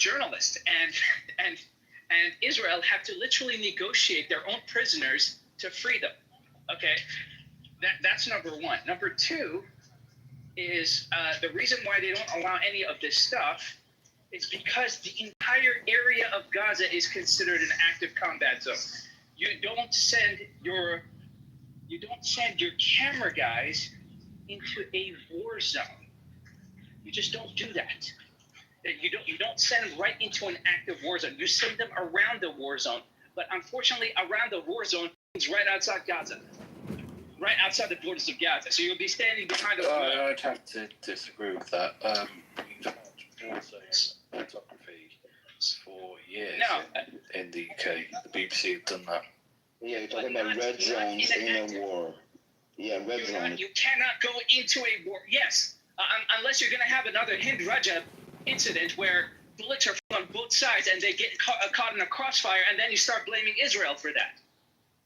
journalists, and Israel have to literally negotiate their own prisoners to free them. Okay, that's number one. Number two is the reason why they don't allow any of this stuff is because the entire area of Gaza is considered an active combat zone. You don't send your camera guys into a war zone. You just don't do that. You don't send them right into an active war zone. You send them around the war zone. But unfortunately, around the war zone is right outside Gaza, right outside the borders of Gaza. So you'll be standing behind a. I'd have to disagree with that. You've watched photography for years in the UK. The BBC have done that. Yeah, you're talking about red zones in a war. Yeah, red zones. You cannot go into a war. Yes, unless you're going to have another Hind Rajab incident where bullets are on both sides and they get caught in a crossfire, and then you start blaming Israel for that.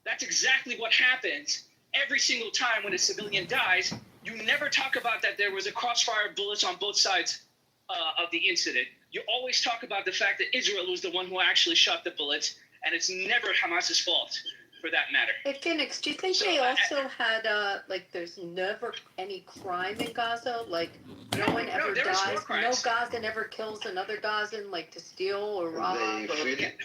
That's exactly what happens every single time when a civilian dies. You never talk about that there was a crossfire of bullets on both sides of the incident. You always talk about the fact that Israel was the one who actually shot the bullets, and it's never Hamas's fault, for that matter. Hey, Phoenix, do you think they also had, there's never any crime in Gaza? Like, no one ever dies? No Gazan ever kills another Gazan, like, to steal or rob?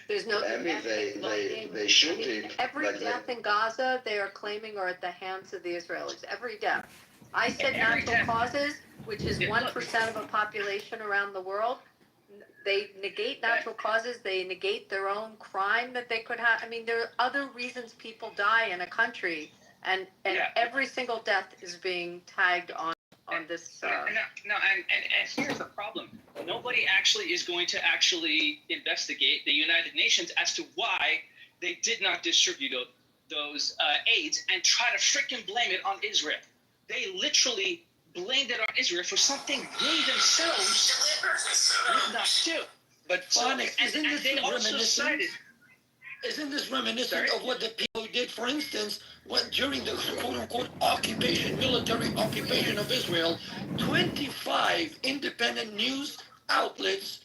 There's no... They shoot it. Every death in Gaza, they are claiming are at the hands of the Israelis. Every death. I said natural causes, which is 1% of a population around the world. They negate natural causes. They negate their own crime that they could have. I mean, there are other reasons people die in a country, and every single death is being tagged on this. And here's the problem. Nobody actually is going to actually investigate the United Nations as to why they did not distribute those aids and try to freaking blame it on Israel. They literally blamed it on Israel for something they themselves did not do. But Phonics, isn't this reminiscent of what the people did, for instance, during the quote-unquote military occupation of Israel, 25 independent news outlets,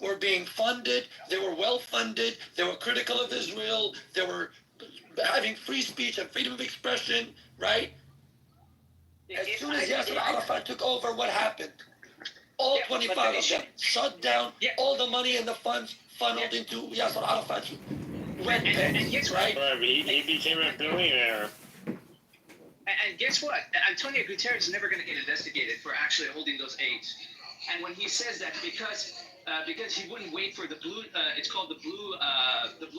were being funded, they were well-funded, they were critical of Israel, they were having free speech and freedom of expression, right? As soon as Yasser Arafat took over, what happened? All 25 of them shut down. All the money and the funds funneled into Yasser Arafat's red pens, right? He became a billionaire. And guess what? Antonio Guterres is never going to get investigated for actually holding those aids. And when he says that, because he wouldn't wait for the blue, it's called the blue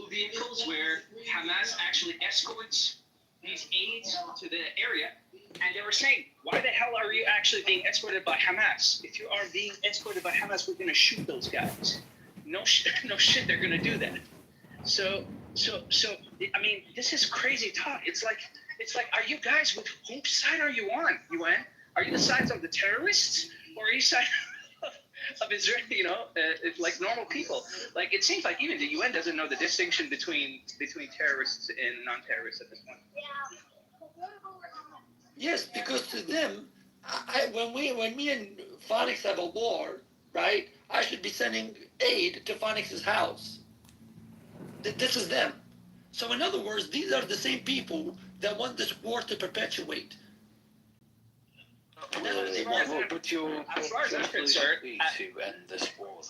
vehicles, where Hamas actually escorts these aids to the area. And they were saying, why the hell are you actually being escorted by Hamas? If you are being escorted by Hamas, we're going to shoot those guys. No shit, they're going to do that. So, I mean, this is crazy talk. It's like, are you guys, with whose side are you on, UN? Are you the sides of the terrorists, or are you side of Israel, like normal people? Like, it seems like even the UN doesn't know the distinction between terrorists and non-terrorists at this point. Yes, because to them, when me and Phonics have a war, right, I should be sending aid to Phonics' house. This is them. So in other words, these are the same people that want this war to perpetuate. And that's what they want. But you're concerned to end this war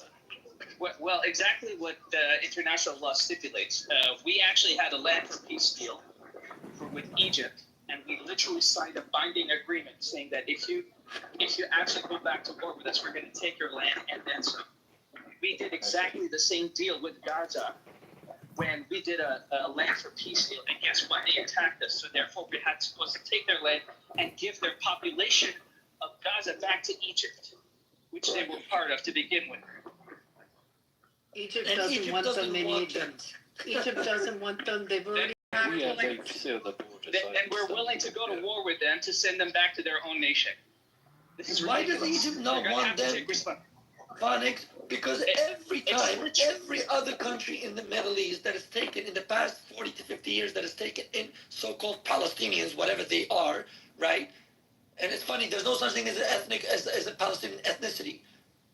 then? Well, exactly what international law stipulates. We actually had a land for peace deal with Egypt. And we literally signed a binding agreement saying that if you actually go back to war with us, we're going to take your land and then some. We did exactly the same deal with Gaza when we did a land for peace deal. And guess what? They attacked us. So therefore, we had supposed to take their land and give their population of Gaza back to Egypt, which they were part of to begin with. Egypt doesn't want them in Egypt. Egypt doesn't want them. They've already they seal the borders. And we're willing to go to war with them to send them back to their own nation. This is why does Egypt not want them? Phonics, because every time, every other country in the Middle East that has taken, in the past 40 to 50 years, that has taken in so-called Palestinians, whatever they are, right? And it's funny, there's no such thing as a Palestinian ethnicity.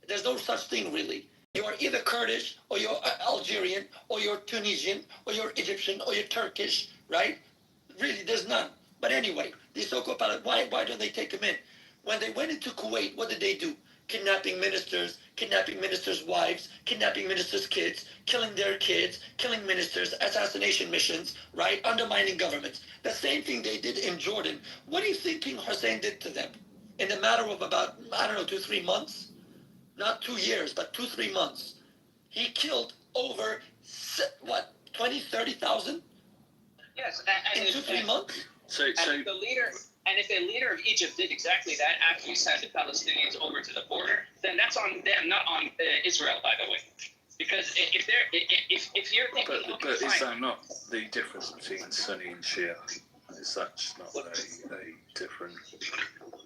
There's no such thing, really. You're either Kurdish, or you're Algerian, or you're Tunisian, or you're Egyptian, or you're Turkish, right? Really, there's none. But anyway, these so-called why don't they take them in? When they went into Kuwait, what did they do? Kidnapping ministers' wives, kidnapping ministers' kids, killing their kids, killing ministers, assassination missions, right? Undermining governments. The same thing they did in Jordan. What do you think King Hussein did to them? In a matter of about, I don't know, 2-3 months? Not 2 years, but 2-3 months. He killed over, 30,000 Yes, in 2-3 months? So and if the leader of Egypt did exactly that after he sent the Palestinians over to the border, then that's on them, not on Israel, by the way. Because if you're thinking, but is that not the difference between Sunni and Shia? Is that just not a different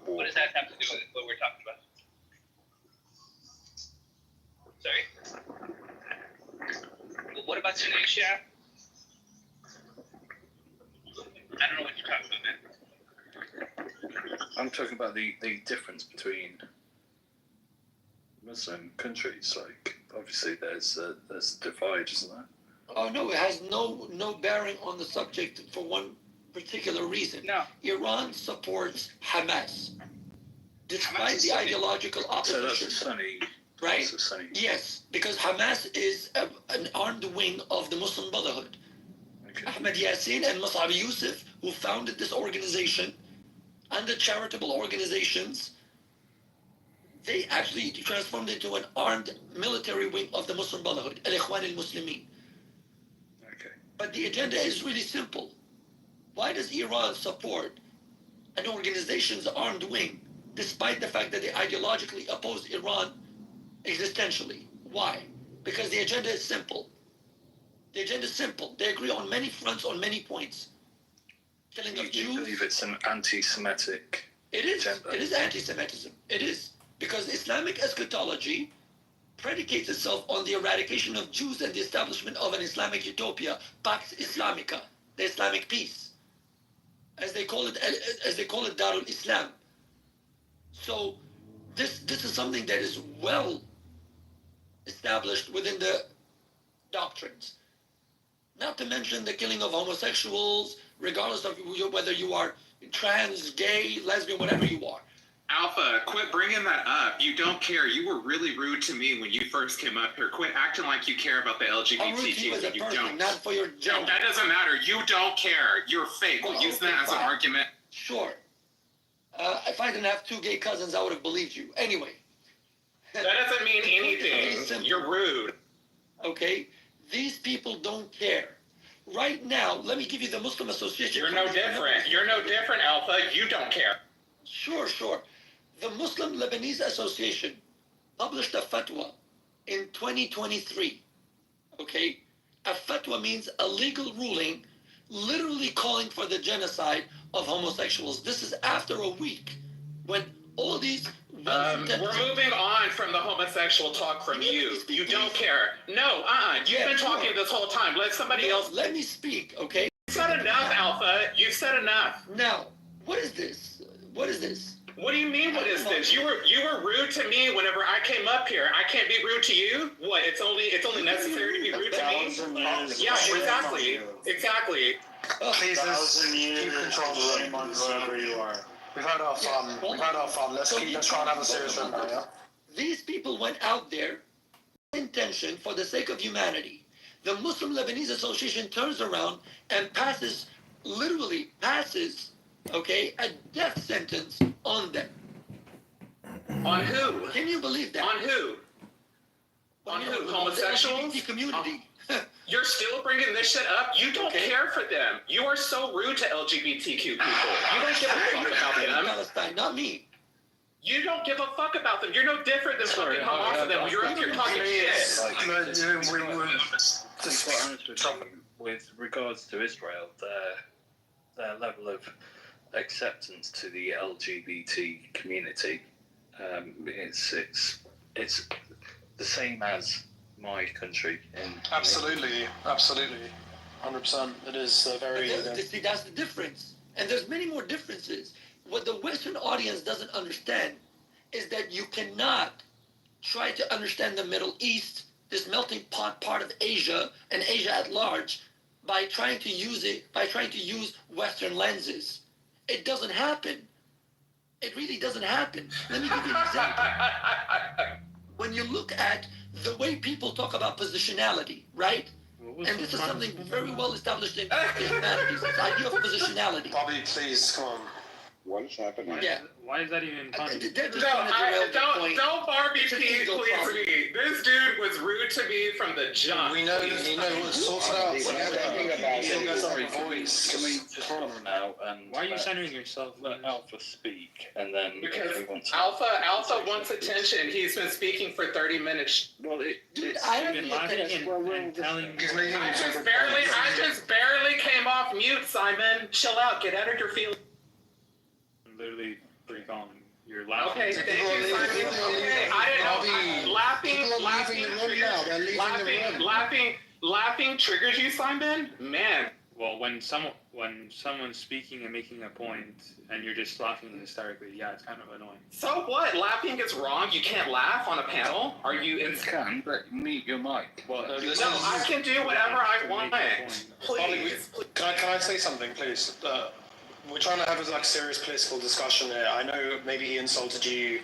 war? what does that have to do with what we're talking about? Sorry? What about Sunni and Shia? I don't know what you're talking about, man. I'm talking about the difference between Muslim countries. Like, obviously, there's a divide, isn't there? Oh no, it has no bearing on the subject for one particular reason. No. Iran supports Hamas, despite Hamas is the Sunni. ideological So that's opposition. a Sunni, Right? That's a Sunni. Yes, because Hamas is an armed wing of the Muslim Brotherhood. Okay. Ahmed Yassin and Mus'ab Yusuf, who founded this organization, and the charitable organizations, they actually transformed into an armed military wing of the Muslim Brotherhood, Al-Ikhwan al-Muslimin. Okay. But the agenda is really simple. Why does Iran support an organization's armed wing, despite the fact that they ideologically oppose Iran existentially? Why? Because the agenda is simple. The agenda is simple. They agree on many fronts, on many points. Killing of You Jews. believe it's an anti-Semitic It is. agenda? It is anti-Semitism. It is. Because Islamic eschatology predicates itself on the eradication of Jews and the establishment of an Islamic utopia, Pax Islamica, the Islamic peace, as they call it Darul Islam. So this is something that is well established within the doctrines. Not to mention the killing of homosexuals, regardless of whether you are trans, gay, lesbian, whatever you are. Alpha, quit bringing that up. You don't care. You were really rude to me when you first came up here. Quit acting like you care about the I'm rude to LGBTQ you as a when you person, don't. not for your No, gender. that doesn't matter. You don't care. You're fake. Well, Use okay, that as an fine. argument. Sure. If I didn't have 2 gay cousins, I would have believed you. Anyway. That doesn't mean Very anything. simple. You're rude. Okay? These people don't care. Right now, let me give you the Muslim Association. You're no different. You're no different, Alpha. You don't care. Sure. The Muslim Lebanese Association published a fatwa in 2023. Okay? A fatwa means a legal ruling literally calling for the genocide of homosexuals. This is after a week when all these We're moving on from the homosexual talk from you. You don't care. No, You've been talking this whole time. Let somebody else. Let me speak, okay? You've said enough, Alpha. You've said enough. Now, what is this? What is this? What do you mean? What is this? You were rude to me whenever I came up here. I can't be rude to you. What? It's only necessary to be rude to me. Yeah, exactly. Please just keep control of the room wherever you are. We've had our fun. Let's try and have a serious room now, yeah? These people went out there with intention for the sake of humanity. The Muslim Lebanese Association turns around and literally passes, okay, a death sentence on them. On who? Can you believe that? On who? On who? Homosexuals? The LGBT community. You're still bringing this shit up? You don't care for them. You are so rude to LGBTQ people. You don't give a fuck about them. Palestine, not me. You don't give a fuck about them. You're no different than fucking Hamas of them. You're up here talking shit. With regards to Israel, their level of acceptance to the LGBT community, it's the same as my country. Absolutely, 100%. It is very. See, that's the difference, and there's many more differences. What the Western audience doesn't understand is that you cannot try to understand the Middle East, this melting pot part of Asia and Asia at large, by trying to use Western lenses. It doesn't happen. It really doesn't happen. Let me give you an example. When you look at the way people talk about positionality, right? And this is something very well established in humanities, this idea of positionality. Bobby, please, come on. What is happening? Yeah. Why is that even funny? Don't Barbie please me. This dude was rude to me from the jump. We know, we'll sort it out. Sorry, voice. Can we just run now and Why are you centering yourself? let Alpha speak and then Because everyone Alpha wants attention. He's been speaking for 30 minutes. Well, Dude, it's I You've have been the laughing attention. and telling. I just barely came off mute, Simon. Chill out. Get out of your field. Literally pretty calm. You're laughing. Okay, thank you, Simon. Okay, I didn't know. Laughing triggers you, Simon? Man. Well, when someone's speaking and making a point, and you're just laughing hysterically, yeah, it's kind of annoying. So what? Laughing is wrong? You can't laugh on a panel? Are you in? You can, but mute your mic. Well, No, I can do whatever I want. Bobby, Please. can I say something, please? We're trying to have a serious political discussion here. I know maybe he insulted you.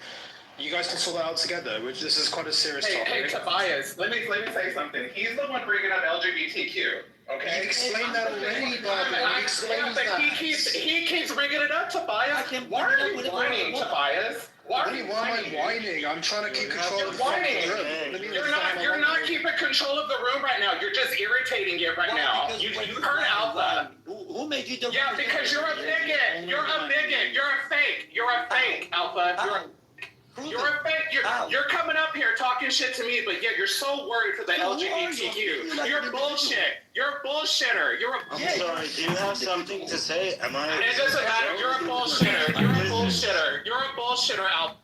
You guys can sort that out together. This is quite a serious Hey, topic. Tobias, let me say something. He's the one bringing up LGBTQ. Okay. You explained that already, Bobby. You explained that. He keeps bringing it up, Tobias. Why are you whining, Tobias? Why am I whining? I'm trying to keep control of the room. You're not keeping control of the room right now. You're just irritating it right now. You heard Alpha. Who made you the Yeah, because you're a bigot. You're a bigot. You're a fake. You're a fake, Alpha. You're a fake. You're coming up here talking shit to me, but yet you're so worried for the LGBTQ. You're bullshit. You're a bullshitter. I'm sorry, do you have something to say? It doesn't matter. You're a bullshitter. You're a bullshitter. You're a bullshitter, Alpha.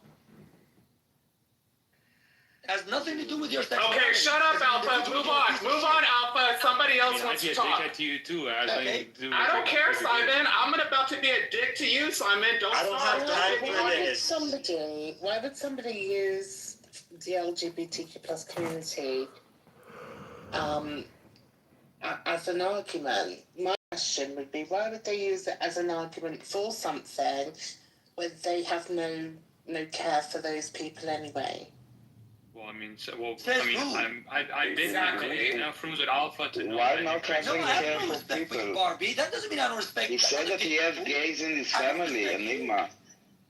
Has nothing to do with your sexuality. Okay, shut up, Alpha. Move on, Alpha. Somebody else wants to talk. I to you too. Okay. I don't care, Simon. I'm about to be a dick to you, Simon. I don't have time for Why would somebody use the LGBTQ plus community as an argument? My question would be, why would they use it as an argument for something when they have no care for those people anyway? Well, I've been enough rooms with Alpha to know Why that not you having No, I have care no for respect for you, people? Barbie. That doesn't mean I don't respect He said that he has gays in his family, Enigma.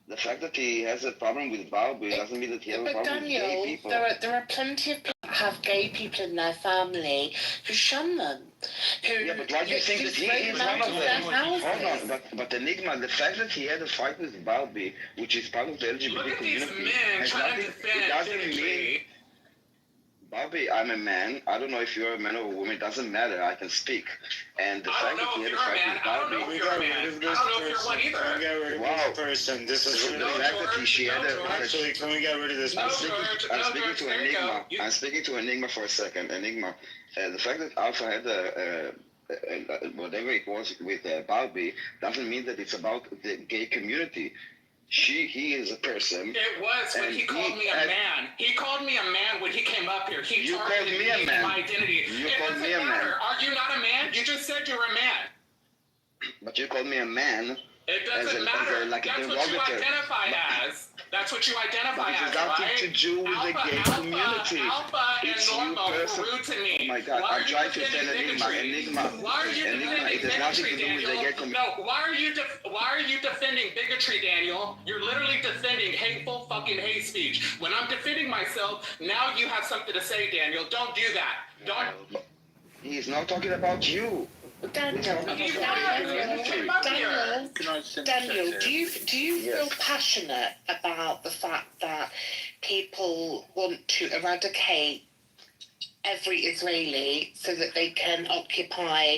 The fact that he has a problem with Barbie doesn't mean that he has a But problem with gay Daniel, people. there are plenty of people that have gay people in their family who shun them. Yeah, but why do you think that he is one of them? Hold on, but Enigma, the fact that he had a fight with Barbie, which is part of the LGBT Look at these community, men has trying to nothing, it defend doesn't mean, bigotry. Barbie, I'm a man. I don't know if you're a man or a woman. It doesn't matter. I can speak. And the I fact don't that know he if had a you're a fight man. with I don't know Barbie, if you're a man. I don't know if you're one Can we either. get rid of Wow. this person? This is the really fact that she had a... Actually, can we get rid of this No, person? I'm speaking to there you go. Enigma. I'm speaking to Enigma for a second. Enigma, the fact that Alpha had whatever it was with Barbie doesn't mean that it's about the gay community. He is a person. It was when he called me a man. He called me a man when he came up here. He You targeted called me a man. my identity. You It called doesn't me a man. matter. Are you not a man? You just said you're a man. But you called me a man. It doesn't matter. like a That's what you derogative. identify as. That's what you identify But it as, has nothing right? to do with the gay community. Alpha It's and you Norma were person- rude to me. Oh my God, Why are I'm you trying to defending tell Enigma. bigotry? Enigma. Why are you Enigma, defending it has nothing to bigotry, do with the Daniel? gay community. No, why are you defending bigotry, Daniel? You're literally defending hateful fucking hate speech. When I'm defending myself, now you have something to say, Daniel. Don't do that. Don't. He's not talking about you. Daniel, He's not. He came up here. Daniel, do you feel passionate about the fact that people want to eradicate every Israeli so that they can occupy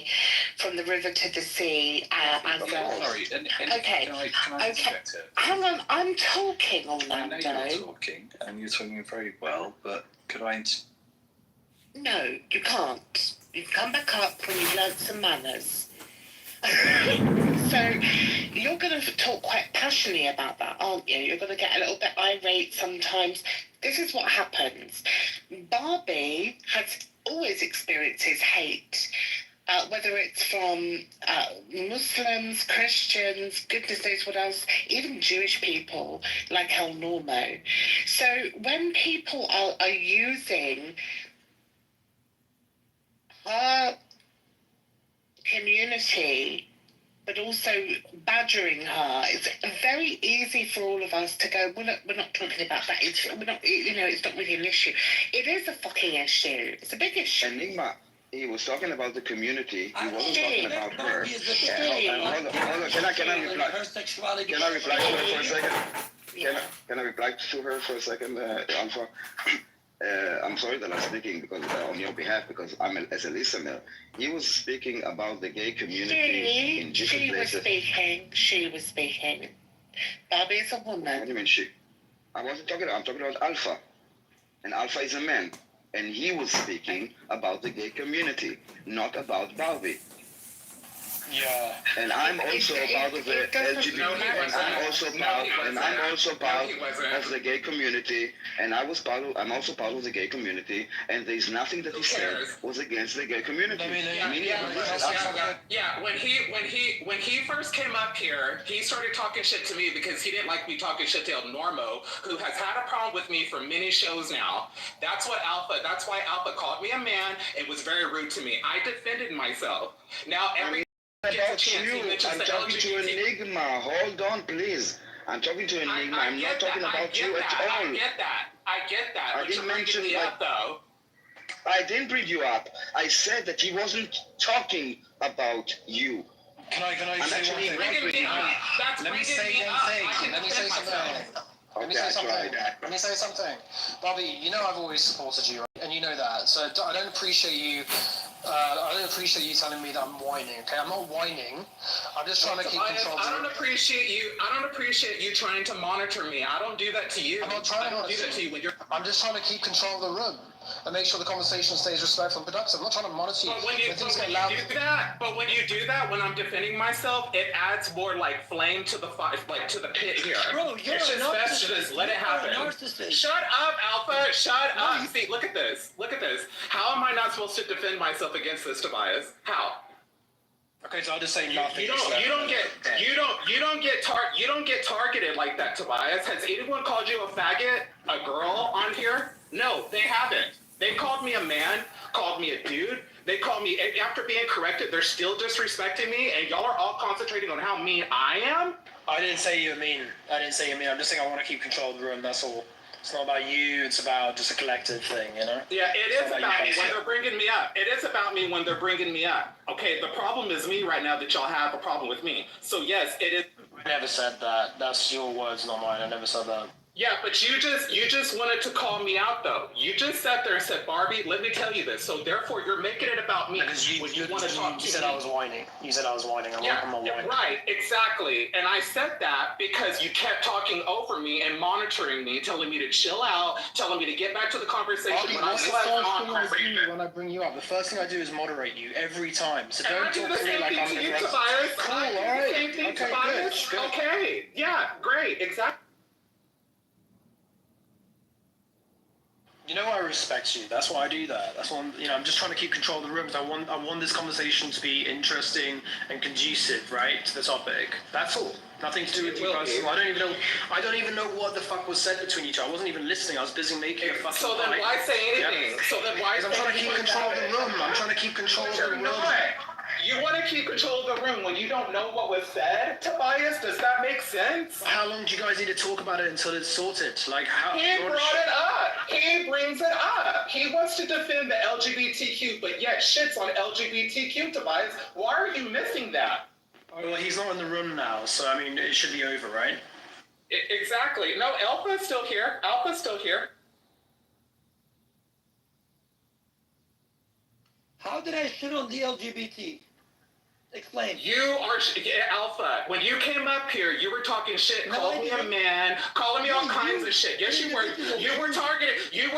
from the river to the sea as well? Sorry, Okay. Can I interject here? Hang on, I'm talking, I know you're Orlando. talking, and you're talking very well, but could I... No, you can't. You can come back up when you've learnt some manners. So you're going to talk quite passionately about that, aren't you? You're going to get a little bit irate sometimes. This is what happens. Barbie has always experiences hate. Whether it's from Muslims, Christians, goodness knows what else, even Jewish people like El Normo. So when people are using her community, but also badgering her, it's very easy for all of us to go, well, look, we're not talking about that. We're not, it's not really an issue. It is a fucking issue. It's a big issue. Enigma, he was talking about the community. He wasn't talking about her. Barbie is a Hold on. Can I reply? Her sexuality. Can I reply to her for a second? Can I reply to her for a second, Alpha? I'm sorry that I'm speaking because on your behalf, because as a listener. He was speaking about the gay community in different places. She was speaking. Barbie is a woman. What do you mean she? I'm talking about Alpha. And Alpha is a man. And he was speaking about the gay community, not about Barbie. Yeah. And I'm also part of the LGBT, and I'm also part of the gay community, and I'm also part of the gay community, and there's nothing that he said was against the gay community. Yeah. When he first came up here, he started talking shit to me because he didn't like me talking shit to El Normo, who has had a problem with me for many shows now. That's why Alpha called me a man and was very rude to me. I defended myself. Now About you, I'm talking to Enigma. Hold on, please. I'm talking to Enigma. I'm not talking about you at all. I get that. I didn't mention me up, though. I didn't bring you up. I said that he wasn't talking about you. Can I say one thing? Let me say something. Bobby, you know I've always supported you, right? And you know that. So I don't appreciate you. I don't appreciate you telling me that I'm whining. Okay, I'm not whining. I'm just trying to keep control. I don't appreciate you trying to monitor me. I don't do that to you. I'm not trying to do that to you. I'm just trying to keep control of the room and make sure the conversation stays respectful and productive. I'm not trying to monitor you. But when you do that, when I'm defending myself, it adds more like flame to the fire, like to the pit here. Bro, you're it's just best to just let it happen. Shut up, Alpha. Shut up. See, look at this. How am I not supposed to defend myself against this, Tobias? How? Okay, so I'll just say nothing. You don't get targeted like that, Tobias. Has anyone called you a faggot, a girl on here? No, they haven't. They called me a man, called me a dude. They called me, after being corrected, they're still disrespecting me, and y'all are all concentrating on how mean I am? I didn't say you're mean. I'm just saying I want to keep control of the room, that's all. It's not about you, it's about just a collective thing, you know? Yeah, it is about me when they're bringing me up. It is about me when they're bringing me up. Okay, the problem is me right now that y'all have a problem with me. So yes, it is. I never said that. That's your words, not mine. I never said that. Yeah, but you just wanted to call me out, though. You just sat there and said, Barbie, let me tell you this. So therefore, you're making it about me. Because you said I was whining. You said I was whining. I'm not whining. Right, exactly. And I said that because you kept talking over me and monitoring me, telling me to chill out, telling me to get back to the conversation. When I bring you up, the first thing I do is moderate you every time. So don't talk to me like I'm the Tobias. Cool, all right. Same thing, Tobias. Good. Okay, yeah, great, exactly. You know I respect you. That's why I do that. That's why I'm just trying to keep control of the room. I want this conversation to be interesting and conducive, right, to the topic. That's all. Nothing to do with you guys. I don't even know what the fuck was said between each other. I wasn't even listening. I was busy making a fucking. So then why say anything? Yeah. So then why? I'm trying to keep control of the room. I'm trying to keep control of the room. You want to keep control of the room when you don't know what was said, Tobias? Does that make sense? How long do you guys need to talk about it until it's sorted? Like how? He brought it up. He brings it up. He wants to defend the LGBTQ, but yet shits on LGBTQ, Tobias. Why are you missing that? Oh, well, he's not in the room now, so I mean, it should be over, right? Exactly. No, Alpha's still here. How did I shit on the LGBT? Explain. You are Alpha. When you came up here, you were talking shit, calling me a man, calling me all kinds of shit. Yes, you were. You were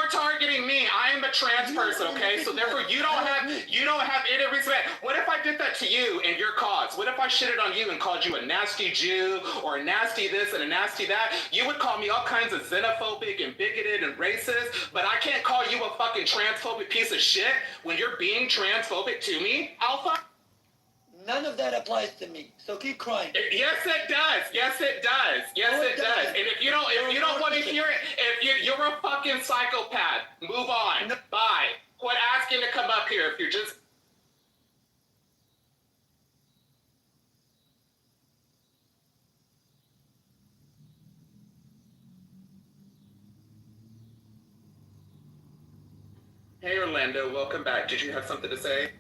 targeting me. I am a trans person, okay? So therefore, you don't have any respect. What if I did that to you and your cause? What if I shitted on you and called you a nasty Jew or a nasty this and a nasty that? You would call me all kinds of xenophobic and bigoted and racist, but I can't call you a fucking transphobic piece of shit when you're being transphobic to me, Alpha. None of that applies to me. So keep crying. Yes, it does. Yes, it does. Yes, No, it it does. doesn't. And if you don't want to hear it, if you're a fucking psychopath, move on. No. Bye. Quit asking to come up here if you're just. Hey, Orlando. Welcome back. Did you have something to say?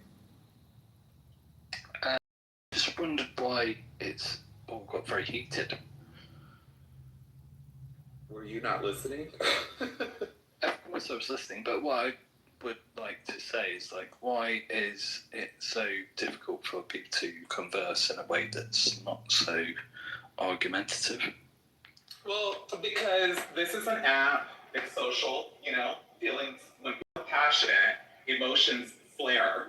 Just wondered why it's all got very heated. Were you not listening? Of course I was listening, but what I would like to say is, like, why is it so difficult for people to converse in a way that's not so argumentative? Well, because this is an app. It's social. Feelings when people are passionate, emotions flare.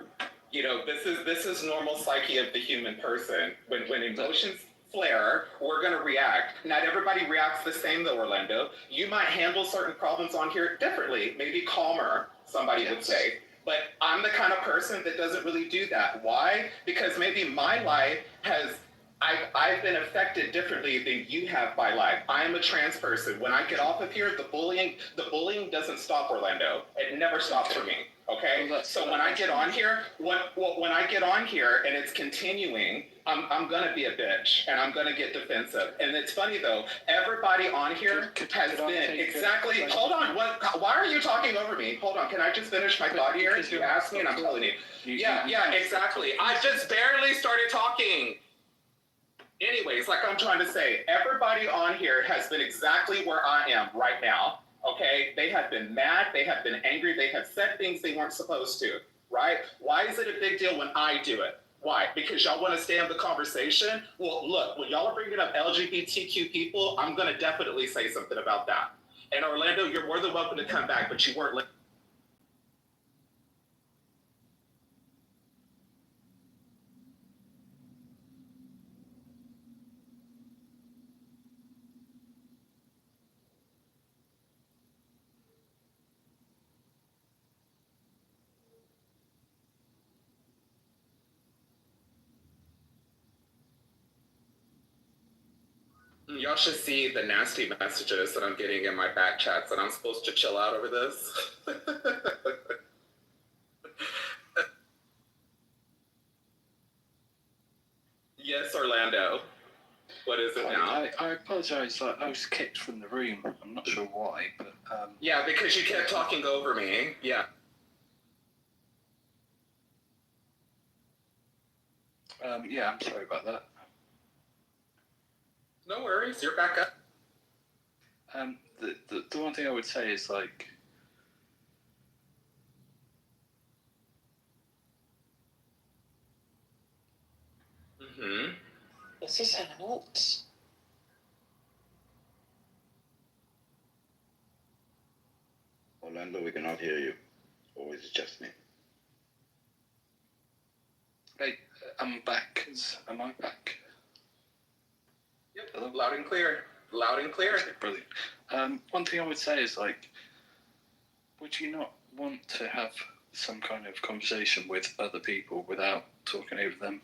This is normal psyche of the human person. When emotions flare, we're going to react. Not everybody reacts the same, though, Orlando. You might handle certain problems on here differently, maybe calmer, somebody would say. But I'm the kind of person that doesn't really do that. Why? Because maybe my life has... I've been affected differently than you have by life. I am a trans person. When I get off of here, the bullying doesn't stop, Orlando. It never stops for me. Okay? So when I get on here, when I get on here and it's continuing, I'm gonna be a bitch and I'm gonna get defensive. And it's funny though, everybody on here has been exactly. Hold on. Why are you talking over me? Hold on. Can I just finish my thought here? You asked me, and I'm telling you. Yeah, exactly. I just barely started talking. Anyways, like I'm trying to say, everybody on here has been exactly where I am right now, okay? They have been mad, they have been angry, they have said things they weren't supposed to, right? Why is it a big deal when I do it? Why? Because y'all want to stay in the conversation? Well, look, when y'all are bringing up LGBTQ people, I'm going to definitely say something about that. And Orlando, you're more than welcome to come back, but you weren't listening. Y'all should see the nasty messages that I'm getting in my back chats that I'm supposed to chill out over this. Yes, Orlando. What is it now? I apologise. I was kicked from the room. I'm not sure why, but Yeah, because you kept talking over me. Yeah. yeah, I'm sorry about that. No worries, you're back up. The one thing I would say is, like, Mm-hmm. This is out. Orlando, we cannot hear you. Or is it just me? hey, I'm back. Am I back? Yep. Hello? Loud and clear. Loud and clear. Okay, brilliant. One thing I would say is, like, would you not want to have some kind of conversation with other people without talking over them?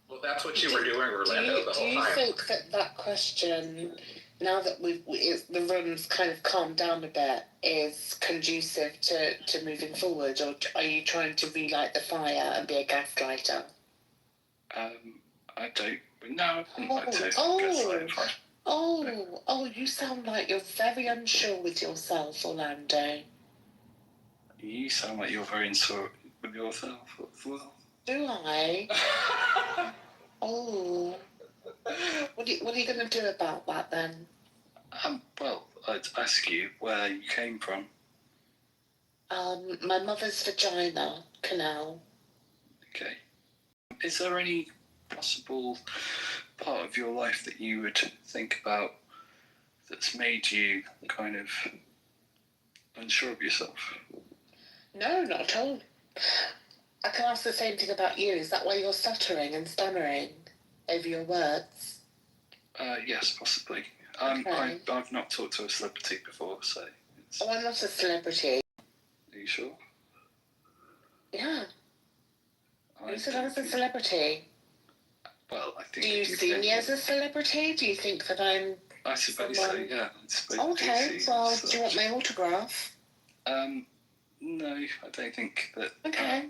Well, that's what you were doing, Orlando, the whole time. Do you think that question, now that the room's kind of calmed down a bit, is conducive to moving forward, or are you trying to relight the fire and be a gaslighter? I don't. No, I wouldn't like to gaslight for it. Oh, you sound like you're very unsure with yourself, Orlando. You sound like you're very unsure with yourself as well. Do I? Oh. What are you going to do about that then? Well, I'd ask you where you came from. My mother's vagina canal. Okay. is there any possible part of your life that you would think about that's made you kind of unsure of yourself? No, not at all. I can ask the same thing about you. Is that why you're stuttering and stammering over your words? Yes, possibly. Okay. I've not talked to a celebrity before, so... Oh, I'm not a celebrity. Are you sure? Yeah. I You said I don't was a think- celebrity. Well, I think... Do you see me as a celebrity? Do you think that I'm... I suppose someone... so, yeah. I suppose Okay, well, do you want my my... autograph? No, I don't think that... Okay.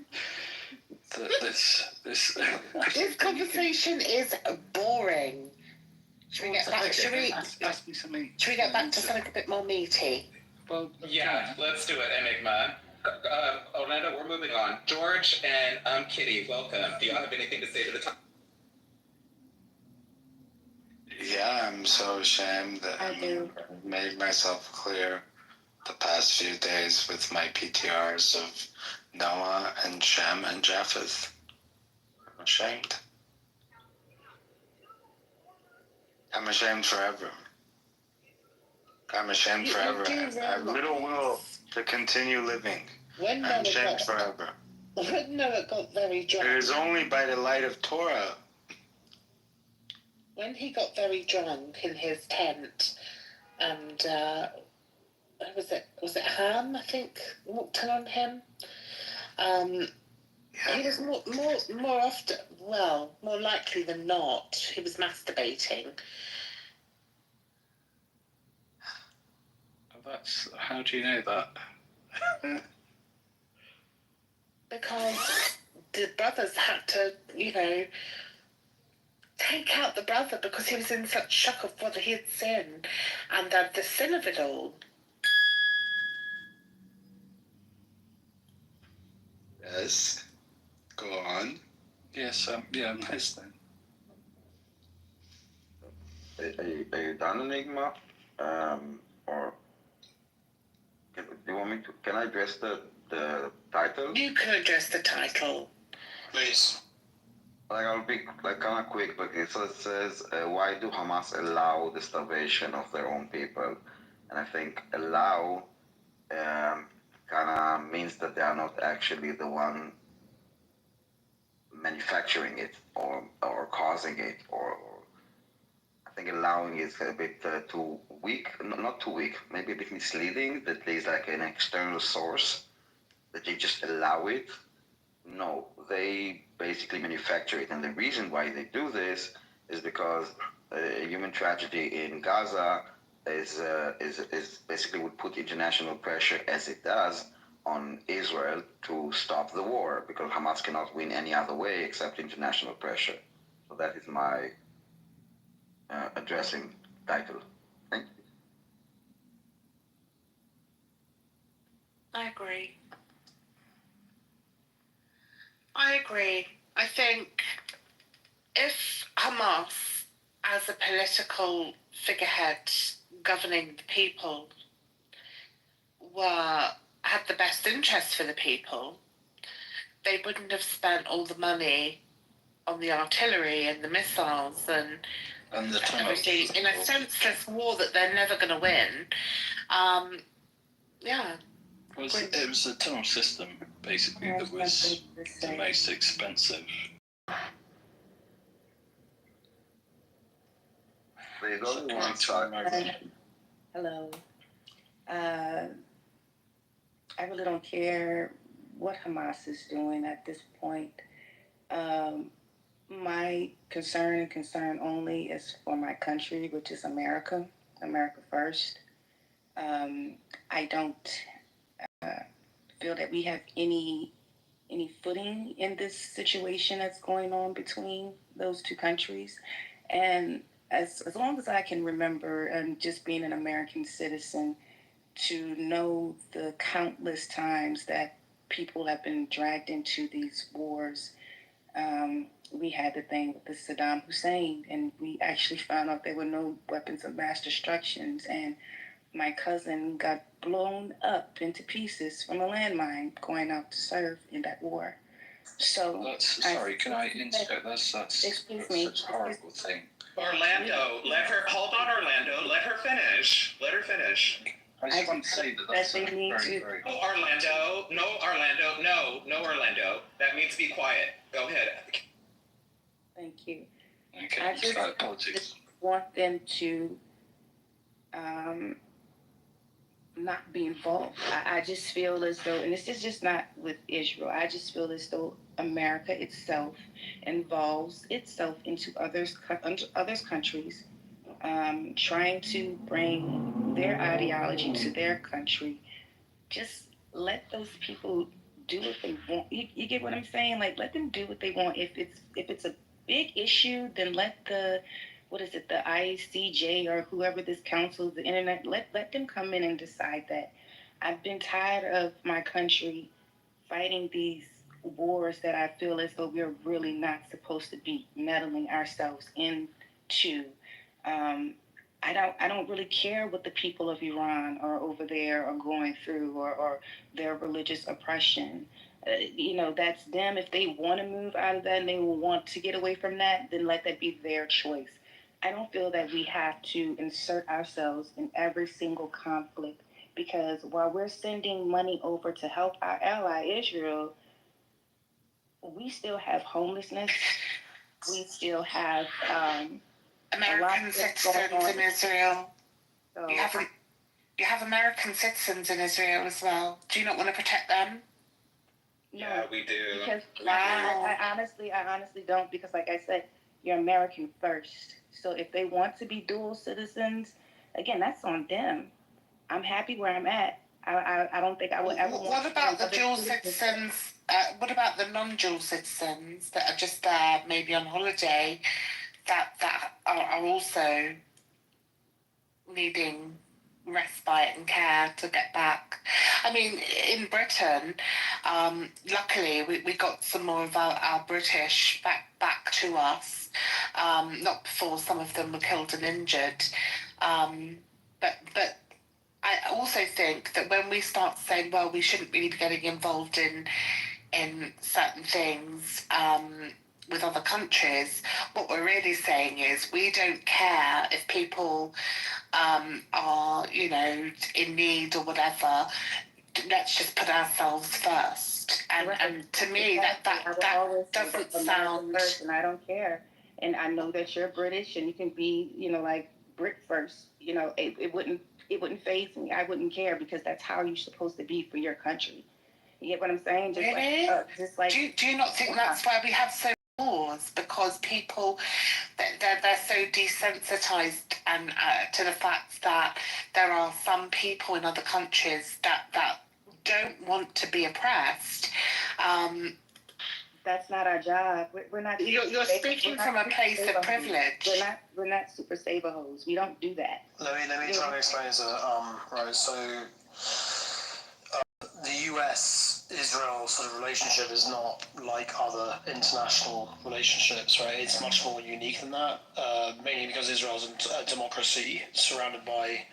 That this... This conversation is boring. Should we get back? Ask me something... Should we get back to something a bit more meaty? Well, Yeah, let's do it, Enigma. Orlando, we're moving on. George and Kitty, welcome. Do y'all have anything to say to the top? Yeah, I'm so ashamed that I made myself clear the past few days with my PTRs of Noah and Shem and Japheth. I'm ashamed. I'm ashamed forever. I'm ashamed forever. I have little will to continue living. When I'm Noah ashamed got, forever. when Noah got very drunk. It is only by the light of Torah. When he got very drunk in his tent, and was it Ham? I think walked in on him. He was more often, well, more likely than not, he was masturbating. That's... How do you know that? Because the brothers had to, take out the brother because he was in such shock of what he had sinned and the sin of it all. Yes. Go on. Yes, yeah, I'm listening. Are you done, Enigma? Or do you want me to? Can I address the title? You can address the title. Please. Like I'll be kind of quick, but it says, why do Hamas allow the starvation of their own people? And I think allow kind of means that they are not actually the one manufacturing it or causing it, or I think allowing is a bit too weak, not too weak, maybe a bit misleading, that there's like an external source that you just allow it. No, they basically manufacture it, and the reason why they do this is because human tragedy in Gaza is basically would put international pressure, as it does, on Israel to stop the war, because Hamas cannot win any other way except international pressure. So that is my addressing title. Thank you. I agree. I think if Hamas, as a political figurehead governing the people, had the best interest for the people, they wouldn't have spent all the money on the artillery and the missiles and the everything in a senseless war that they're never going to win. Yeah. It was the tunnel system, basically, that was the most expensive. There's only one side. Hello. I really don't care what Hamas is doing at this point. My concern only is for my country, which is America first. I don't feel that we have any footing in this situation that's going on between those two countries. And as long as I can remember, and just being an American citizen, to know the countless times that people have been dragged into these wars. We had the thing with the Saddam Hussein, and we actually found out there were no weapons of mass destruction, and my cousin got blown up into pieces from a landmine going out to serve in that war. So Sorry, can I insert? That's Excuse me. such a horrible thing. Orlando, hold on, Orlando. Let her finish. Let her finish. I just want to say that that's they need very, to- very. No, Orlando. No, Orlando. That means be quiet. Go ahead. Thank you. Okay, I just- apologies. Want them to not be involved. I just feel as though, and this is just not with Israel, I just feel as though America itself involves itself into others countries, trying to bring their ideology to their country. Just let those people do what they want. You get what I'm saying? Like, let them do what they want. If it's a big issue, then let the ICJ or whoever this council, the internet, let them come in and decide that. I've been tired of my country fighting these wars that I feel as though we're really not supposed to be meddling ourselves into. I don't really care what the people of Iran are over there are going through or their religious oppression. That's them. If they want to move out of that and they will want to get away from that, then let that be their choice. I don't feel that we have to insert ourselves in every single conflict, because while we're sending money over to help our ally Israel, we still have homelessness. We still have American citizens in Israel. So You have American citizens in Israel as well. Do you not want to protect them? Yeah, we do. Because Wow. I honestly don't, because like I said, you're American first. So if they want to be dual citizens, again, that's on them. I'm happy where I'm at. I don't think I would ever want. What about the dual citizens? What about the non-dual citizens that are just there, maybe on holiday, that are also needing respite and care to get back? I mean, in Britain, luckily we got some more of our British back to us. Not before some of them were killed and injured. But I also think that when we start saying, well, we shouldn't really be getting involved in certain things with other countries, what we're really saying is we don't care if people are, in need or whatever. Let's just put ourselves first. And to me, that doesn't sound. First, and I don't care. And I know that you're British, and you can be, like Brit first. It wouldn't faze me. I wouldn't care, because that's how you're supposed to be for your country. You get what I'm saying? Really? Do you not think that's why we have so many wars? Because people, they're so desensitized and to the fact that there are some people in other countries that don't want to be oppressed. That's not our job. We're not. You're speaking from a place of privilege. We're not super saver hoes. We don't do that. Let me try and explain it. Right. So the U.S.-Israel sort of relationship is not like other international relationships, right? It's much more unique than that, mainly because Israel's a democracy surrounded by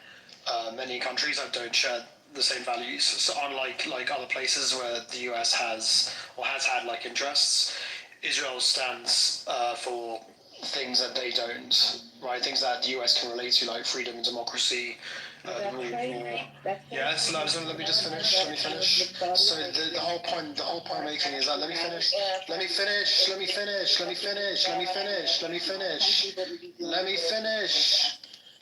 many countries that don't share the same values. So unlike other places where the U.S. has had interests, Israel stands for things that they don't, right? Things that the U.S. can relate to, like freedom and democracy. The rule of law. Yes, let me just finish. Let me finish. So the whole point I'm making is that let me finish.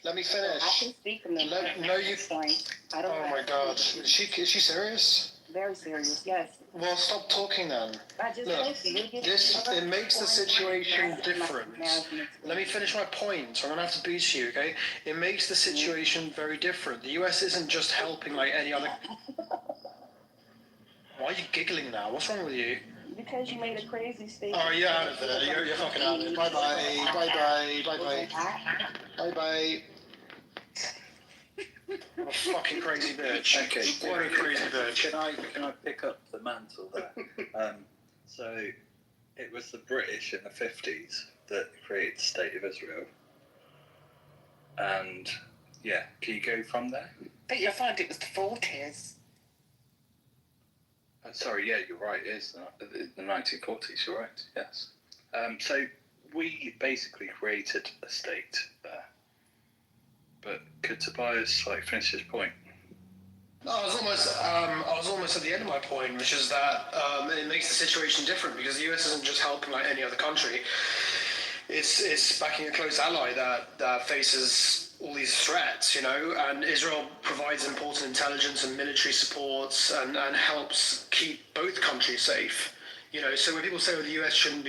I can speak from the No, you. point. I don't. Oh my God, is she serious? Very serious. Yes. Well, stop talking then. I just Look, told you. it makes the situation different. Let me finish my point. I'm gonna have to beat you, okay? It makes the situation very different. The US isn't just helping like any other. Why are you giggling now? What's wrong with you? Because you made a crazy statement. Oh, you're out of there. You're fucking out of it. Bye bye. What a fucking crazy bitch. Okay. What a crazy bitch. Can I pick up the mantle there? So it was the British in the 50s that created the State of Israel. And yeah, can you go from there? But you'll find it was the 40s. Sorry, yeah, you're right. It is the 1940s. You're right. Yes. So we basically created a state there. But could Tobias finish his point? No, I was almost at the end of my point, which is that it makes the situation different because the US isn't just helping like any other country. It's backing a close ally that faces all these threats, and Israel provides important intelligence and military supports and helps keep both countries safe. So when people say, the US shouldn't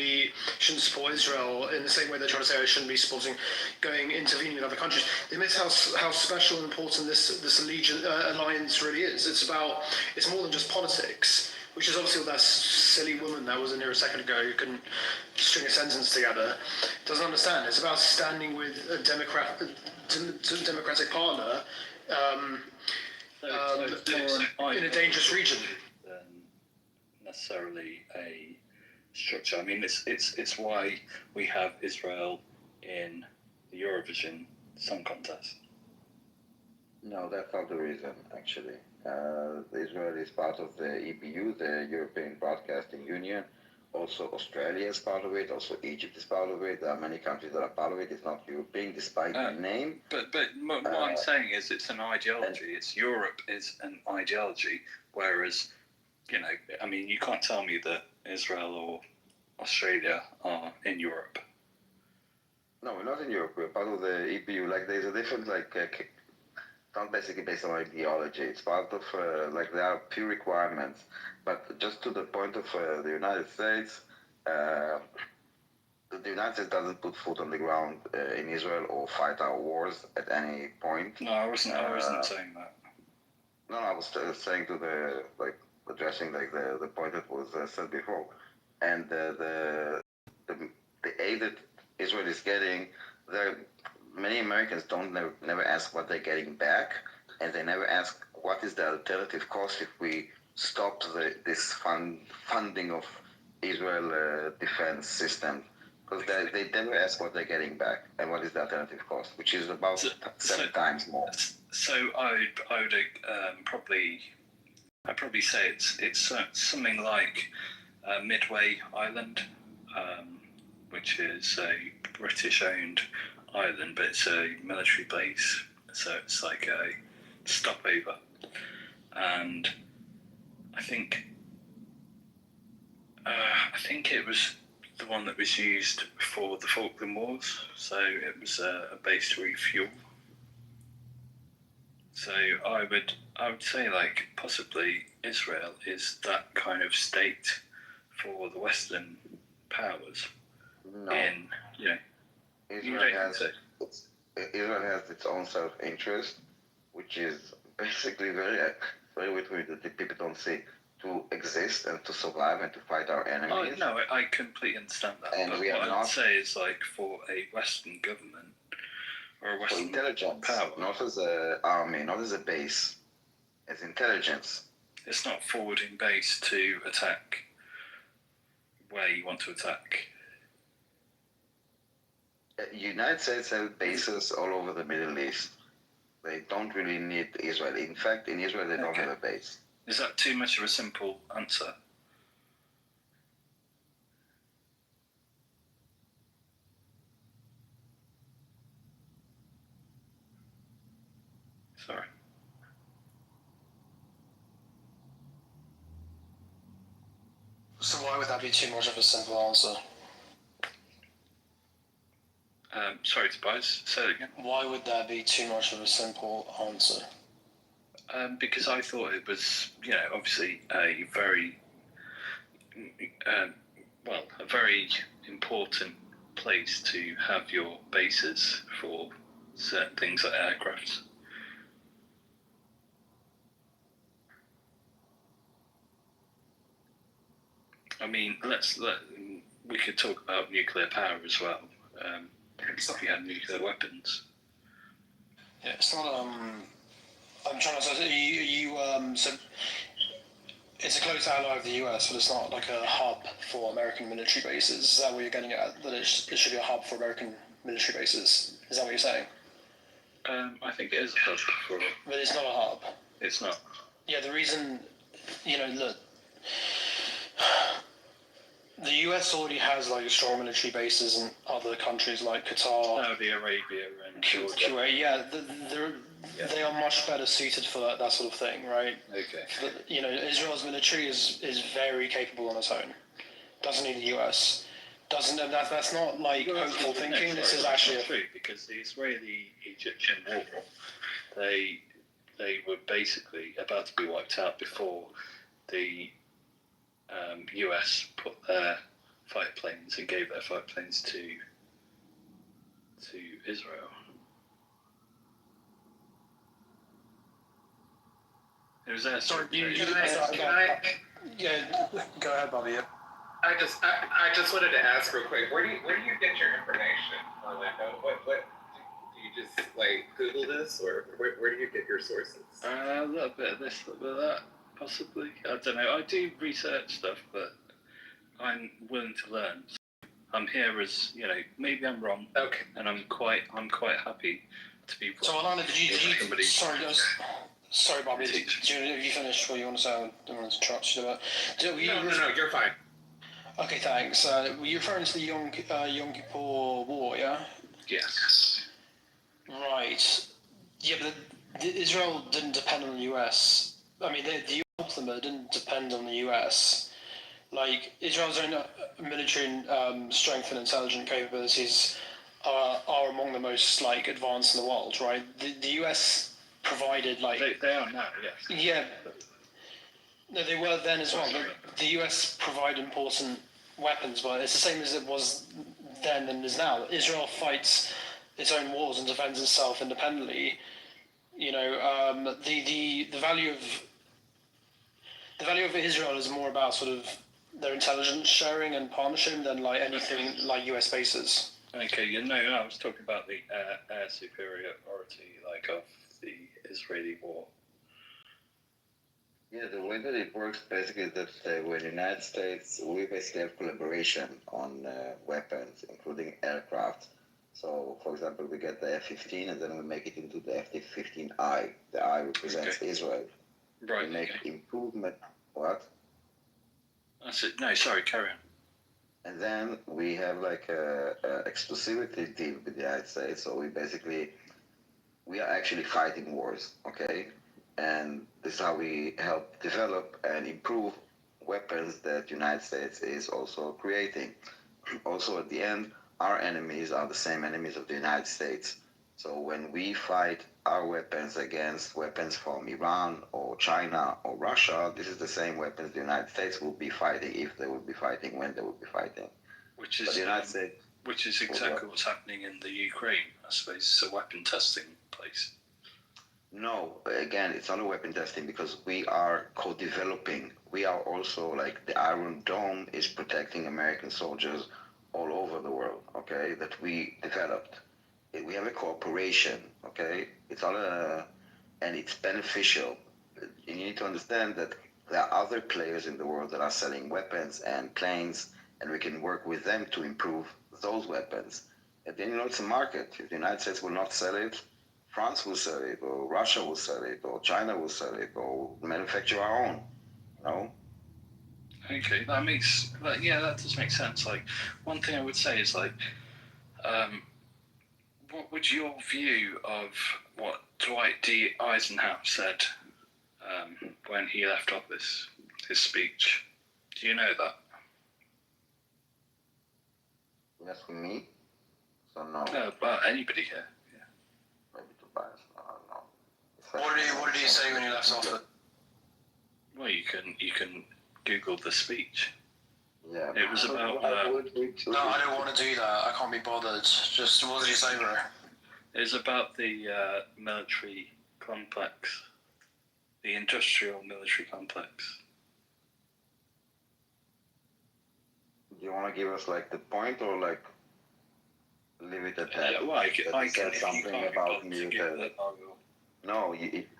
support Israel in the same way they're trying to say it shouldn't be intervening in other countries, they miss how special and important this alliance really is. It's more than just politics, which is obviously what that silly woman that was in here a second ago who couldn't string a sentence together doesn't understand. It's about standing with a democratic partner in a dangerous region. Necessarily a structure. I mean, it's why we have Israel in the Eurovision Song Contest. No, that's not the reason, actually. Israel is part of the EBU, the European Broadcasting Union. Also, Australia is part of it. Also, Egypt is part of it. There are many countries that are part of it. It's not European, despite the name. But what I'm saying is it's an ideology. It's Europe is an ideology, whereas I mean, you can't tell me that Israel or Australia are in Europe. No, we're not in Europe. We're part of the EBU. There's a different, not basically based on ideology. It's part of, there are few requirements. But just to the point of the United States, the United States doesn't put foot on the ground in Israel or fight our wars at any point. No, I wasn't saying that. No, I was saying to the, addressing the point that was said before, and the aid that Israel is getting, many Americans never ask what they're getting back, and they never ask what is the alternative cost if we stop this funding of Israel defense system, because they never ask what they're getting back and what is the alternative cost, which is about 7 times more. So I would I'd probably say it's something like Midway Island, which is a British-owned island, but it's a military base, so it's like a stopover. And I think it was the one that was used for the Falkland Wars, so it was a base to refuel. So I would say possibly Israel is that kind of state for the Western powers. No. Israel has its own self-interest, which is basically very weird that the people don't see, to exist and to survive and to fight our enemies. Oh, no, I completely understand that. And but what I would say is for a Western government or a Western intelligence power, not as an army, not as a base, as intelligence. It's not forwarding base to attack where you want to attack. United States have bases all over the Middle East. They don't really need Israel. In fact, in Israel, they don't have a base. Is that too much of a simple answer? Sorry. So why would that be too much of a simple answer? Sorry, Tobias, say it again. Why would that be too much of a simple answer? Because I thought it was, obviously a very, a very important place to have your bases for certain things like aircrafts. I mean, we could talk about nuclear power as well. If you had nuclear weapons. Yeah, it's not. I'm trying to say, so it's a close ally of the US, but it's not like a hub for American military bases. Is that what you're getting at? That it should be a hub for American military bases? Is that what you're saying? I think it is a hub for. But it's not a hub. It's not. Yeah, the reason, look, the US already has like strong military bases in other countries like Qatar, Saudi Arabia and Kuwait. Yeah, they are much better suited for that sort of thing, right? Okay. But, Israel's military is very capable on its own. Doesn't need the US. And that's not like hopeful thinking. This is actually true, because the Israeli-Egyptian war, they were basically about to be wiped out before the US put their fighter planes and gave their fighter planes to Israel. It was there. Sorry, Yeah, go ahead, Bobby. I just wanted to ask real quick. Where do you get your information, Orlando? What do you just like Google this, or where do you get your sources? A little bit of this, a little bit of that, possibly. I don't know. I do research stuff, but I'm willing to learn. I'm here as maybe I'm wrong. Okay. And I'm quite happy to be wrong. So, Orlando, did you sorry, Bobby. Have you finished what you want to say? I don't want to interrupt you. No, you're fine. Okay, thanks. Were you referring to the Yom Kippur War, yeah? Yes. Right. Yeah, but Israel didn't depend on the US. I mean, the US didn't depend on the US. Like, Israel's own military strength and intelligence capabilities are among the most, advanced in the world, right? The US provided, They are now, yes. Yeah. No, they were then as well. But the US provided important weapons, but it's the same as it was then and is now. Israel fights its own wars and defends itself independently. The value of Israel is more about sort of their intelligence sharing and partnership than anything like US bases. Okay, I was talking about the air superiority of the Israeli war. Yeah, the way that it works basically is that with the United States, we basically have collaboration on weapons, including aircraft. So, for example, we get the F-15 and then we make it into the F-15I. The I represents Israel. Right. We make improvement. What? That's it. No, sorry, carry on. And then we have a exclusivity deal with the United States. So we are actually fighting wars, okay? And this is how we help develop and improve weapons that the United States is also creating. Also, at the end, our enemies are the same enemies of the United States. So when we fight our weapons against weapons from Iran or China or Russia, this is the same weapons the United States will be fighting if they will be fighting, when they will be fighting. Which is exactly what's happening in the Ukraine, I suppose. It's a weapon testing place. No, again, it's not a weapon testing because we are co-developing. We are also the Iron Dome is protecting American soldiers all over the world, okay, that we developed. We have a cooperation, okay? It's all and it's beneficial. You need to understand that there are other players in the world that are selling weapons and planes, and we can work with them to improve those weapons. And then, it's a market. If the United States will not sell it, France will sell it, or Russia will sell it, or China will sell it, or manufacture our own, Okay, that does make sense. One thing I would say is what would your view of what Dwight D. Eisenhower said when he left office, his speech? Do you know that? Yes, for me? So no. No, but anybody here. What did he say when he left office? Well, you can Google the speech. Yeah. It was about. No, I don't want to do that. I can't be bothered. Just what did he say, bro? It was about the military complex, the industrial military complex. Do you want to give us the point or leave it at that? Yeah, well, I can something about military. No,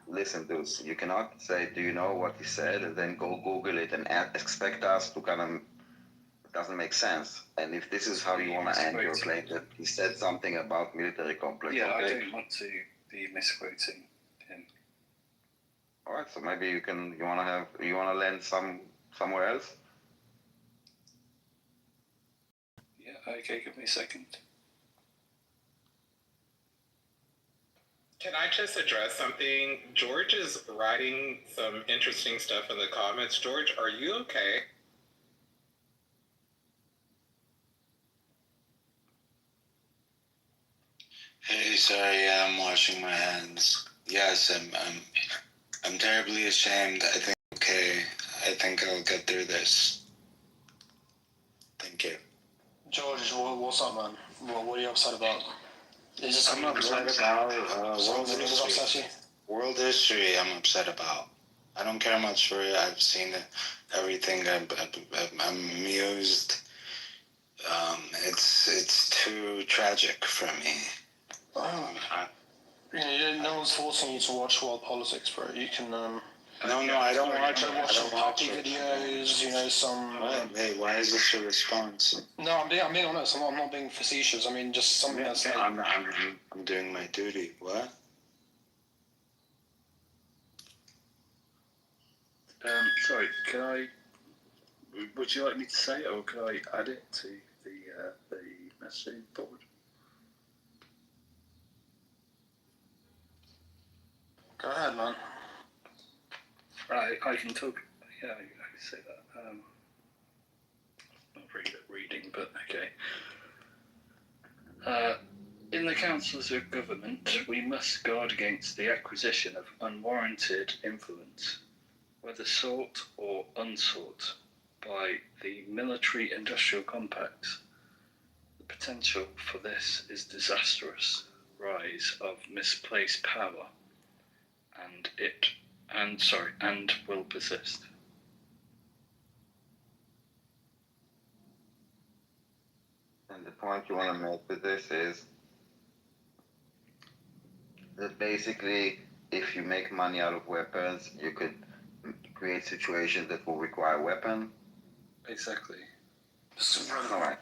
listen, dudes. You cannot say, "Do you know what he said?" and then go Google it and expect us to kind of. It doesn't make sense. And if this is how you want to end your claim that he said something about military complex, yeah, okay. I don't want to be misquoting him. All right, so maybe you want to lend some somewhere else? Yeah, okay, give me a second. Can I just address something? George is writing some interesting stuff in the comments. George, are you okay? Hey, sorry, I'm washing my hands. Yes, I'm terribly ashamed. I think okay. I think I'll get through this. Thank you. George, what's up, man? What are you upset about? Is this I'm something upset about something that upsets you? world history. I'm upset about. I don't care much for it. I've seen everything. I'm amused. It's too tragic for me. Oh. No one's forcing you to watch world politics, bro. You can. No, I don't watch it. Watch I some don't watch puppy it. videos. Some. What? Hey, why is this a response? No, I'm being honest. I'm not being facetious. I mean, just something that's. I'm doing my duty. What? Sorry, can I? Would you like me to say it, or can I add it to the messaging board? Go ahead, man. I can talk. Yeah, I can say that. Not very good at reading, but okay. In the councils of government, we must guard against the acquisition of unwarranted influence, whether sought or unsought, by the military-industrial complex. The potential for this is disastrous rise of misplaced power, and will persist. And the point you want to make with this is that basically, if you make money out of weapons, you could create situations that will require weapon. Exactly. All right.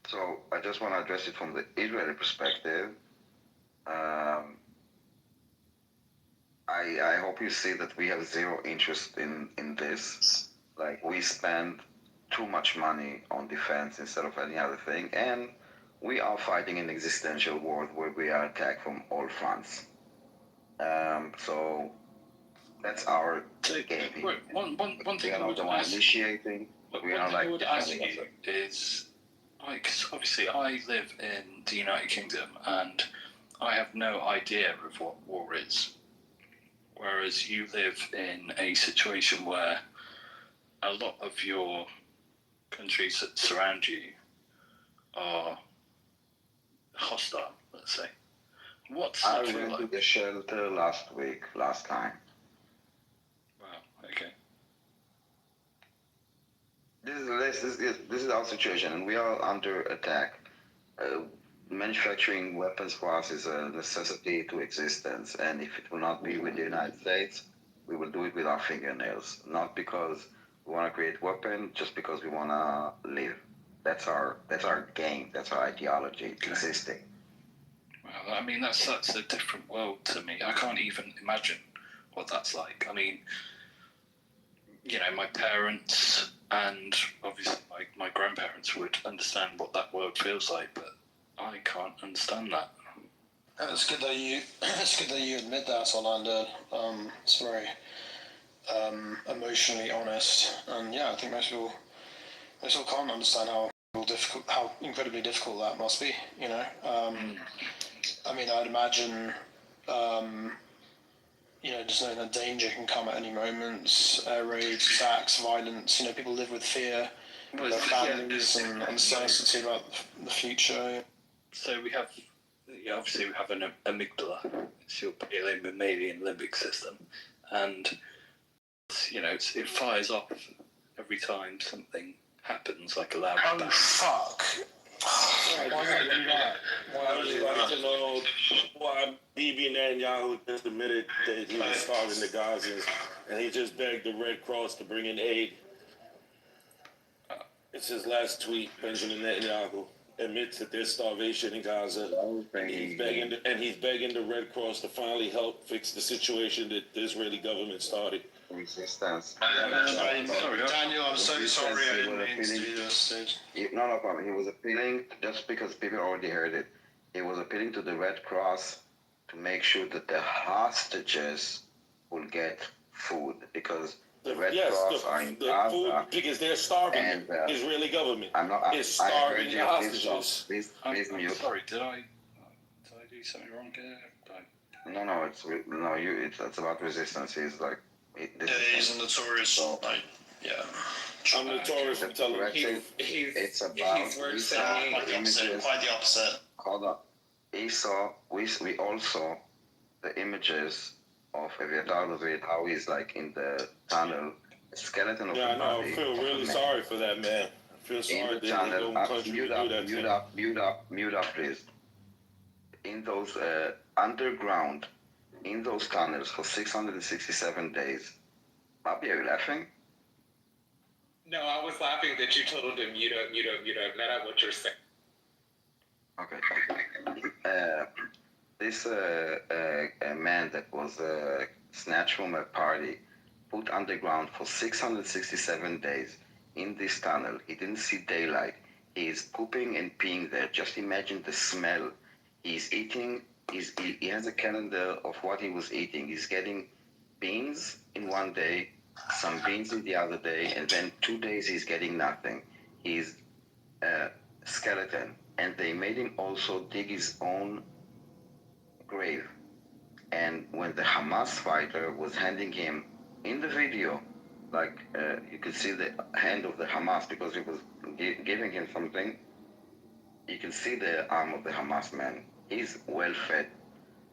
So I just want to address it from the Israeli perspective. I hope you see that we have zero interest in this. Like, we spend too much money on defense instead of any other thing, and we are fighting an existential war where we are attacked from all fronts. So that's our game. Wait, one thing we are not the one initiating. We are like I would ask defending you ourselves. is, because obviously I live in the United Kingdom and I have no idea of what war is. Whereas you live in a situation where a lot of your countries that surround you are hostile, let's say. What's I that feel went to like? the shelter last time. Wow, okay. This is our situation, and we are under attack. Manufacturing weapons for us is a necessity to existence, and if it will not be with the United States, we will do it with our fingernails. Not because we want to create weapon, just because we want to live. That's our game. That's our ideology. It's existing. Well, I mean, that's a different world to me. I can't even imagine what that's like. I mean, you know, my parents and obviously my grandparents would understand what that world feels like, but I can't understand that. It's good that you admit that, Orlando. It's very emotionally honest, and yeah, I think most people can't understand how incredibly difficult that must be. You know, I mean, I'd imagine, you know, just knowing that danger can come at any moment, air raids, attacks, violence. You know, people live with fear, their families, and uncertainty about the future. So we have, obviously we have an amygdala. It's your mammalian limbic system, and you know, it fires off every time something happens, like a loud bang. Fuck. Why would you do that? I would like to know why Bibi Netanyahu just admitted that he was starving the Gazans, and he just begged the Red Cross to bring in aid. It's his last tweet. Benjamin Netanyahu admits that there's starvation in Gaza, and he's begging the Red Cross to finally help fix the situation that the Israeli government started. Resistance. Daniel, I'm so sorry I didn't mean to do this, dude. No problem. He was appealing, just because people already heard it, he was appealing to the Red Cross to make sure that the hostages will get food, because the Red Cross are in Gaza, food, because they're starving and the Israeli government. Is starving the hostages. Please I'm mute. sorry, did I do something wrong here? No, it's about resistance. He's like, He's a notorious, I'm notorious for telling you. It's about quite the opposite. Hold on. We all saw the images of Eviatar David, how he's like in the tunnel, a skeleton of Yeah, a I know. body. I feel really sorry for that man. I feel sorry In the that his tunnel, own country would do that to him. mute up, please. In those underground, in those tunnels for 667 days. Bobby, are you laughing? No, I was laughing that you told him to mute up, not what you're saying. Okay. This man that was snatched from a party, put underground for 667 days in this tunnel. He didn't see daylight. He is pooping and peeing there. Just imagine the smell. He's eating. He has a calendar of what he was eating. He's getting beans in one day, some beans in the other day, and then 2 days he's getting nothing. He's a skeleton. And they made him also dig his own grave. And when the Hamas fighter was handing him in the video, like you could see the hand of the Hamas because he was giving him something, you can see the arm of the Hamas man. He's well fed.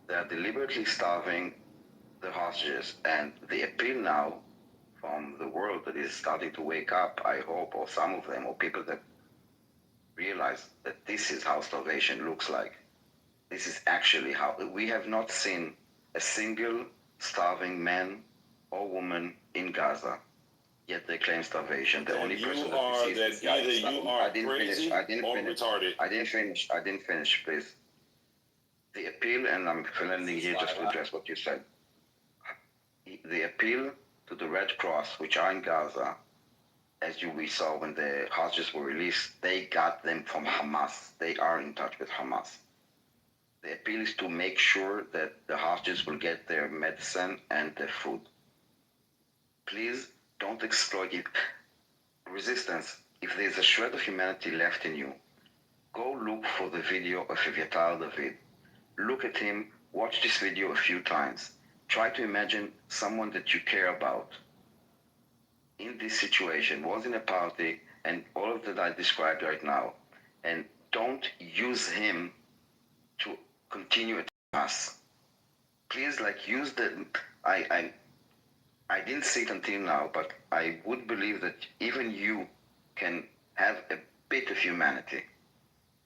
They are deliberately starving the hostages, and the appeal now from the world that is starting to wake up, I hope, or some of them, or people that realize that this is how starvation looks like. This is actually how we have not seen a single starving man or woman in Gaza, yet they claim starvation. The only person that we see is either you are crazy or retarded. I didn't finish, please. The appeal, and I'm landing here just to address what you said. The appeal to the Red Cross, which are in Gaza, as we saw when the hostages were released, they got them from Hamas. They are in touch with Hamas. The appeal is to make sure that the hostages will get their medicine and their food. Please don't exploit it. Resistance, if there's a shred of humanity left in you, go look for the video of Eviatar David. Look at him, watch this video a few times. Try to imagine someone that you care about in this situation, was in a party, and all of that I described right now. And don't use him to continue at us. Please, use the... I didn't see it until now, but I would believe that even you can have a bit of humanity.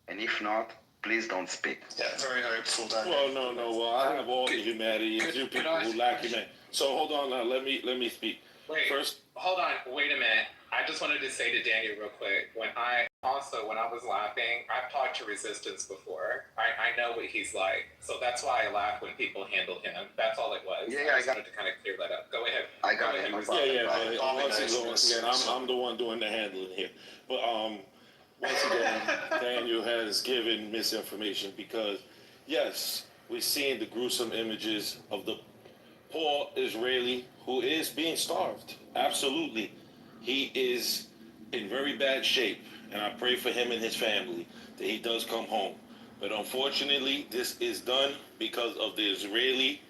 And if not, please don't speak. Yeah, very hopeful, Daniel. Well, no. Well, I have all the humanity. It's you people who lack humanity. So hold on now. Let me speak. Wait, First, hold on. Wait a minute. I just wanted to say to Daniel real quick. When I was laughing, I've talked to Resistance before. I know what he's like. So that's why I laugh when people handle him. That's all it was. Yeah, I just wanted to kind of clear that up. Go ahead. I got it. once again, I'm the one doing the handling here. But once again, Daniel has given misinformation because, yes, we've seen the gruesome images of the poor Israeli who is being starved. Absolutely. He is in very bad shape, and I pray for him and his family that he does come home. But unfortunately, this is done because of the Israeli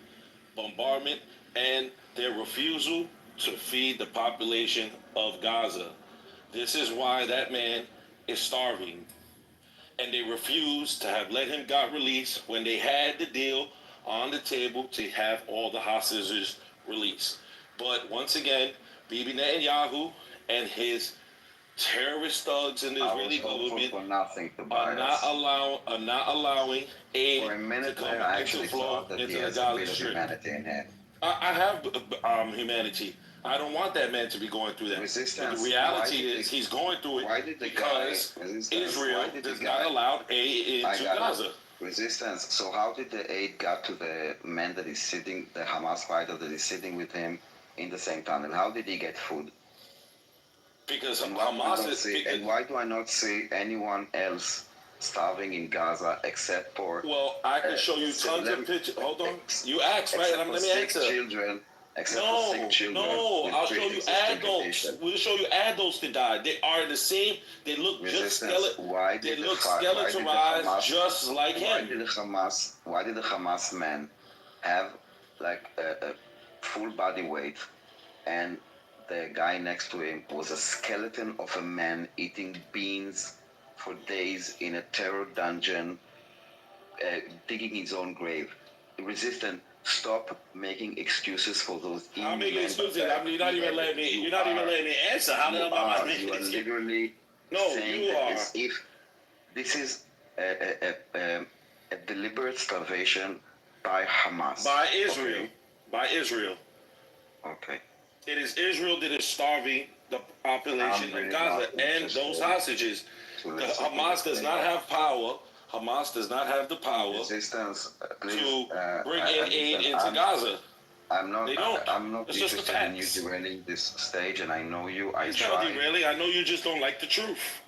bombardment and their refusal to feed the population of Gaza. This is why that man is starving. And they refused to have let him got released when they had the deal on the table to have all the hostages released. But once again, Bibi Netanyahu and his terrorist thugs in the Israeli government are not allowing aid to come into flow into the Gaza Strip. I have humanity. I don't want that man to be going through that. But the reality is he's going through it because Israel does not allow aid into Gaza. Resistance. So how did the aid got to the man that is sitting, the Hamas fighter that is sitting with him in the same tunnel? How did he get food? Because And Hamas is. and why do I not see anyone else starving in Gaza except for? Well, I can show you tons of pictures. Hold on. You asked, right? And let me answer. Children. No, I'll show you adults. We'll show you adults that died. They are the same. They look just skeletonized, just like him. Why did the Hamas man have like a full body weight, and the guy next to him was a skeleton of a man eating beans for days in a terror dungeon, digging his own grave? Resistant. Stop making excuses for those. I'm making excuses. I mean, you're not even letting me answer. How the hell am I making You are excuses? literally saying you are. as if this is a deliberate starvation by Hamas. By Israel. Okay. By Israel. Okay. It is Israel that is starving the population of Gaza and those hostages. Hamas does not have power. Hamas does not have the power to bring in aid into Gaza. I'm not. They don't. I'm not It's just the interested in you facts. derailing this stage, and I know you. It's not derailing. I know you just don't like the truth.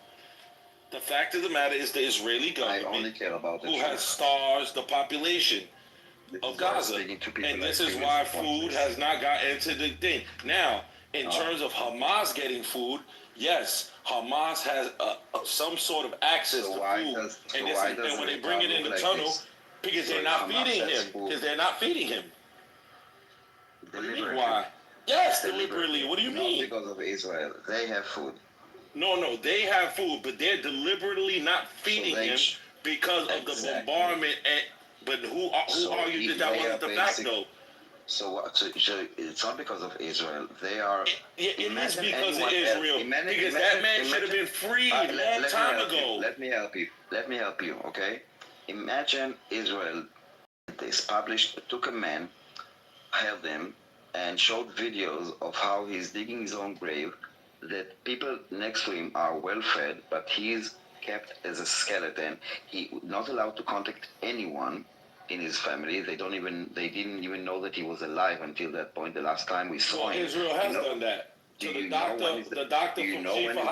The fact of the matter is the Israeli government I only care about the who truth. has starved the population of Gaza, and this is why food has not gotten into the thing. Now, in terms of Hamas getting food, yes, Hamas has some sort of access to food, and when they bring it in the tunnel, because they're not feeding him, because they're not feeding him. What do you mean, why? Yes, deliberately. What do you mean? Not because of Israel. They have food. No, they have food, but they're deliberately not feeding him because of the bombardment. But who argued that wasn't the fact, though? So what? So it's not because of Israel. They are. It is because of Israel. Because that man should have been freed a long time ago. Let me help you. Okay. Imagine Israel. This took a man, held him, and showed videos of how he's digging his own grave. That people next to him are well fed, but he's kept as a skeleton. He not allowed to contact anyone in his family. They didn't even know that he was alive until that point. The last time we saw him. Israel has done that. So the doctor from Shifa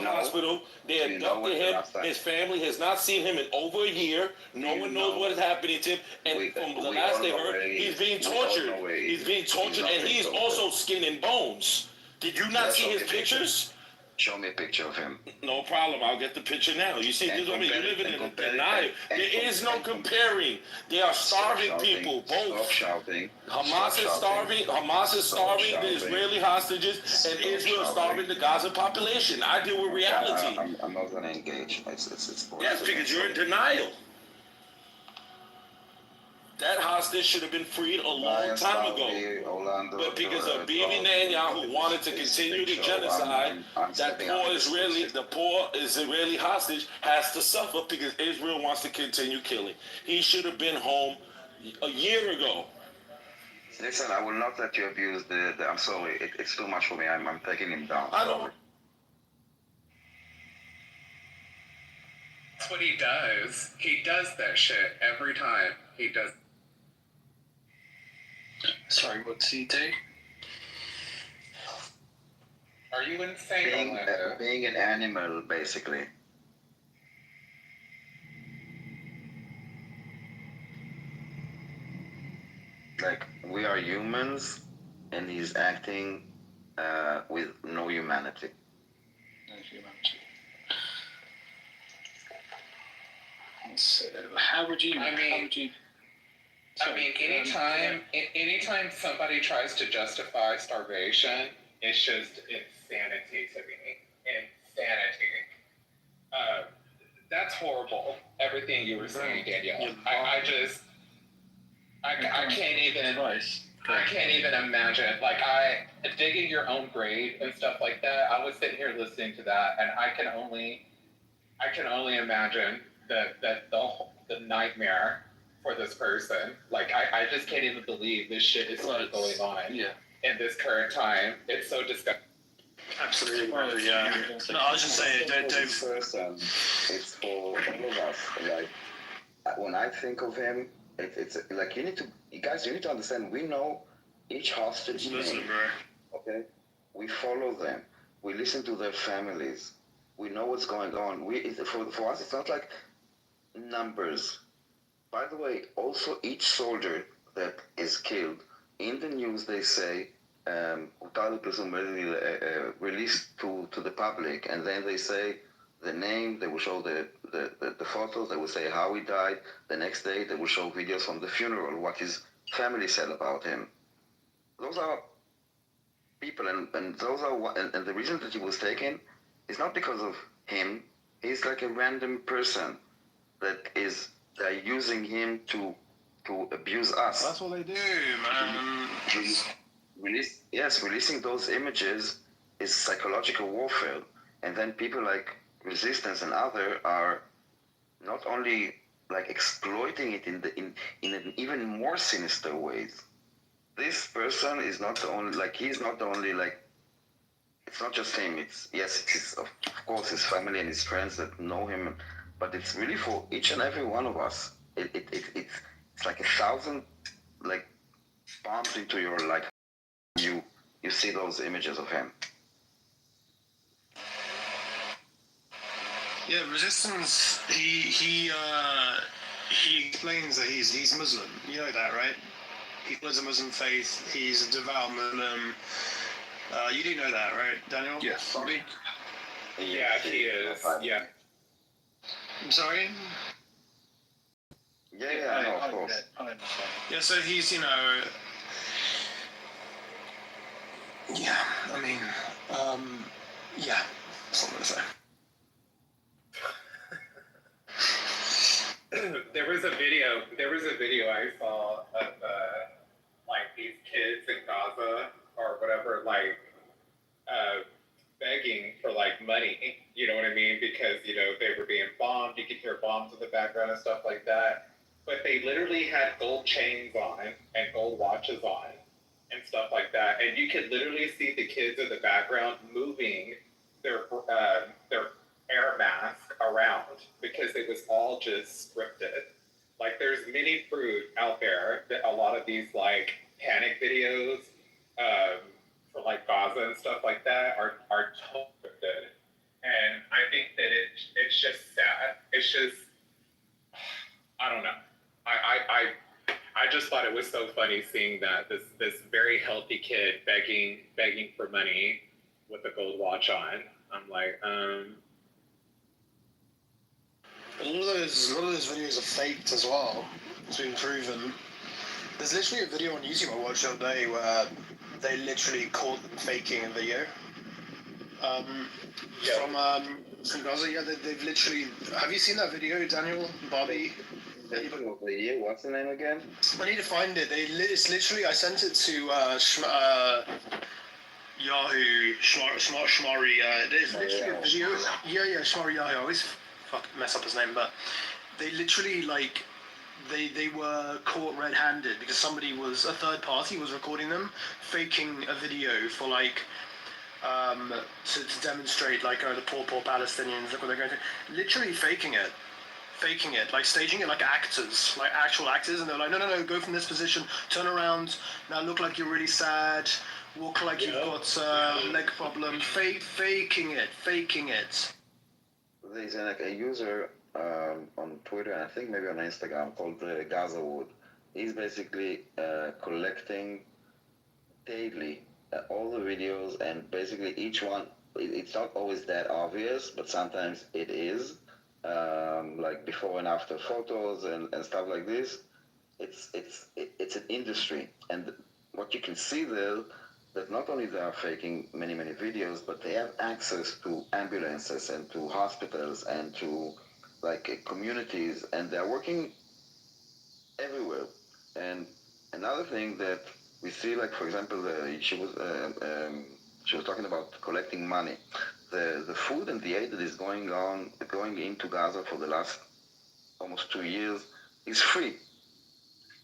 Hospital, they abducted him. His family has not seen him in over a year. No one knows what is happening to him. And from the last they heard, he's being tortured. He's being tortured, and he is also skin and bones. Did you not see his pictures? Show me a picture of him. No problem. I'll get the picture now. You see, this is what I mean. You're living in a denial. There is no comparing. They are starving people. Both. Stop shouting. Hamas is starving. Hamas is starving the Israeli hostages, and Israel is starving the Gaza population. I deal with reality. I'm not going to engage. It's yes, because you're in denial. That hostage should have been freed a long time ago. But because of Bibi Netanyahu wanted to continue the genocide, the poor Israeli hostage has to suffer because Israel wants to continue killing. He should have been home a year ago. Listen, I will not let you abuse I'm sorry. It's too much for me. I'm taking him down. That's what he does. He does that shit every time. He does. Sorry, what's he do? Are you insane, being an animal, basically. Like, we are humans, and he's acting with no humanity. No humanity. So, how would you... anytime somebody tries to justify starvation, it's just insanity to me. Insanity. That's horrible. Everything you were saying, Danielle. I can't even imagine. Like, digging your own grave and stuff like that. I was sitting here listening to that, and I can only imagine the nightmare for this person. Like, I just can't even believe this shit is still going on in this current time. It's so disgusting. Absolutely. Yeah. No, I was just saying, don't. It's for all of us. Like, when I think of him, it's like you need to understand. We know each hostage He's Muslim, name, bro. okay? We follow them. We listen to their families. We know what's going on. For us, it's not like numbers. By the way, also each soldier that is killed, in the news they say, released to the public, and then they say the name, they will show the photos, they will say how he died. The next day they will show videos from the funeral, what his family said about him. Those are people, and those are and the reason that he was taken is not because of him. He's like a random person that is they're using him to abuse us. That's what they do, man. Releasing those images is psychological warfare, and then people like Resistance and other are not only like exploiting it in an even more sinister ways. This person is not the only, like, he's not the only, like, it's not just him. It's of course his family and his friends that know him, but it's really for each and every one of us. It's like 1,000 like bombs into your like you see those images of him. Yeah, Resistance. He explains that he's Muslim. You know that, right? He follows a Muslim faith. He's a devout Muslim. You do know that, right, Daniel? Yes. Bobby? Yeah, he is. Yeah. I'm sorry? Yeah, no, of course. Yeah, so he's, you know... Yeah, I mean, yeah, that's what I'm going to say. There was a video I saw of like these kids in Gaza or whatever, like begging for like money. You know what I mean? Because they were being bombed. You could hear bombs in the background and stuff like that. But they literally had gold chains on and gold watches on and stuff like that. And you could literally see the kids in the background moving their air mask around because it was all just scripted. Like there's many fruit out there that a lot of these like panic videos for like Gaza and stuff like that are totally scripted. And I think that it's just sad. It's just, I don't know. I just thought it was so funny seeing that this very healthy kid begging for money with a gold watch on. I'm like, A lot of those videos are faked as well. It's been proven. There's literally a video on YouTube I watched the other day where they literally caught them faking a video. From Gaza, yeah, they've literally... Have you seen that video, Daniel, Bobby? What's the name again? I need to find it. It's literally... I sent it to Yahoo, Shmari. There's literally a video... Yeah, Shmari Yahoo. I always mess up his name, but they literally, like... They were caught red-handed because a third party was recording them, faking a video for, like... to demonstrate, like, the poor Palestinians, look what they're going through. Literally faking it, like staging it like actors, like actual actors, and they're like, no, go from this position, turn around, now look like you're really sad, walk like you've got leg problem, faking it. There's a user on Twitter, and I think maybe on Instagram, called Gaza Wood. He's basically collecting daily all the videos, and basically each one, it's not always that obvious, but sometimes it is, like before and after photos and stuff like this. It's an industry, and what you can see there, that not only they are faking many videos, but they have access to ambulances and to hospitals and to like communities, and they're working everywhere. And another thing that we see, like for example, she was talking about collecting money. The food and the aid that is going into Gaza for the last almost 2 years is free.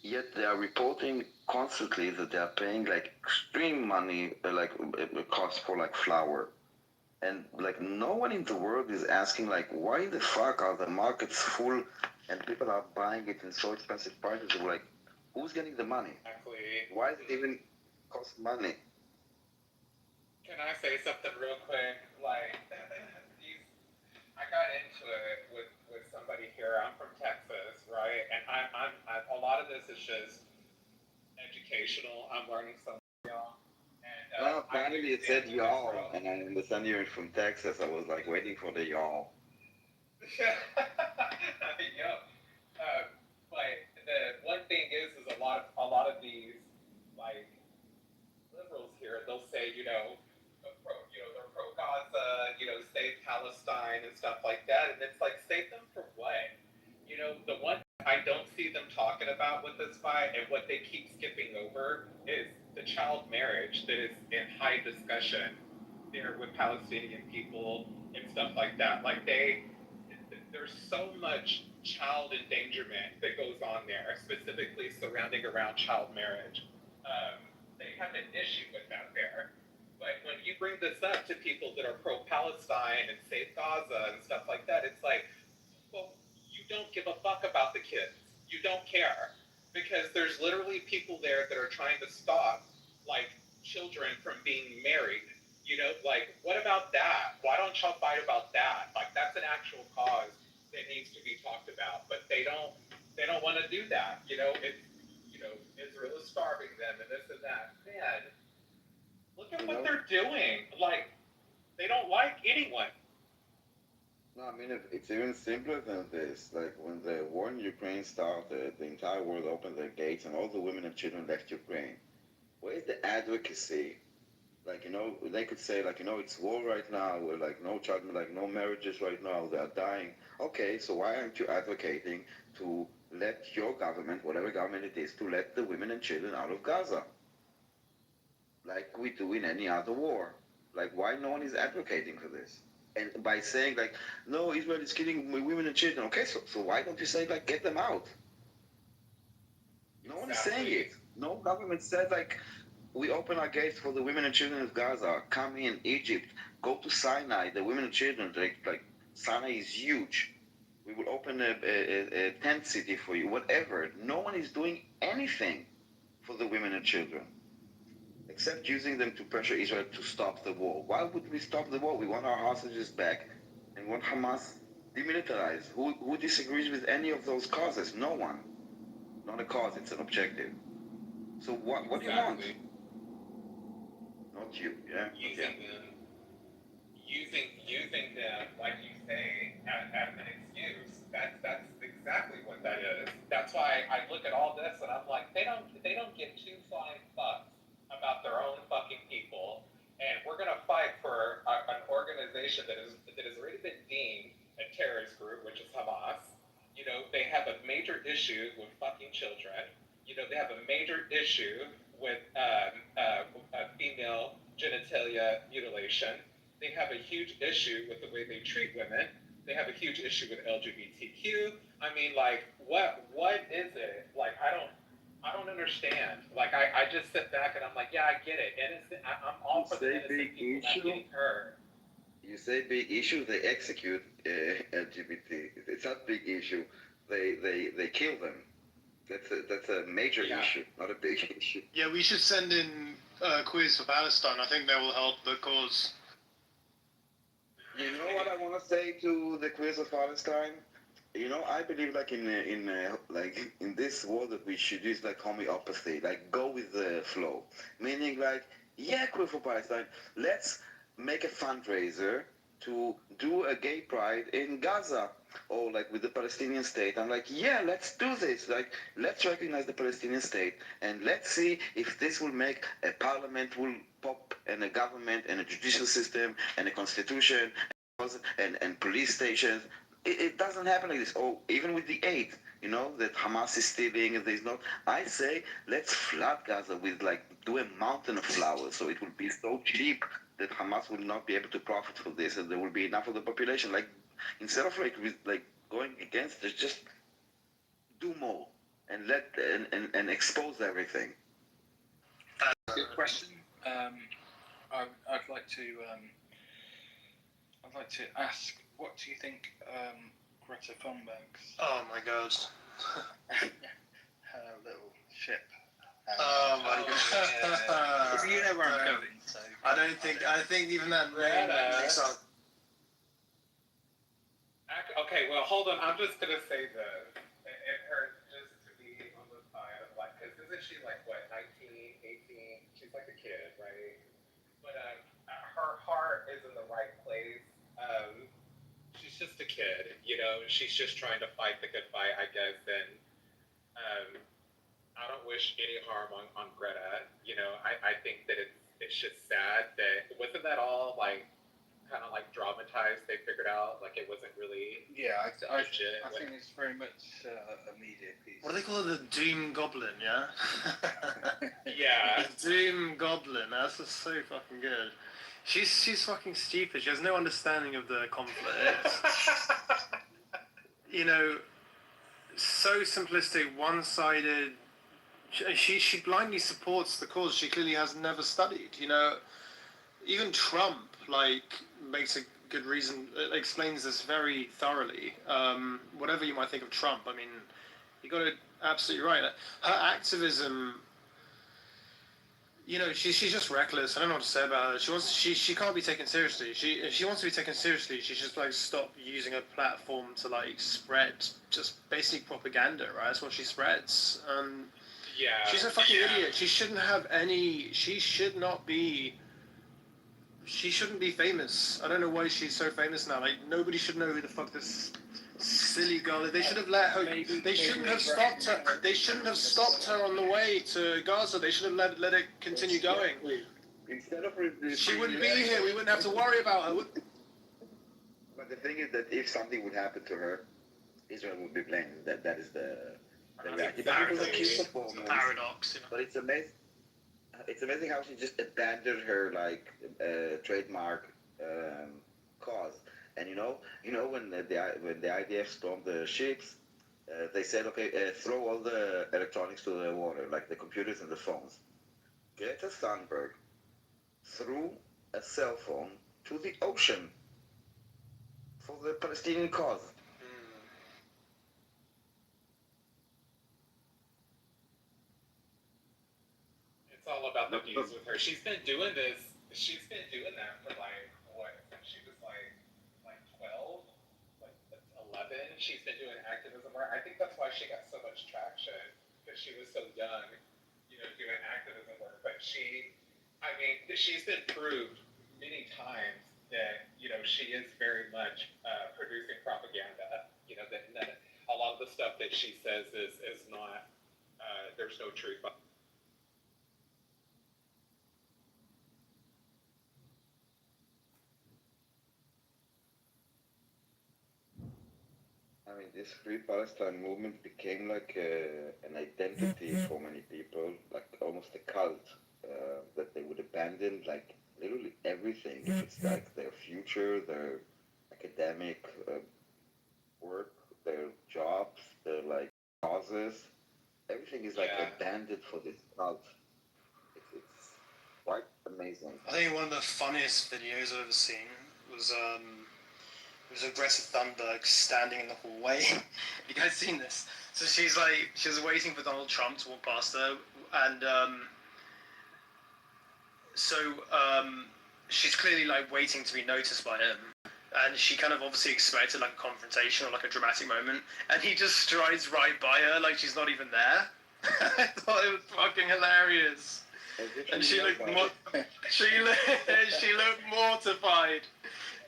Yet they are reporting constantly that they are paying like extreme money, like cost for like flour. And like no one in the world is asking like, why the fuck are the markets full and people are buying it in so expensive prices? They're like, who's getting the money? Exactly. Why is it even costs money. Can I say something real quick? Like, I got into it with somebody here. I'm from Texas, right? And I'm a lot of this is just educational. I'm learning something, y'all. And Well, finally it said y'all, and I understand you're from Texas. I was like waiting for the y'all. Yep. But the one thing is a lot of these like liberals here, they'll say, they're pro Gaza, save Palestine and stuff like that, and it's like, save them for what? The one I don't see them talking about with this fight, and what they keep skipping over is the child marriage that is in high discussion there with Palestinian people and stuff like that. Like there's so much child endangerment that goes on there, specifically surrounding around child marriage. They have an issue with that there. But when you bring this up to people that are pro-Palestine and save Gaza and stuff like that, it's like, well, you don't give a fuck about the kids. You don't care. Because there's literally people there that are trying to stop, like, children from being married. Like, what about that? Why don't y'all fight about that? Like, that's an actual cause that needs to be talked about. But they don't want to do that. Israel is starving them and this and that. Man, look at what they're doing. Like, they don't like anyone. No, I mean, it's even simpler than this. Like, when the war in Ukraine started, the entire world opened their gates and all the women and children left Ukraine. Where's the advocacy? Like, they could say, like, it's war right now, we're like, no child, like, no marriages right now, they are dying. Okay, so why aren't you advocating to let your government, whatever government it is, to let the women and children out of Gaza? Like we do in any other war. Like, why no one is advocating for this? And by saying, like, no, Israel is killing women and children. Okay, so why don't you say, like, get them out? No one is saying it. No government said, like, we open our gates for the women and children of Gaza. Come in, Egypt. Go to Sinai. The women and children, like Sinai is huge. We will open a tent city for you. Whatever. No one is doing anything for the women and children, except using them to pressure Israel to stop the war. Why would we stop the war? We want our hostages back and want Hamas demilitarized. Who disagrees with any of those causes? No one. Not a cause, it's an objective. So what do you want? Not you, yeah? Using them, like you say, as an excuse. That's exactly what that is. That's why I look at all this and I'm like, they don't give two flying fucks about their own fucking people, and we're gonna fight for an organization that has already been deemed a terrorist group, which is Hamas. They have a major issue with fucking children. They have a major issue with female genitalia mutilation. They have a huge issue with the way they treat women. They have a huge issue with LGBTQ. I mean, like, what is it? Like, I don't understand. Like, I just sit back and I'm like, yeah, I get it. Innocent. I'm all for the innocent people not getting hurt. You say big issue, they execute LGBT. It's not big issue. They kill them. That's a major issue, not a big issue. Yeah, we should send in a quiz for Palestine. I think that will help the cause. You know what I want to say to the quiz of Palestine? I believe like in this world that we should use like homeopathy, like go with the flow. Meaning like, yeah, quiz for Palestine. Let's make a fundraiser to do a gay pride in Gaza, or like with the Palestinian state. I'm like, yeah, let's do this. Like, let's recognize the Palestinian state and let's see if this will make a parliament will pop and a government and a judicial system and a constitution and police stations. It doesn't happen like this. Or even with the aid, that Hamas is stealing and there's not. I say, let's flood Gaza with do a mountain of flowers so it will be so cheap that Hamas will not be able to profit from this, and there will be enough of the population. Like, instead of going against it, just do more and and expose everything. Good question. I'd like to ask, what do you think Greta Thunberg's Oh my God. her little ship Oh my god. You know where I'm going, so I think even that name makes up. Okay, well, hold on. I'm just gonna say this. It hurts just to be on the side of like, because isn't she like what, 19, 18? She's like a kid, right? But her heart is in the right place. She's just a kid, you know. She's just trying to fight the good fight, I guess. And I don't wish any harm on Greta. You know, I think that it's just sad that wasn't that all like kind of like dramatized. They figured out like it wasn't really. yeah, I legit. think it's very much a media piece. What do they call it? The Doom Goblin, yeah? Yeah. The Doom Goblin. That's just so fucking good. She's fucking stupid. She has no understanding of the conflict. You know, so simplistic, one-sided. She blindly supports the cause. She clearly has never studied. You know, even Trump makes a good reason. Explains this very thoroughly. Whatever you might think of Trump, I mean, you got it absolutely right. Her activism. You know, she's just reckless. I don't know what to say about her. She can't be taken seriously. If she wants to be taken seriously, she should stop using her platform to spread just basic propaganda, right? That's what she spreads. Yeah. She's a fucking idiot. She shouldn't have any. She shouldn't be famous. I don't know why she's so famous now. Nobody should know who the fuck this silly girl is. They should have let her. They shouldn't have stopped her. They shouldn't have stopped her on the way to Gaza. They should have let it continue going. Instead of She wouldn't be here. We wouldn't have to worry about her. But the thing is that if something would happen to her, Israel would be blamed. That is the reality. Paradox. You know? But it's amazing. It's amazing how she just abandoned her trademark cause. And you know when the IDF stormed the ships, they said, okay, throw all the electronics to the water, like the computers and the phones. Greta Thunberg threw a cell phone to the ocean for the Palestinian cause. It's all about the views with her. She's been doing this. She's been doing that for what? Since she was 12, 11. She's been doing activism work. I think that's why she got so much traction because she was so young, you know, doing activism work. But she's been proved many times that she is very much producing propaganda. You know that a lot of the stuff that she says is not. There's no truth. I mean, this Free Palestine movement became an identity for many people, like almost a cult, that they would abandon literally everything. If it's their future, their academic work, their jobs, their causes, everything is abandoned for this cult. It's quite amazing. I think one of the funniest videos I've ever seen was of Greta Thunberg standing in the hallway. You guys seen this? So she was waiting for Donald Trump to walk past her, and she's clearly waiting to be noticed by him, and she kind of obviously expected a confrontation or a dramatic moment, and he just strides right by her like she's not even there. I thought it was fucking hilarious. And she looked mortified.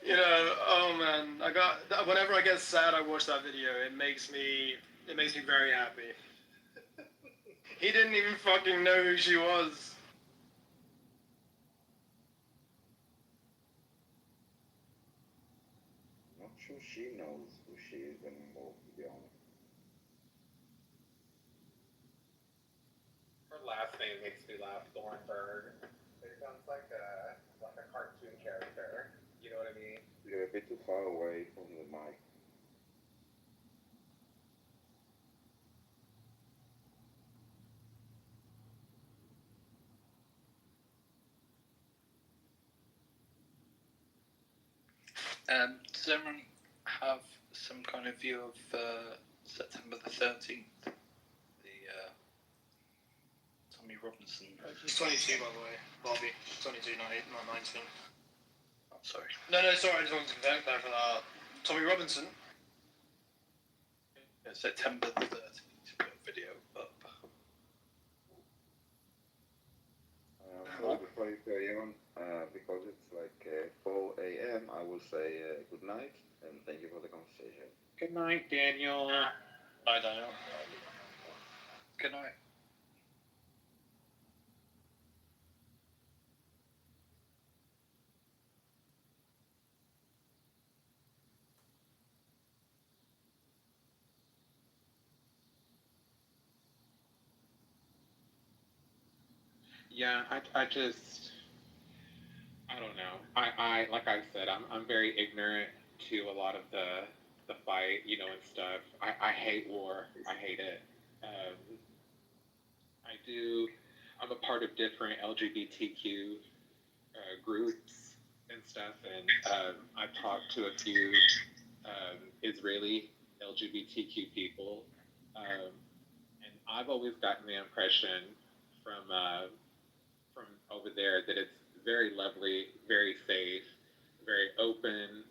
You know, oh man, whenever I get sad, I watch that video. It makes me very happy. He didn't even fucking know who she was. Not sure she knows who she is anymore, to be honest. Her last name makes me laugh. Thornburg. It sounds like a cartoon character. You know what I mean? You're a bit too far away from the mic. Does everyone have some kind of view of September the 13th? The Tommy Robinson. He's 22, by the way, Bobby. 22, not 19. I'm sorry. No, sorry, I just wanted to clarify for that. Tommy Robinson. September 13th, put a video up. So before you carry on, because it's like 4 a.m., I will say good night and thank you for the conversation. Good night, Daniel. Bye, Daniel. Good night. Yeah, I just, I don't know. I like I said, I'm very ignorant to a lot of the fight, and stuff. I hate war. I hate it. I do. I'm a part of different LGBTQ groups and stuff, and I've talked to a few Israeli LGBTQ people, and I've always gotten the impression from over there that it's very lovely, very safe, very open.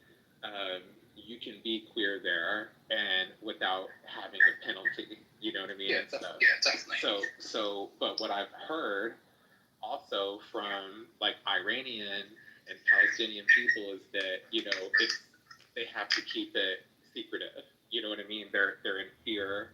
You can be queer there and without having a penalty. You know what I mean? Yeah, And stuff. definitely. But what I've heard also from like Iranian and Palestinian people is that they have to keep it secretive. You know what I mean? They're in fear.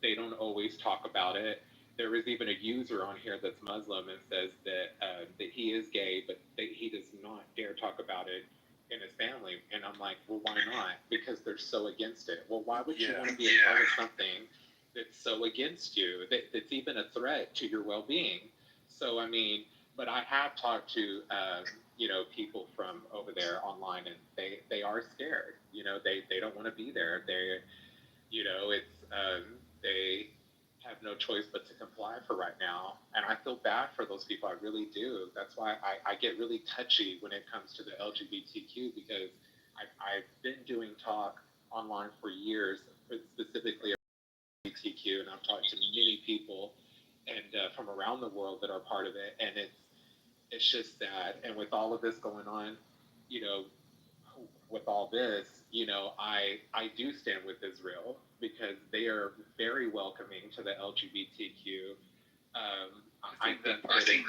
They don't always talk about it. There is even a user on here that's Muslim and says that he is gay, but that he does not dare talk about it in his family. And I'm like, well, why not? Because they're so against it. Well, why would you want to be a part of something that's so against you, that's even a threat to your well-being? So, I mean, but I have talked to, people from over there online, and they are scared. They don't want to be there. They have no choice but to comply for right now. And I feel bad for those people. I really do. That's why I get really touchy when it comes to the LGBTQ, because I've been doing talk online for years, specifically about LGBTQ, and I've talked to many people and from around the world that are part of it. And it's just sad. And with all of this going on, with all this, I do stand with Israel because they are very welcoming to the LGBTQ. I think that probably in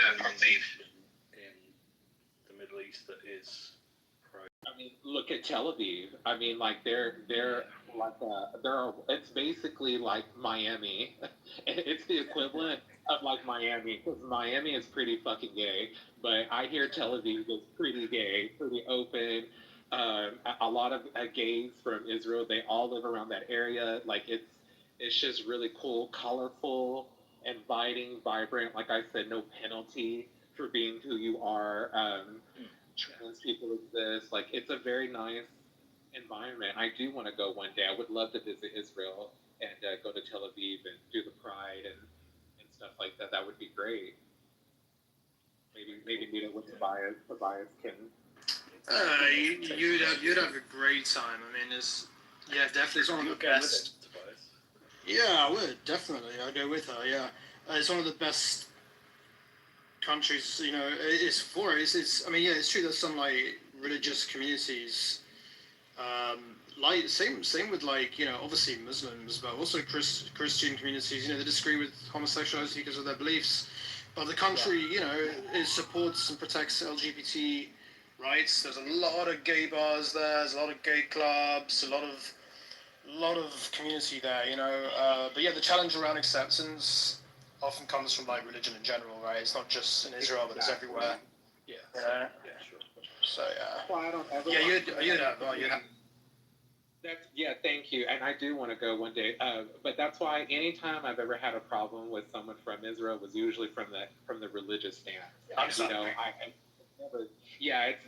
the Middle East that is pro. I mean, look at Tel Aviv. I mean, like they're like it's basically like Miami. It's the equivalent of like Miami, because Miami is pretty fucking gay, but I hear Tel Aviv is pretty gay, pretty open. A lot of gays from Israel, they all live around that area. Like it's just really cool, colorful, inviting, vibrant. Like I said, no penalty for being who you are. Trans people exist. Like it's a very nice environment. I do want to go one day. I would love to visit Israel and go to Tel Aviv and do the Pride and stuff like that. That would be great. Maybe meet up with Tobias. Tobias can. You'd have a great time. I mean, definitely it's one of the best. Yeah, I would definitely. I'd go with her. Yeah, it's one of the best countries. It's for it. It's. I mean, yeah, it's true. There's some like religious communities. Like same with like obviously Muslims, but also Christian communities. They disagree with homosexuality because of their beliefs. But the country, it supports and protects LGBT rights. There's a lot of gay bars there. There's a lot of gay clubs. A lot of community there. But yeah, the challenge around acceptance often comes from like religion in general, right? It's not just in Israel, but it's everywhere. Yeah. Yeah. Sure. So yeah. Well, I don't ever. Yeah, you'd have. Thank you. And I do want to go one day. But that's why anytime I've ever had a problem with someone from Israel was usually from the religious stance. It's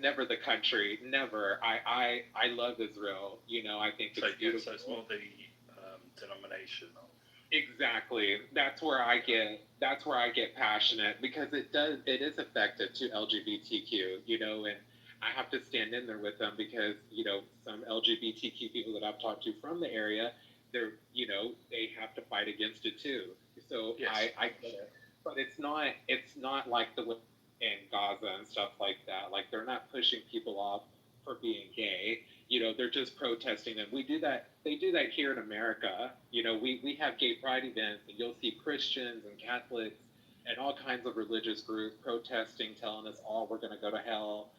never the country. Never. I love Israel. I think it's beautiful. So it's more the denomination. Exactly. That's where I get passionate, because it is effective to LGBTQ, and I have to stand in there with them, because, some LGBTQ people that I've talked to from the area, they have to fight against it too. So yes. I get it. but it's not like the way in Gaza and stuff like that. Like they're not pushing people off for being gay. You know, they're just protesting them. We do that. They do that here in America. You know, we have gay pride events, and you'll see Christians and Catholics and all kinds of religious groups protesting, telling us all we're going to go to hell.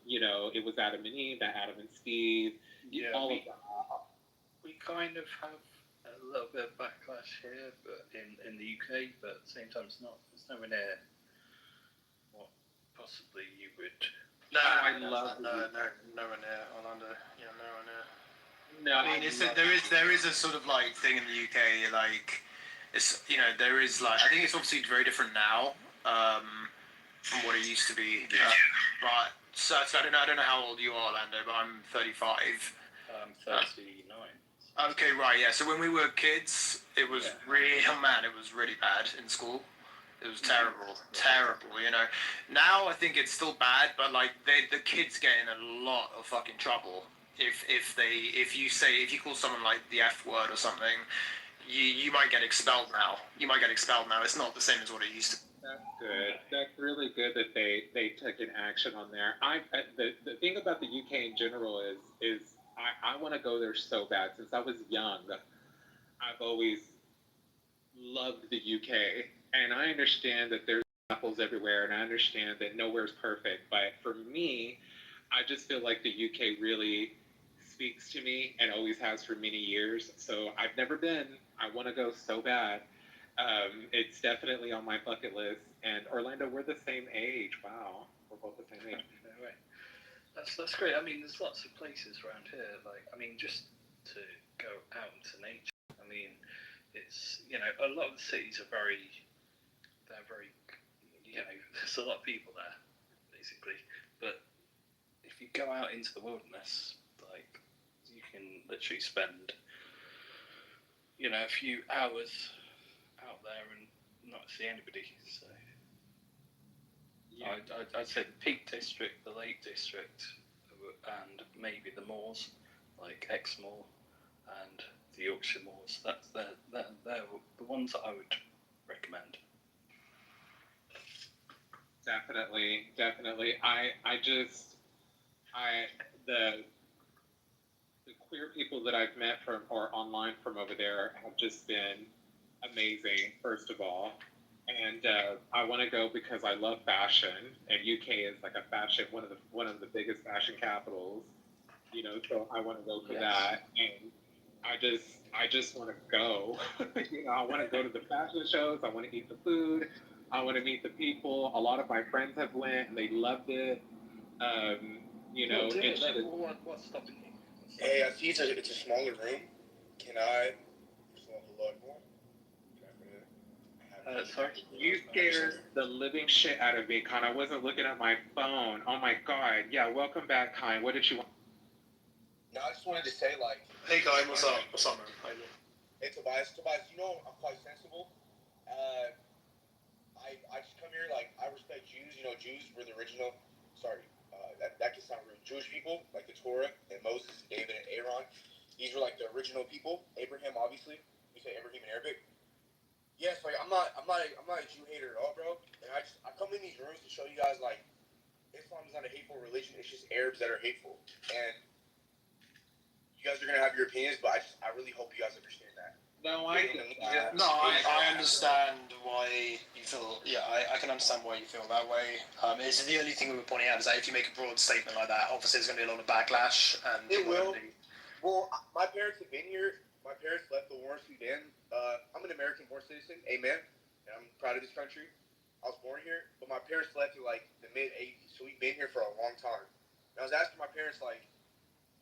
You know, it was Adam and Eve, not Adam and Steve. Yeah, all we, of that. we kind of have a little bit of backlash here, but in the UK, but at the same time, it's nowhere near what possibly you would. Nowhere near Orlando. Yeah, nowhere near. No, I mean, there is a sort of like thing in the UK, like it's there is like I think it's obviously very different now from what it used to be. But so I don't know how old you are, Orlando, but I'm 35. I'm 39. Okay, right, yeah. So when we were kids, it was it was really bad in school. It was terrible. You know. Now I think it's still bad, but like the kids get in a lot of fucking trouble if you call someone like the F word or something, you might get expelled now. It's not the same as what it used to be. That's good. That's really good that they took an action on there. The thing about the UK in general is I want to go there so bad. Since I was young, I've always loved the UK, and I understand that there's apples everywhere, and I understand that nowhere's perfect. But for me, I just feel like the UK really speaks to me and always has for many years. So I've never been. I want to go so bad. It's definitely on my bucket list. And Orlando, we're the same age. Wow, we're both the same age. No way. That's great. I mean, there's lots of places around here. Like, I mean, just to go out into nature. I mean, it's a lot of the cities are very, there's a lot of people there, basically. But if you go out into the wilderness, like, you can literally spend, a few hours out there and not see anybody. So yeah. I'd say the Peak District, the Lake District, and maybe the moors, like Exmoor and the Yorkshire moors. They're the ones that I would recommend. Definitely. The queer people that I've met from or online from over there have just been amazing, first of all. And I want to go because I love fashion, and UK is like a fashion one of the biggest fashion capitals, So I want to go for that, and I just want to go. I want to go to the fashion shows. I want to eat the food. I want to meet the people. A lot of my friends have went and they loved it. What's stopping you? Hey, I see it's a smaller room. Can I? Sorry? You scared the living shit out of me, Con. I wasn't looking at my phone. Oh my god. Yeah, welcome back, Con. What did you want? No, I just wanted to say, like... Hey, Kai, what's up, man? How you doing? Hey, Tobias, I'm quite sensible. I just come here, like, I respect Jews. Jews were the original... Sorry, that can sound rude. Jewish people, like the Torah, and Moses, and David, and Aaron. These were, like, the original people. Abraham, obviously. We say Abraham in Arabic. Yes, like I'm not a Jew hater at all, bro. And I come in these rooms to show you guys like Islam is not a hateful religion. It's just Arabs that are hateful. And you guys are gonna have your opinions, but I really hope you guys understand that. No, I understand why you feel. Yeah, I can understand why you feel that way. It's the only thing we were pointing out is that if you make a broad statement like that, obviously there's going to be a lot of backlash. And it will. Well, my parents have been here. My parents left the war in Sudan. I'm an American-born citizen, amen, and I'm proud of this country. I was born here, but my parents left in like the mid-'80s, so we've been here for a long time. And I was asking my parents, like,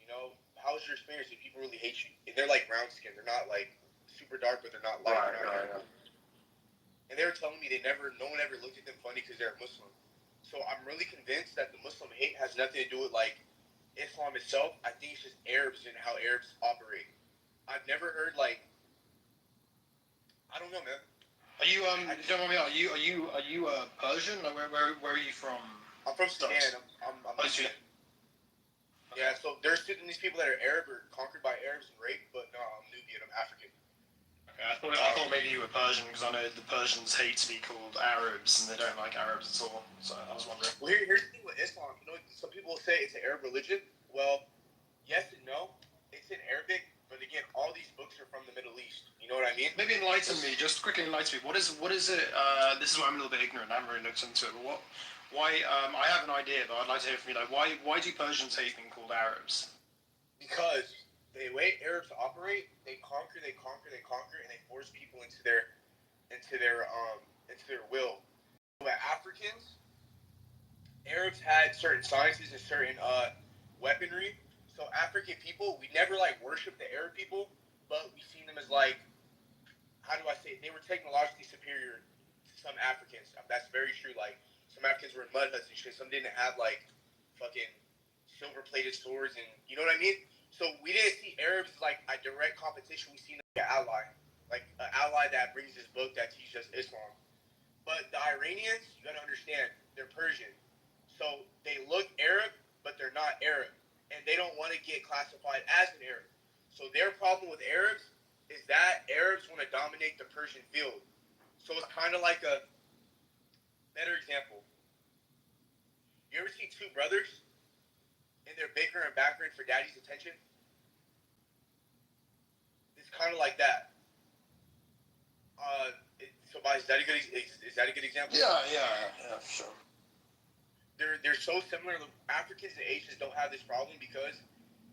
how was your experience? Do people really hate you? And they're like brown skin. They're not like super dark, but they're not light. Right. And they were telling me no one ever looked at them funny because they're Muslim. So I'm really convinced that the Muslim hate has nothing to do with like Islam itself. I think it's just Arabs and how Arabs operate. I've never heard like, I don't know, man. Are you don't mind me? Are you Persian? Like, where are you from? I'm from Sudan. I'm Sudan. Yeah, so there's these people that are Arab or conquered by Arabs and raped, but no, I'm Nubian. I'm African. I thought maybe you were Persian because I know the Persians hate to be called Arabs and they don't like Arabs at all. So I was wondering. Well, here's the thing with Islam. You know, some people will say it's an Arab religion. Well, yes and no. It's in Arabic, but again, all these books are from the Middle East. You know what I mean? Maybe enlighten me. Just quickly enlighten me. What is it? This is where I'm a little bit ignorant. I haven't really looked into it. But why? I have an idea, but I'd like to hear from you. Like, why do Persians hate being called Arabs? Because the way Arabs operate, they conquer, and they force people into their will. But Africans, Arabs had certain sciences and certain weaponry. So African people, we never like worship the Arab people, but we seen them as like, how do I say it? They were technologically superior to some Africans. That's very true. Like some Africans were in mud huts and shit. Some didn't have like fucking silver-plated swords, and you know what I mean. So we didn't see Arabs as like a direct competition. We seen like an ally that brings this book that teaches us Islam. But the Iranians, you gotta understand, they're Persian. So they look Arab, but they're not Arab. And they don't want to get classified as an Arab. So their problem with Arabs is that Arabs want to dominate the Persian field. So it's kind of like a better example. You ever see two brothers and they're bickering and backering for daddy's attention? It's kind of like that. Is that a good example? Yeah, for sure. They're so similar. Africans and Asians don't have this problem because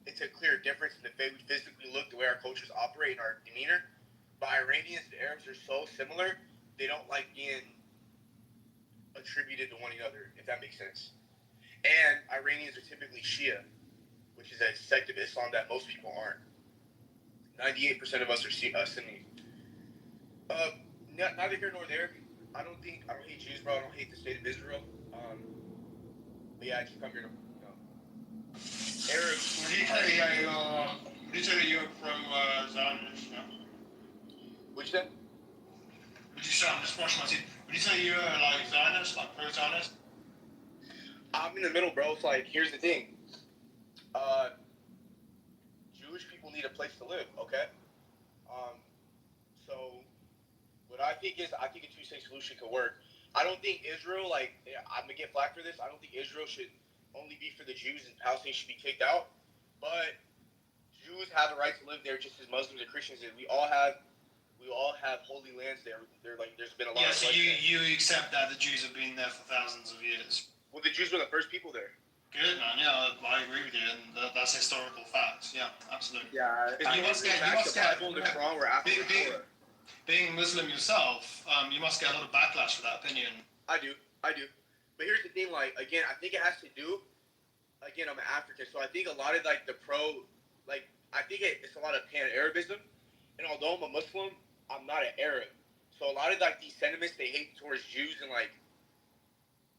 it's a clear difference in the way we physically look, the way our cultures operate, and our demeanor. But Iranians and Arabs are so similar, they don't like being attributed to one another, if that makes sense. And Iranians are typically Shia, which is a sect of Islam that most people aren't. 98% of us are Sunni. Neither here nor there. I don't hate Jews, bro. I don't hate the state of Israel. But yeah, I just come here to, Arabs. Would you say that you're from Zionist, no? What'd you say? I'm just brushing my teeth. Would you say you're like Zionist, like pro-Zionist? I'm in the middle, bro. It's like, here's the thing. Jewish people need a place to live, okay? So what I think is, I think a two-state solution could work. I don't think Israel, I'm going to get flack for this. I don't think Israel should only be for the Jews and Palestine should be kicked out. But Jews have a right to live there just as Muslims and Christians do. We all have holy lands there. There's been a lot of so you accept that the Jews have been there for thousands of years? Well, the Jews were the first people there. Good, man. Yeah, I agree with you, and that's historical fact. Yeah, absolutely. Yeah, you must get Bible and the Quran were after the being Muslim yourself, you must get a lot of backlash for that opinion. I do. But here's the thing, again, I think it has to do, again, I'm an African, so I think a lot of, I think it's a lot of pan-Arabism, and although I'm a Muslim, I'm not an Arab. So a lot of, these sentiments they hate towards Jews and,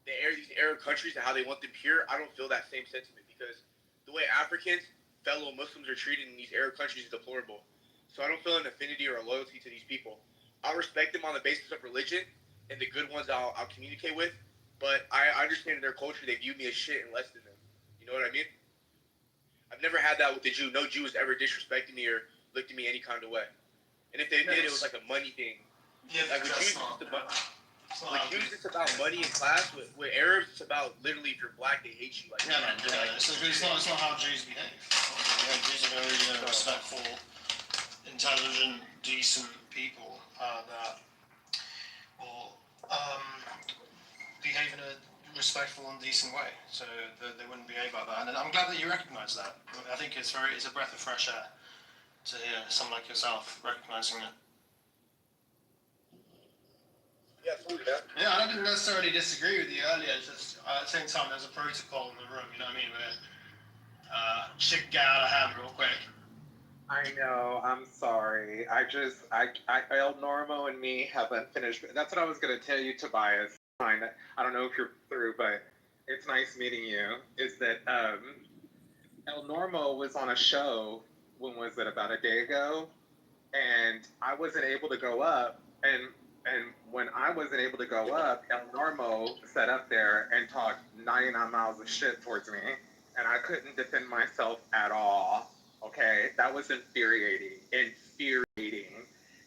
these Arab countries and how they want them pure, I don't feel that same sentiment, because the way Africans, fellow Muslims, are treated in these Arab countries is deplorable. So I don't feel an affinity or a loyalty to these people. I respect them on the basis of religion and the good ones I'll communicate with, but I understand in their culture they view me as shit and less than them. You know what I mean? I've never had that with the Jew. No Jew has ever disrespected me or looked at me any kind of way. And if they did, it was like a money thing. Yeah, with Jews, it's about money and class. With Arabs, it's about literally if you're black, they hate you. It's not how Jews behave. Jews are very respectful, intelligent, decent people that will behave in a respectful and decent way. So they wouldn't behave like that. And I'm glad that you recognise that. I think it's a breath of fresh air to hear someone like yourself recognising it. Yeah, I didn't necessarily disagree with you earlier. It's just at the same time, there's a protocol in the room. You know what I mean? Where shit can get out of hand real quick. I know. I'm sorry. El Normo and me haven't finished. That's what I was going to tell you, Tobias. I don't know if you're through, but it's nice meeting you. Is that El Normo was on a show. When was it? About a day ago, and I wasn't able to go up. And when I wasn't able to go up, El Normo sat up there and talked 99 miles of shit towards me, and I couldn't defend myself at all. Okay, that was infuriating.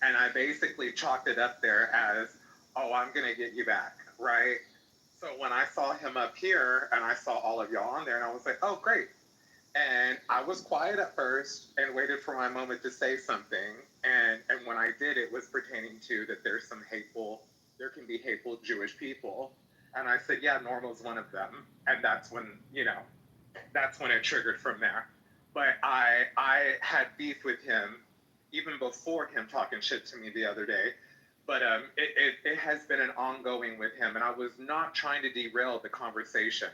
And I basically chalked it up there as, oh, I'm going to get you back, right? So when I saw him up here and I saw all of y'all on there, and I was like, oh, great. And I was quiet at first and waited for my moment to say something. And when I did, it was pertaining to that there can be hateful Jewish people. And I said, yeah, Normal's one of them. And that's when, that's when it triggered from there. But I had beef with him even before him talking shit to me the other day. But it has been an ongoing with him. And I was not trying to derail the conversation.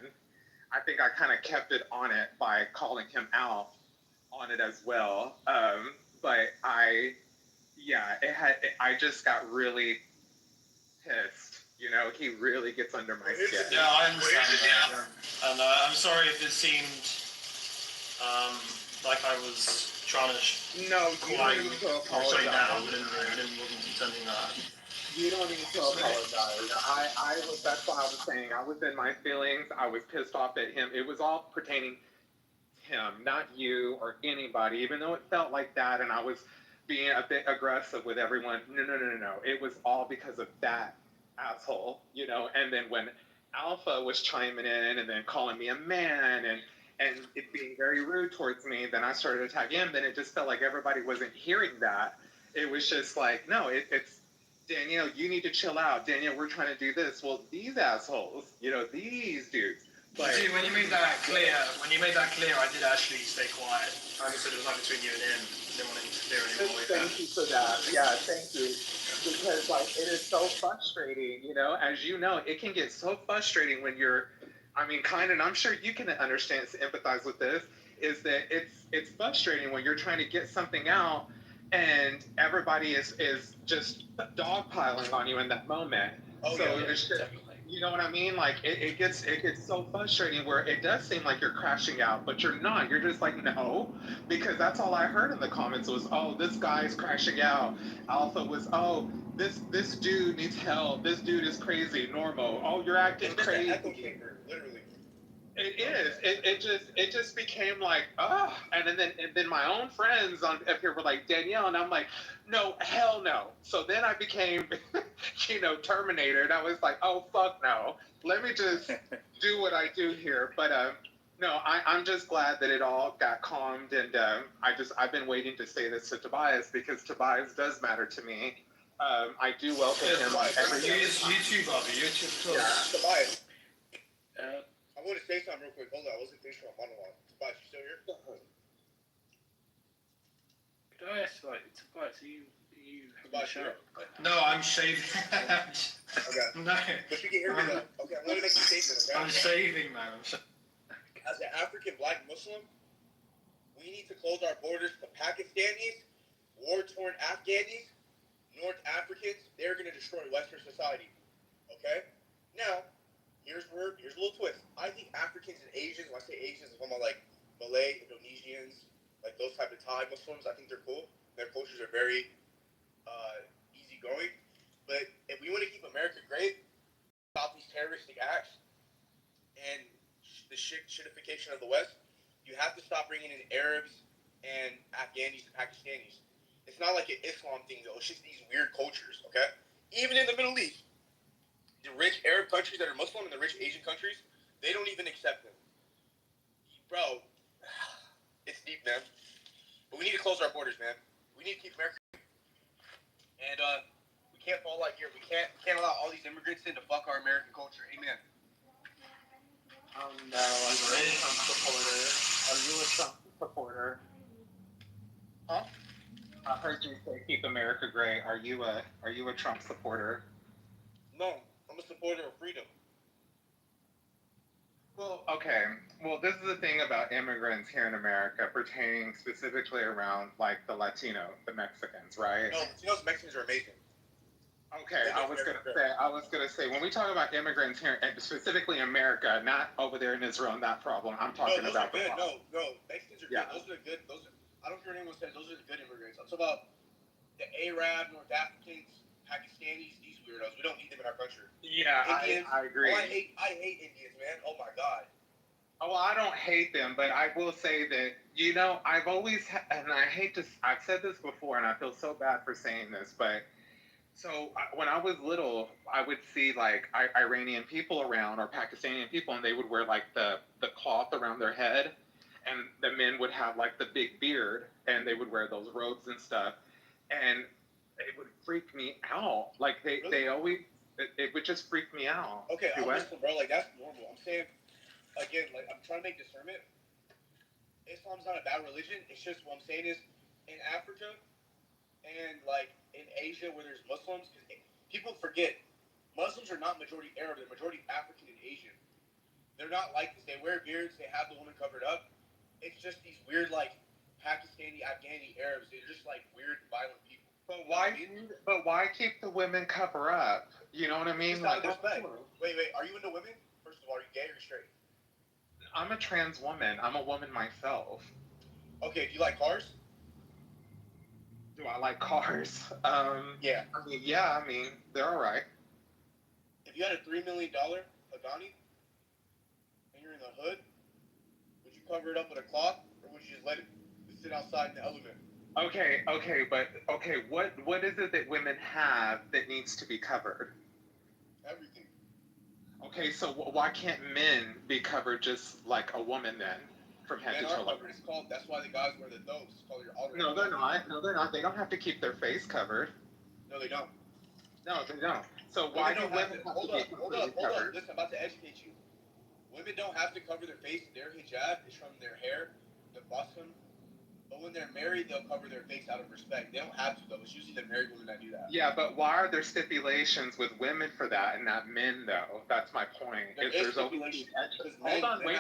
I think I kind of kept it on it by calling him out on it as well. But I just got really pissed. He really gets under my skin. Yeah, I understand that. And I'm sorry if it seemed like I was trying to No, you don't need to apologize. Wasn't intending that. You don't need to apologize. That's what I was saying. I was in my feelings. I was pissed off at him. It was all pertaining to him, not you or anybody, even though it felt like that. And I was being a bit aggressive with everyone. No. It was all because of that asshole, And then when Alpha was chiming in and then calling me a man and it being very rude towards me, then I started attacking him. Then it just felt like everybody wasn't hearing that. It was just like, no, it's Danielle, you need to chill out. Danielle, we're trying to do this. Well, these assholes, these dudes. But see, when you made that clear, I did actually stay quiet. I understood it was like between you and him. I didn't want to interfere anymore with thank you for that. Yeah, thank you. Because it is so frustrating, as you know, it can get so frustrating when you're, and I'm sure you can understand, empathize with this, is that it's frustrating when you're trying to get something out and everybody is just dogpiling on you in that moment. Oh, so yeah, it's just, you know what I mean? Like it gets so frustrating where it does seem like you're crashing out, but you're not. You're just like, no, because that's all I heard in the comments was, oh, this guy's crashing out. Alpha was, oh, this dude needs help. This dude is crazy. Normal. Oh, you're acting crazy. Echo chamber, literally. It is. It just became like, and then my own friends up here were like, Danielle, and I'm like, no, hell no. So then I became, Terminator, and I was like, oh fuck no. Let me just do what I do here. But no, I'm just glad that it all got calmed, and I've been waiting to say this to Tobias because Tobias does matter to me. I do welcome him on everything. You too, Bobby. You too. Yeah. Tobias. I want to say something real quick. Hold on, I wasn't finished my monologue. Tobias, you still here? Could I ask, Tobias, are you having a shower? No, I'm shaving. Okay. No. But you can hear me though. Okay, I'm going to make a statement, okay? I'm shaving, man. As an African black Muslim, we need to close our borders to Pakistanis, war-torn Afghanis, North Africans. They're going to destroy Western society. Okay? Now, here's a little twist. I think Africans and Asians, when I say Asians, I'm talking about like Malay, Indonesians, like those type of Thai Muslims, I think they're cool. Their cultures are very easygoing. But if we want to keep America great, stop these terroristic acts and the shitification of the West, you have to stop bringing in Arabs and Afghanis and Pakistanis. It's not like an Islam thing, though. It's just these weird cultures, okay? Even in the Middle East, the rich Arab countries that are Muslim and the rich Asian countries, they don't even accept them. Bro, it's deep, man. But we need to close our borders, man. We need to keep America. And we can't fall like here. We can't allow all these immigrants in to fuck our American culture. Amen. Oh no, I'm a Trump supporter. Are you a Trump supporter? Huh? I heard you say keep America great. Are you a Trump supporter? No, I'm a supporter of freedom. Well, okay. Well, this is the thing about immigrants here in America, pertaining specifically around like the Latino, the Mexicans, right? No, Latinos and Mexicans are amazing. Okay, I was gonna say when we talk about immigrants here, and specifically America, not over there in Israel, and that problem. I'm talking those about are good. the problem. No, Mexicans are good. Those are good. I don't care what anyone says. Those are the good immigrants. I'm talking about the Arab, North Africans, Pakistanis, these weirdos. We don't need them in our country. Yeah, Indians, I agree. Oh, I hate Indians, man. Oh my god. Oh, well, I don't hate them, but I will say that, you know, I've always, and I hate to, I've said this before, and I feel so bad for saying this, but so when I was little, I would see like Iranian people around or Pakistani people, and they would wear like the cloth around their head, and the men would have like the big beard, and they would wear those robes and stuff, and it would freak me out. Like they always, it would just freak me out. Okay, Do I'm what? listening, bro. Like that's normal. I'm saying again, like I'm trying to make discernment. Islam's not a bad religion. It's just what I'm saying is in Africa and like in Asia where there's Muslims, because people forget Muslims are not majority Arab. They're majority African and Asian. They're not like this. They wear beards. They have the woman covered up. It's just these weird like Pakistani, Afghani Arabs. They're just like weird, violent people. But why? But why keep the women cover up? You know what I mean? Just out Like, of respect. Wait. Are you into women? First of all, are you gay or straight? I'm a trans woman. I'm a woman myself. Okay. Do you like cars? Do I like cars? Yeah. I mean, yeah. I mean, they're all right. If you had a $3 million Pagani and you're in the hood, would you cover it up with a cloth or would you just let it sit outside in the element? Okay, but what is it that women have that needs to be covered? Everything. Okay, so why can't men be covered just like a woman then, from head Men to are toe? covered. It's called. That's why the guys wear the those. It's called your outer. No, they're not. No, they're not. They don't have to keep their face covered. No, they don't. No, they don't. So why do women have to be Hold up. covered? Listen, I'm about to educate you. Women don't have to cover their face. Their hijab is from their hair, the bottom. But when they're married, they'll cover their face out of respect. They don't have to though. It's usually the married women that do that. Yeah, but why are there stipulations with women for that and not men though? That's my point. There is stipulations. Hold on, wait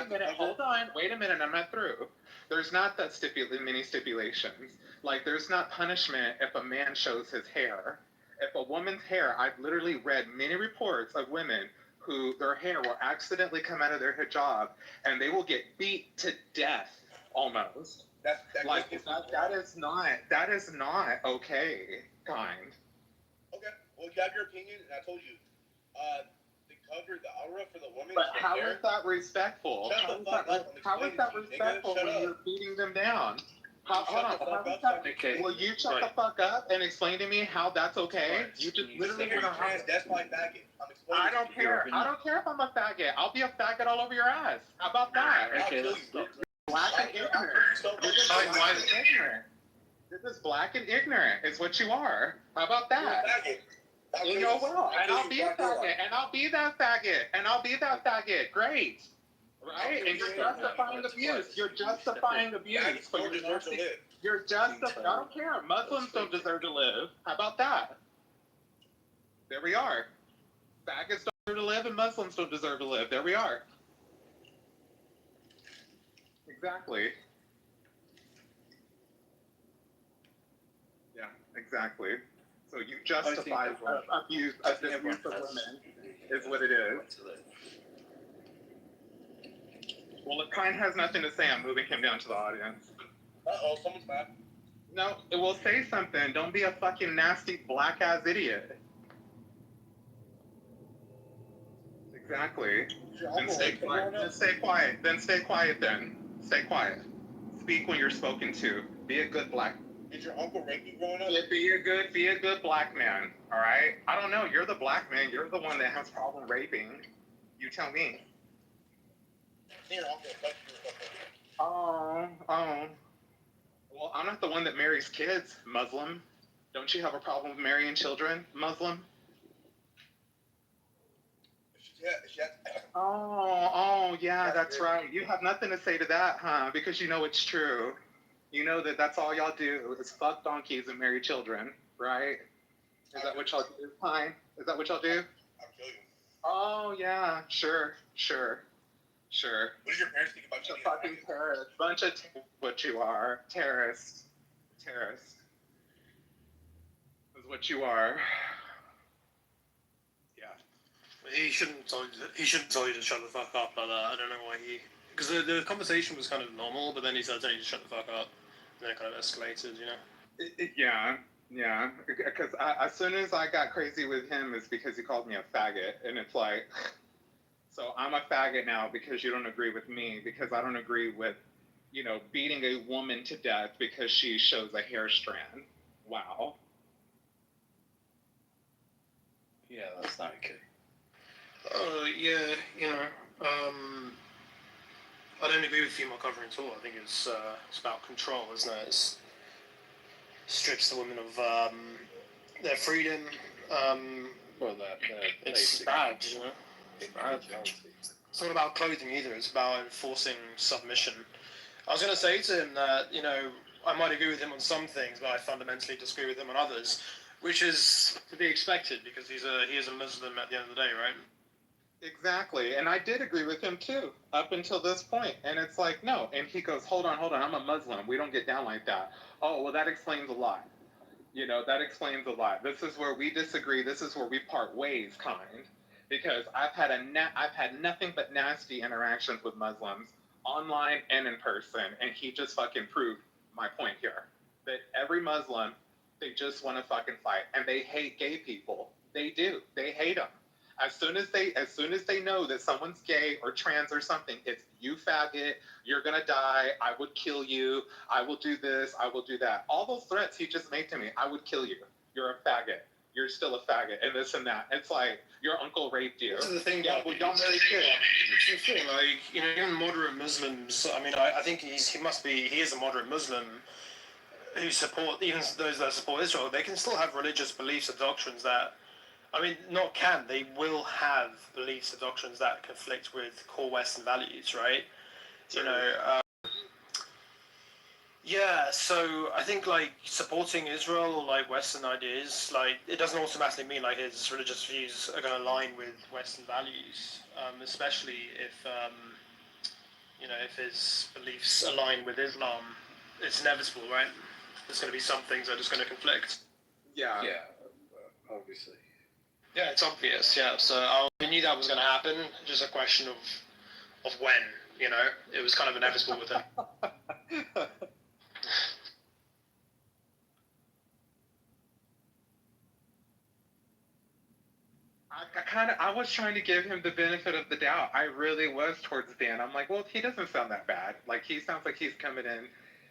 a minute, I'm not through. There's not that many stipulations. Like there's not punishment if a man shows his hair. If a woman's hair, I've literally read many reports of women who their hair will accidentally come out of their hijab and they will get beat to death almost. That is not okay, kind. Okay, well, you have your opinion, and I told you, the cover, the aura for the woman. But how is that respectful? Shut the fuck up. How is that respectful when you're beating them down? Will you shut the fuck up and explain to me how that's okay? You just literally You're trans, that's my faggot. I'm explaining. I don't care. I don't care if I'm a faggot. I'll be a faggot all over your ass. How about that? I'll kill you. Black and ignorant. This is black and ignorant. Is what you are. How about that? You know well. And I'll be a faggot. And I'll be that faggot. And I'll be that faggot. Great. Right? And you're justifying abuse. You're justifying abuse. You're justifying. I don't care. Muslims don't deserve to live. How about that? There we are. Faggots don't deserve to live and Muslims don't deserve to live. There we are. Exactly. Yeah, exactly. So you justify abuse of women is what it is. Well, if Pine has nothing to say, I'm moving him down to the audience. Uh-oh, someone's mad. No, it will say something. Don't be a fucking nasty black-ass idiot. Exactly. Then stay quiet. Stay quiet. Then stay quiet then. Stay quiet. Speak when you're spoken to. Be a good black. Did your uncle rape you growing up? Be a good black man. All right. I don't know. You're the black man. You're the one that has problem raping. You tell me. Oh. Well, I'm not the one that marries kids. Muslim. Don't you have a problem with marrying children? Muslim. Oh, yeah, that's right. You have nothing to say to that, huh? Because you know it's true. You know that's all y'all do is fuck donkeys and marry children, right? Is that what y'all do, Pine? Is that what y'all do? I'll kill you. Oh, yeah, sure. What did your parents think about you? Fucking terrorist. Bunch of what you are. Terrorist. Is what you are. He shouldn't tell you to shut the fuck up like that. I don't know why he... Because the conversation was kind of normal, but then he started telling you to shut the fuck up. And then it kind of escalated, you know? Yeah. Because as soon as I got crazy with him, it's because he called me a faggot. And it's like... So I'm a faggot now because you don't agree with me, because I don't agree with, beating a woman to death because she shows a hair strand. Wow. Yeah, that's not okay. Yeah, I don't agree with female covering at all. I think it's about control, isn't it? It strips the women of their freedom. It's bad, It's bad. It's not about clothing either. It's about enforcing submission. I was going to say to him that, I might agree with him on some things, but I fundamentally disagree with him on others, which is to be expected because he is a Muslim at the end of the day, right? Exactly. And I did agree with him too, up until this point. And it's like, no. And he goes, hold on, I'm a Muslim. We don't get down like that. Oh, well, that explains a lot. That explains a lot. This is where we disagree. This is where we part ways, kind. Because I've had nothing but nasty interactions with Muslims, online and in person. And he just fucking proved my point here. That every Muslim, they just want to fucking fight. And they hate gay people. They do. They hate them. As soon as they know that someone's gay or trans or something, it's you faggot, you're gonna die, I would kill you, I will do this, I will do that. All those threats he just made to me, I would kill you. You're a faggot. You're still a faggot, and this and that. It's like your uncle raped you. This is the thing. Yeah, we don't really care. It's the thing, even moderate Muslims. I mean, I think he is a moderate Muslim who support, even those that support Israel. They can still have religious beliefs and doctrines that. They will have beliefs and doctrines that conflict with core Western values, right? So I think, supporting Israel or, Western ideas, it doesn't automatically mean, his religious views are going to align with Western values, especially if his beliefs align with Islam. It's inevitable, right? There's going to be some things that are just going to conflict. Yeah. Yeah, obviously. Yeah, it's obvious, yeah. So I knew that was going to happen, just a question of when, It was kind of inevitable with him. I was trying to give him the benefit of the doubt. I really was towards the end. I'm like, well, he doesn't sound that bad. He sounds like he's coming in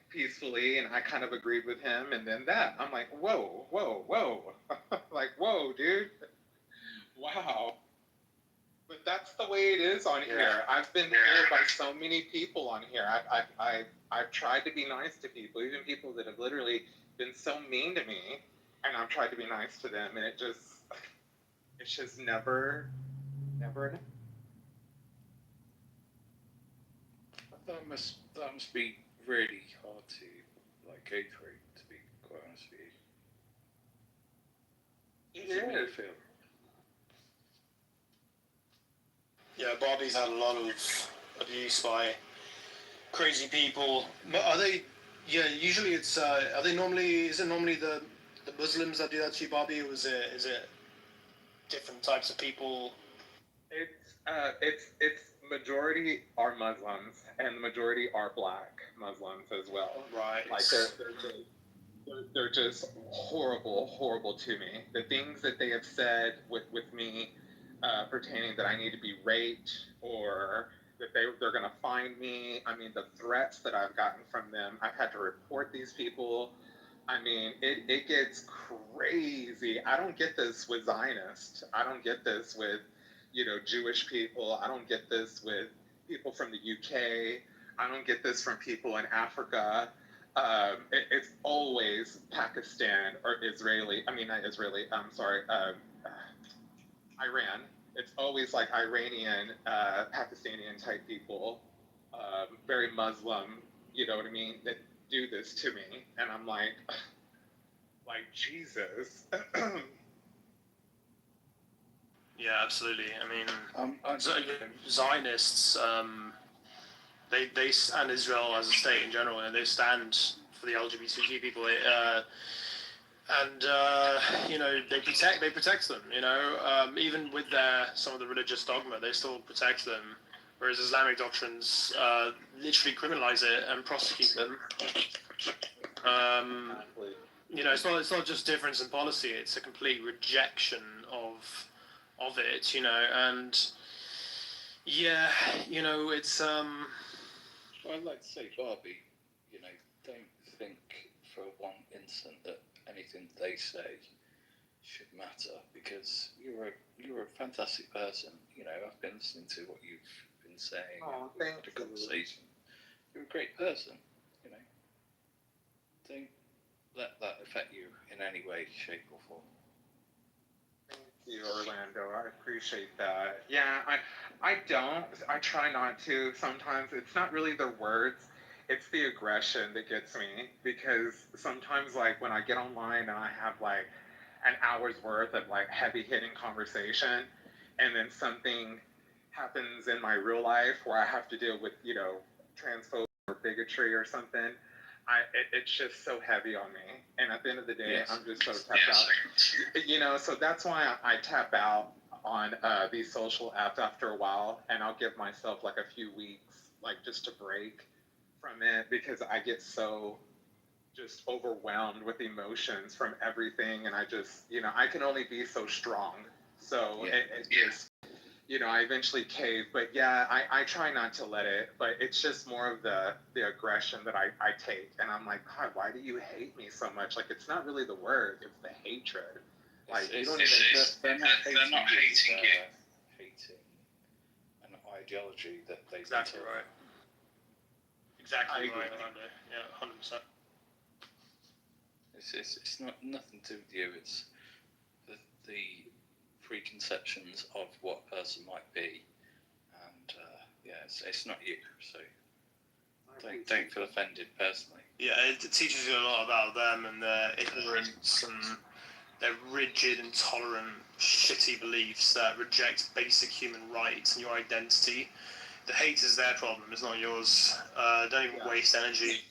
peacefully, and I kind of agreed with him. And then that, I'm like, whoa. Whoa, dude. Wow. But that's the way it is on here. I've been told by so many people on here. I've tried to be nice to people, even people that have literally been so mean to me, and I've tried to be nice to them, and it's just never enough. That must be really hard to go through, to be quite honest with you. It is. Feel? Yeah, Bobby's had a lot of abuse by crazy people. Are they? Yeah, usually it's. Are they normally? Is it normally the Muslims that do that to you, Bobby, or is it different types of people? It's majority are Muslims, and the majority are Black Muslims as well. Right. They're just horrible to me. The things that they have said with me, pertaining that I need to be raped or that they're going to find me. I mean, the threats that I've gotten from them, I've had to report these people. I mean, it gets crazy. I don't get this with Zionists. I don't get this with, Jewish people. I don't get this with people from the UK. I don't get this from people in Africa. It's always Pakistan or Israeli. I mean, not Israeli. I'm sorry. Iran. It's always Iranian, Pakistani type people, very Muslim. You know what I mean? That do this to me, and I'm like Jesus. Yeah, absolutely. I mean, Zionists, they and Israel as a state in general, and they stand for the LGBTQ people. They protect them. Even with some of the religious dogma, they still protect them. Whereas Islamic doctrines literally criminalize it and prosecute them. It's not just difference in policy; it's a complete rejection of it. And Yeah, you know, it's Well, I'd like to say, Barbie, you know, don't think for one instant that anything they say should matter, because you're a fantastic person. You know, I've been listening to what you've been saying. Oh, and thank the you. conversation. You're a great person. You know, don't let that affect you in any way, shape, or form. Thank you, Orlando. I appreciate that. Yeah, I don't. I try not to. Sometimes it's not really the words, it's the aggression that gets me. Because sometimes, like, when I get online and I have, like, an hour's worth of, like, heavy hitting conversation, and then something happens in my real life where I have to deal with, transphobia or bigotry or something, it's just so heavy on me. And at the end of the day, Yes. I'm just so tapped out. So that's why I tap out on these social apps after a while, and I'll give myself like a few weeks, like just to break from it, because I get so just overwhelmed with emotions from everything, and I just, I can only be so strong. So Yeah. it just, I eventually cave. But yeah, I try not to let it, but it's just more of the aggression that I take. And I'm like, God, why do you hate me so much? Like, it's not really the word, it's the hatred. Like, you don't even they're not hating you. They're hating an ideology that they exactly right. Exactly I right, agree. Orlando. Yeah, 100%. It's not nothing to do with you. It's the preconceptions of what a person might be, and it's not you. So don't feel offended personally. Yeah, it teaches you a lot about them and their ignorance and their rigid, intolerant, shitty beliefs that reject basic human rights and your identity. The hate is their problem, it's not yours. Don't even waste energy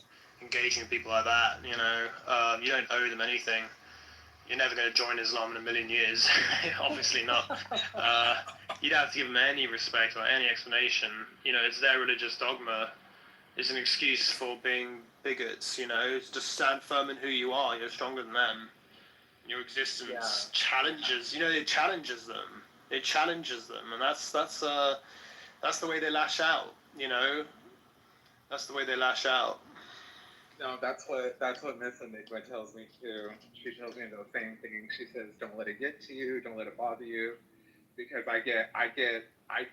engaging with people like that. You don't owe them anything. You're never going to join Islam in a million years. Obviously not. You don't have to give them any respect or any explanation. It's their religious dogma. It's an excuse for being bigots. Just stand firm in who you are. You're stronger than them. Your existence challenges. It challenges them. It challenges them, and that's the way they lash out. That's the way they lash out. No, that's what Miss Enigma tells me too. She tells me the same thing. She says, "Don't let it get to you. Don't let it bother you," because I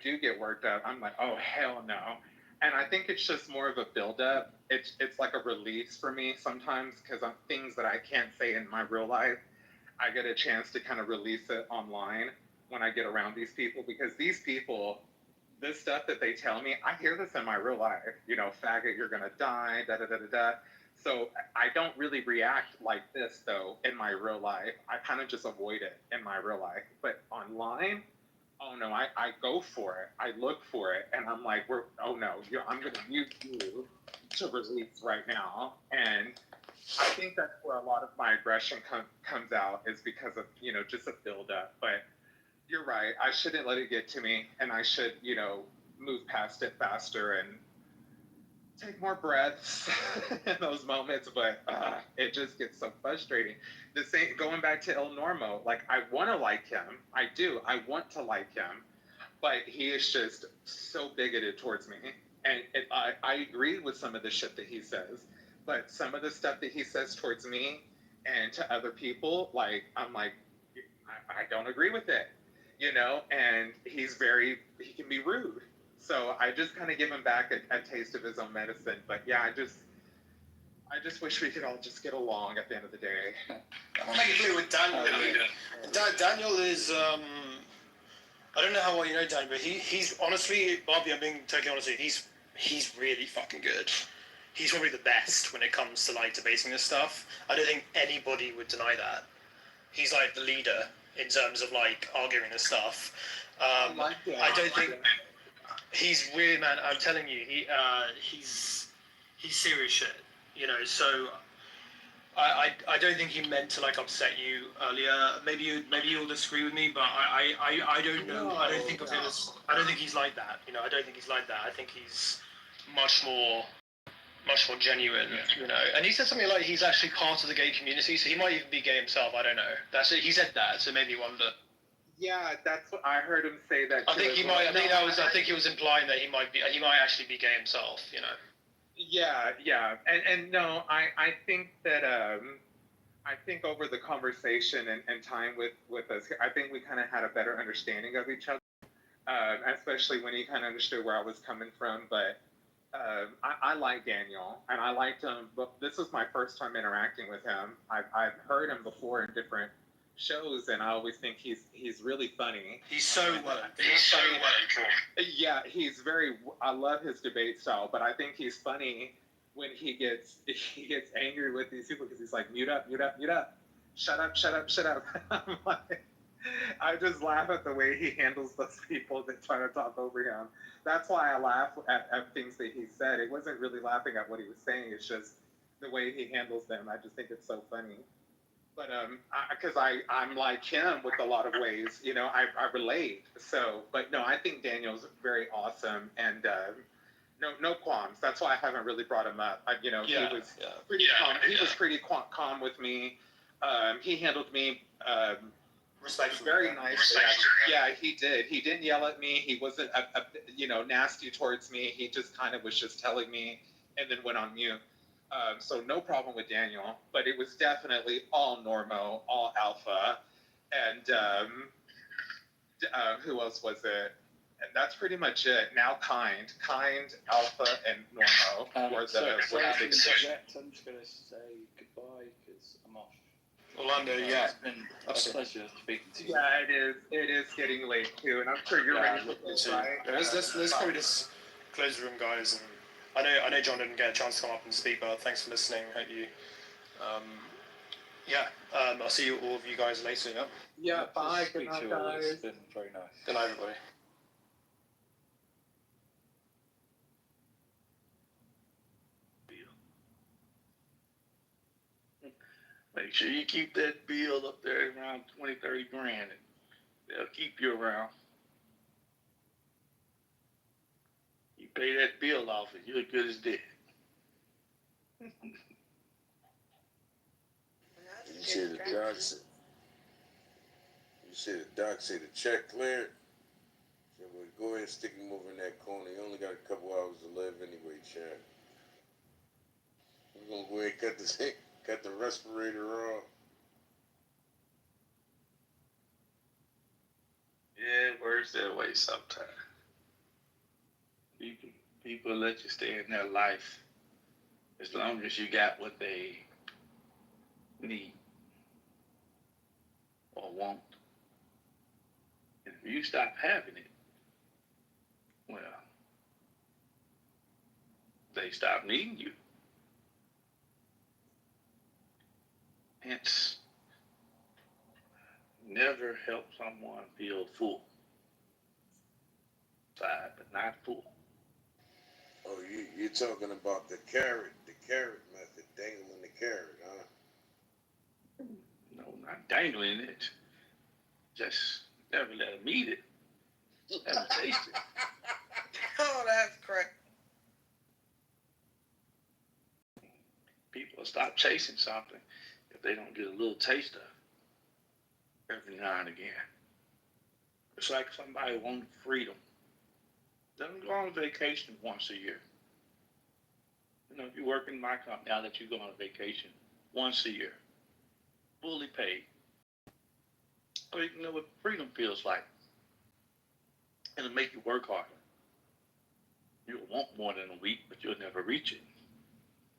do get worked up. I'm like, "Oh hell no," and I think it's just more of a buildup. It's like a release for me sometimes, because I'm things that I can't say in my real life. I get a chance to kind of release it online when I get around these people, because these people, this stuff that they tell me, I hear this in my real life. Faggot, you're gonna die, da da da da da. So I don't really react like this though in my real life. I kind of just avoid it in my real life. But online, oh no, I go for it. I look for it, and I'm like, I'm gonna use you to release right now. And I think that's where a lot of my aggression comes out, is because of just a buildup. But you're right. I shouldn't let it get to me, and I should, move past it faster and take more breaths in those moments. But it just gets so frustrating. The same, going back to El Normo, like, I want to like him. I do. I want to like him, but he is just so bigoted towards me. And I agree with some of the shit that he says, but some of the stuff that he says towards me and to other people, like, I'm like, I don't agree with it. And he can be rude. So I just kind of give him back a taste of his own medicine. But yeah, I just wish we could all just get along at the end of the day. I want to make it clear with Daniel. Daniel is, I don't know how well you know Daniel, but he's honestly, Bobby, I'm being totally honest with you, he's really fucking good. He's probably the best when it comes to like debating this stuff. I don't think anybody would deny that. He's like the leader in terms of like arguing this stuff. I don't think he's really, man. I'm telling you, he's serious shit. So I don't think he meant to like upset you earlier. Maybe you'll disagree with me, but I don't know. I don't think of him as. I don't think he's like that. I don't think he's like that. I think he's much more genuine, And he said something like he's actually part of the gay community, so he might even be gay himself. I don't know. That's it. He said that, so it made me wonder. Yeah, that's what I heard him say that. I too think as he well. might. I think he was implying that he might actually be gay himself. You know. Yeah, and no, I think that I think over the conversation and time with us, I think we kind of had a better understanding of each other, especially when he kind of understood where I was coming from. But I like Daniel, and I liked him, but this was my first time interacting with him. I've heard him before in different shows, and I always think he's really funny. He's so well. Yeah, he's very. I love his debate style, but I think he's funny when he gets angry with these people because he's like, mute up, mute up, mute up, shut up, shut up, shut up. I'm like, I just laugh at the way he handles those people that try to talk over him. That's why I laugh at things that he said. It wasn't really laughing at what he was saying. It's just the way he handles them. I just think it's so funny. But because I'm like him with a lot of ways, you know, I relate. So, but no, I think Daniel's very awesome, and no qualms. That's why I haven't really brought him up. He was pretty calm. He was pretty calm with me. He handled me respectfully, very nicely. Yeah, he did. He didn't yell at me. He wasn't nasty towards me. He just kind of was just telling me, and then went on mute. So no problem with Daniel, but it was definitely all Normo, all Alpha, and who else was it? And that's pretty much it. Now Kind, Alpha, and Normo were the biggest. I'm just going to say goodbye because I'm off. Orlando, yeah. It's been a pleasure speaking to you. Yeah, it is. It is getting late too, and I'm sure you're ready for this, right? Let's probably just close the room, guys. And I know John didn't get a chance to come up and speak, but thanks for listening. Hope you. I'll see you all of you guys later. Yeah. Yeah. Bye. Good night, guys. It's been very nice. Good night, everybody. Make sure you keep that bill up there around 20, 30 grand, and they'll keep you around. You pay that bill off, and you're good as dead. You see the doc said, the check cleared? So well, go ahead and stick him over in that corner. You only got a couple hours to live anyway, Chad. We're gonna go ahead and cut the respirator off. Yeah, it works that way sometimes. People let you stay in their life as long as you got what they need or want. And if you stop having it, well, they stop needing you. Hence, never help someone feel full. Side, but not full. Oh, you're talking about the carrot method, dangling the carrot, huh? No, not dangling it. Just never let them eat it. Let them taste it. Oh, that's correct. People will stop chasing something if they don't get a little taste of it every now and again. It's like somebody wanting freedom. Let them go on vacation once a year. You know, if you work in my company, I'll let you go on vacation once a year, fully paid. So you can know what freedom feels like. And it'll make you work harder. You'll want more than a week, but you'll never reach it.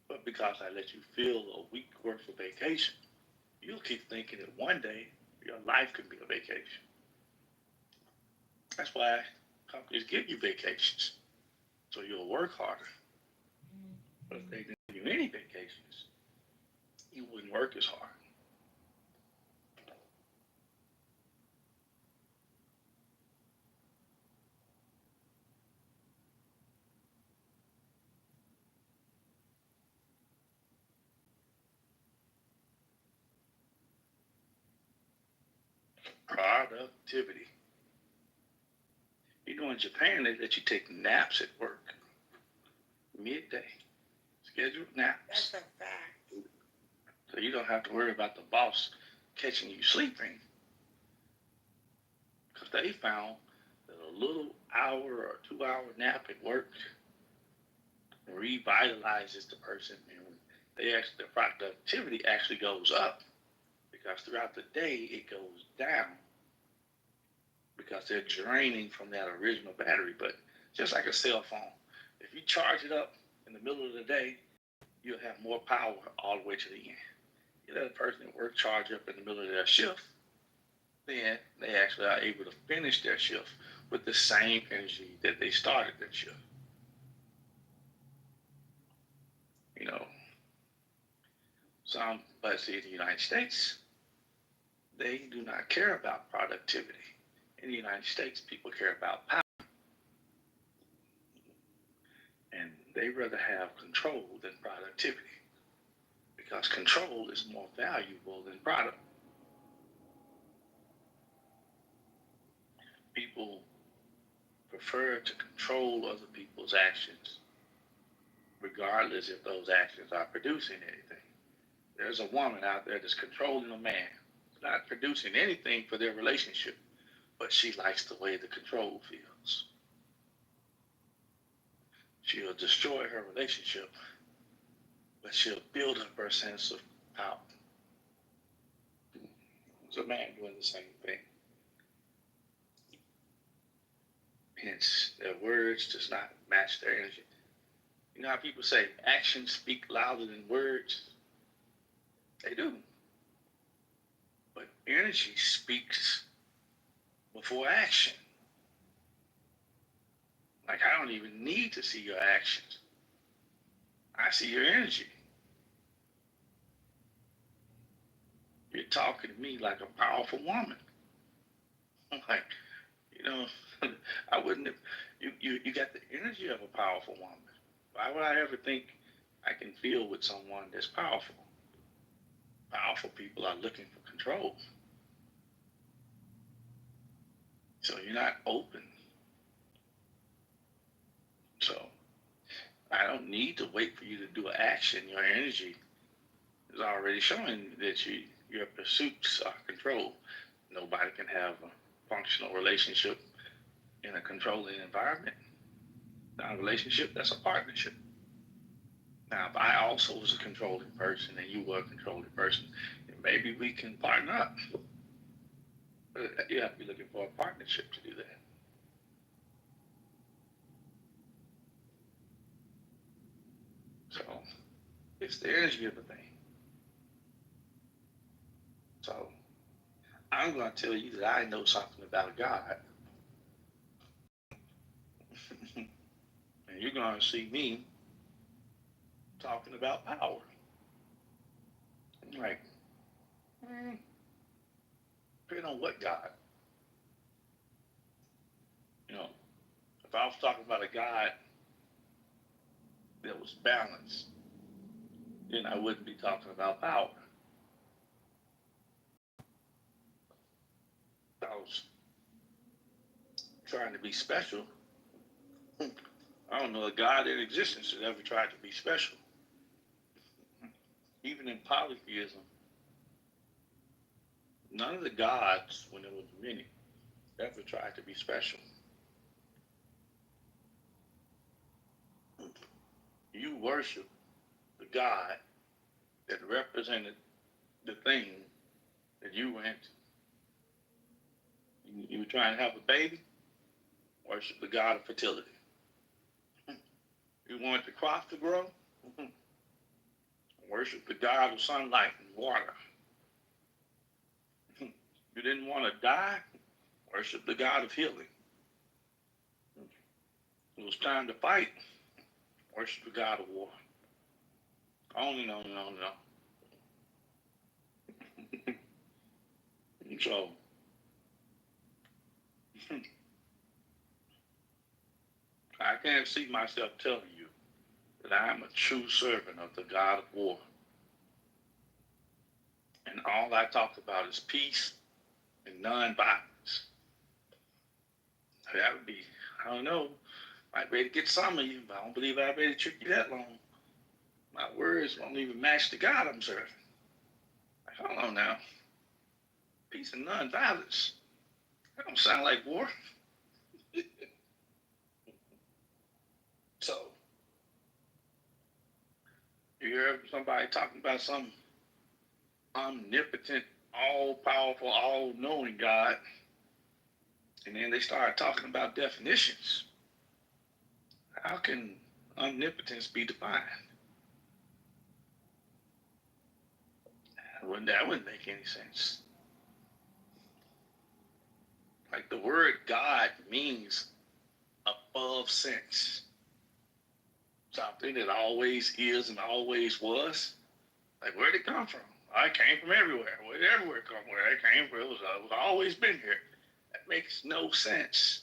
But because I let you feel a week worth of vacation, you'll keep thinking that one day your life could be a vacation. That's why companies give you vacations, so you'll work harder. But if they didn't give you any vacations, you wouldn't work as hard. Productivity. You know, in Japan, they let you take naps at work. Midday. Scheduled naps. That's a fact. So you don't have to worry about the boss catching you sleeping. they found that a little hour or 2 hour nap at work revitalizes the person, and the productivity actually goes up because throughout the day it goes down because they're draining from that original battery. But just like a cell phone, if you charge it up in the middle of the day, you'll have more power all the way to the end. You let a person at work charge up in the middle of their shift, then they actually are able to finish their shift with the same energy that they started their shift. You know, but see, in the United States, they do not care about productivity. In the United States, people care about power. And they rather have control than productivity because control is more valuable than product. People prefer to control other people's actions, regardless if those actions are producing anything. There's a woman out there that's controlling a man, not producing anything for their relationship, but she likes the way the control feels. She'll destroy her relationship, but she'll build up her sense of power. There's a man doing the same thing. Hence, their words does not match their energy. You know how people say actions speak louder than words? They do. But energy speaks before action. Like, I don't even need to see your actions. I see your energy. You're talking to me like a powerful woman. I'm like, you know, I wouldn't have, you got the energy of a powerful woman. Why would I ever think I can feel with someone that's powerful? Powerful people are looking for control. So you're not open. So I don't need to wait for you to do an action. Your energy is already showing that your pursuits are controlled. Nobody can have a functional relationship in a controlling environment. Not a relationship, that's a partnership. Now, if I also was a controlling person and you were a controlling person, then maybe we can partner up. But you have to be looking for a partnership to do that. So it's the energy of the thing. So I'm going to tell you that I know something about God. And you're going to see me talking about power. I'm like, depending on what God. You know, if I was talking about a God that was balanced, then I wouldn't be talking about power. If I was trying to be special, I don't know a God in existence that ever tried to be special. Even in polytheism, none of the gods, when there was many, ever tried to be special. You worship the God that represented the thing that you went. You were trying to have a baby, worship the God of fertility. You wanted the crop to grow, worship the God of sunlight and water. You didn't want to die, worship the God of healing. It was time to fight, worship the God of war. On and on and on and on. So, I can't see myself telling you that I am a true servant of the God of war. And all I talk about is peace and non-violence. That would be, I don't know, might be able to get some of you, but I don't believe I'd be able to trick you that long. My words won't even match the God I'm serving. Like, hold on now. Peace and non-violence. That don't sound like war. So you hear somebody talking about some omnipotent, all-powerful, all-knowing God, and then they start talking about definitions. How can omnipotence be defined? That wouldn't make any sense. Like the word God means above sense. Something that always is and always was. Like where'd it come from? I came from everywhere. Where did everywhere come from? Where it came from? It was always been here. That makes no sense.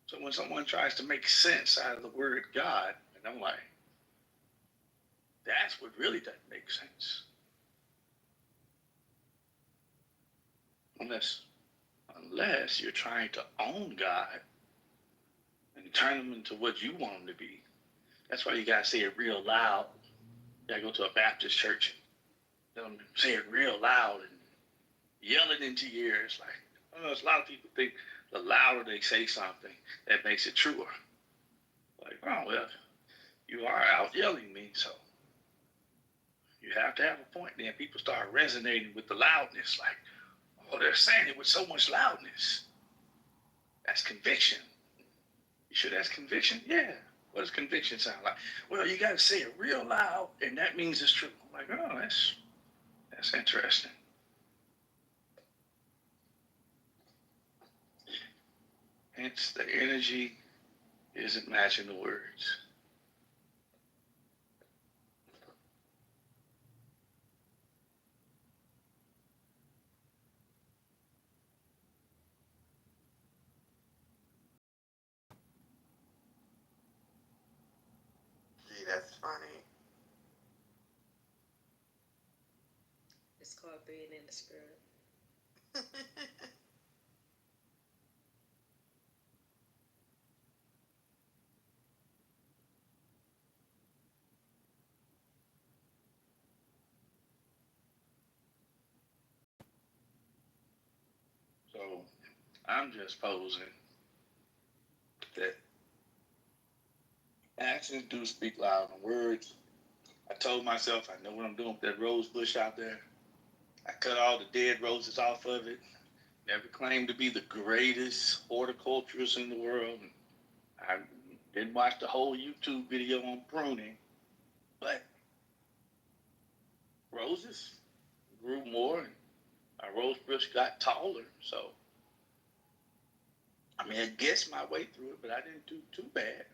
So when someone tries to make sense out of the word God, and I'm like, that's what really doesn't make sense. Unless you're trying to own God and turn him into what you want him to be. That's why you gotta say it real loud. You gotta go to a Baptist church and them say it real loud and yell it into your ears. Like, there's a lot of people think the louder they say something, that makes it truer. Like, oh well, you are out yelling me, so you have to have a point. Then people start resonating with the loudness. Like, oh, they're saying it with so much loudness. That's conviction. You sure that's conviction? Yeah. What does conviction sound like? Well, you got to say it real loud, and that means it's true. I'm like, oh, that's interesting. Hence, the energy isn't matching the words. Gee, that's funny. It's called being in the spirit. So I'm just posing that actions do speak louder than words. I told myself I know what I'm doing with that rose bush out there. I cut all the dead roses off of it. Never claimed to be the greatest horticulturist in the world. I didn't watch the whole YouTube video on pruning, but roses grew more and my rose bush got taller. So, I mean, I guessed my way through it, but I didn't do too bad.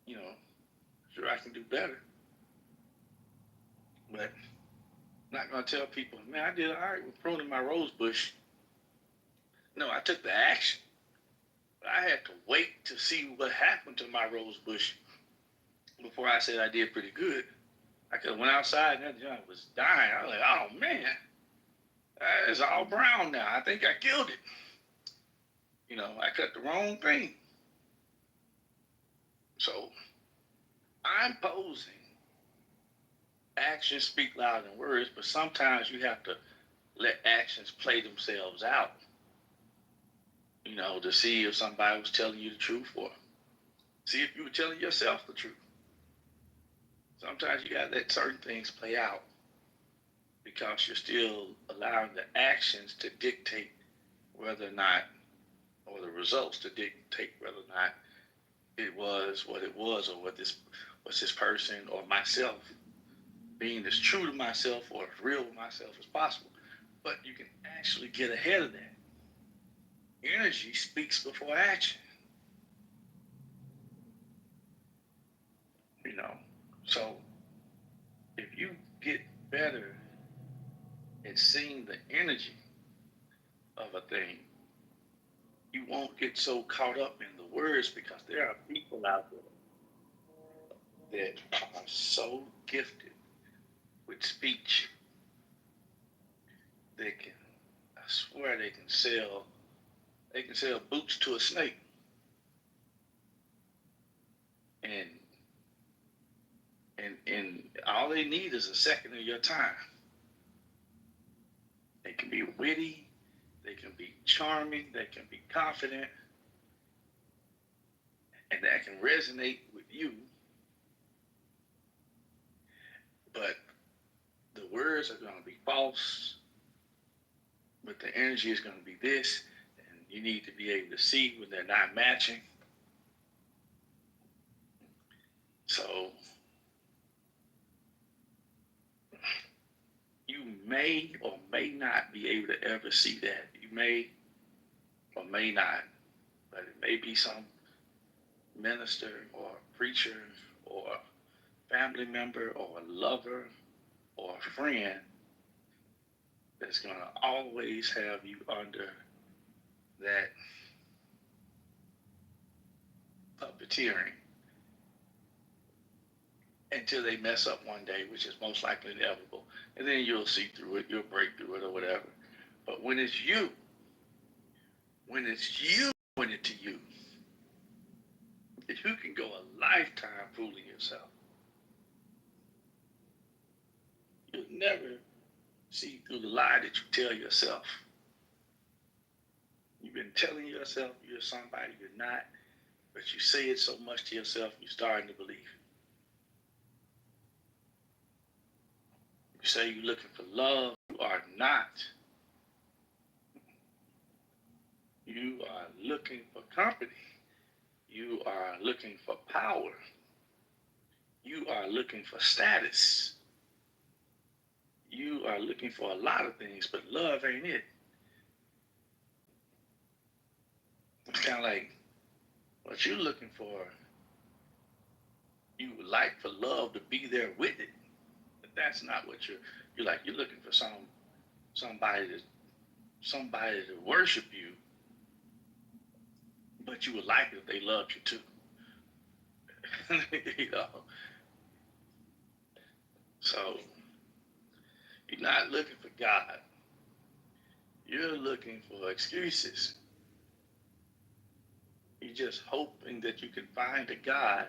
You know, sure I can do better. But I'm not going to tell people, man, I did all right with pruning my rose bush. No, I took the action. But I had to wait to see what happened to my rose bush before I said I did pretty good. I could have went outside and that junk was dying. I was like, oh man, it's all brown now. I think I killed it. You know, I cut the wrong thing. So I'm posing. Actions speak louder than words, but sometimes you have to let actions play themselves out. You know, to see if somebody was telling you the truth or see if you were telling yourself the truth. Sometimes you gotta let certain things play out because you're still allowing the actions to dictate whether or not, or the results to dictate whether or not it was what it was, or what this person or myself being as true to myself or as real with myself as possible. But you can actually get ahead of that. Energy speaks before action. You know, so if you get better at seeing the energy of a thing, you won't get so caught up in the words because there are people out there that are so gifted with speech. They can, I swear they can sell boots to a snake. And all they need is a second of your time. They can be witty, they can be charming, they can be confident, and that can resonate with you. But the words are going to be false, but the energy is going to be this, and you need to be able to see when they're not matching. So you may or may not be able to ever see that. You may or may not, but it may be some minister or preacher or family member or a lover or a friend that's going to always have you under that puppeteering until they mess up one day, which is most likely inevitable. And then you'll see through it, you'll break through it or whatever. But when it's you doing it to you, if you can go a lifetime fooling yourself, you'll never see through the lie that you tell yourself. You've been telling yourself you're somebody you're not, but you say it so much to yourself, you're starting to believe it. You say you're looking for love, you are not. You are looking for company. You are looking for power. You are looking for status. You are looking for a lot of things, but love ain't it. It's kind of like what you're looking for. You would like for love to be there with it, but that's not what you're like. You're looking for somebody to worship you, but you would like it if they loved you too. You know. So you're not looking for God. You're looking for excuses. You're just hoping that you can find a God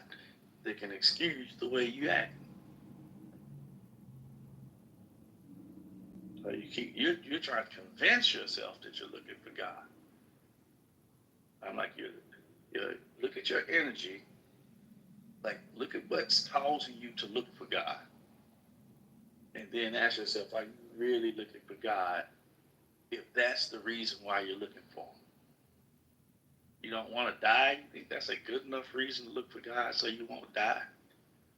that can excuse the way you act. So you're trying to convince yourself that you're looking for God. I'm like, you look at your energy. Like, look at what's causing you to look for God. And then ask yourself, are you really looking for God if that's the reason why you're looking for him? You don't want to die? You think that's a good enough reason to look for God so you won't die?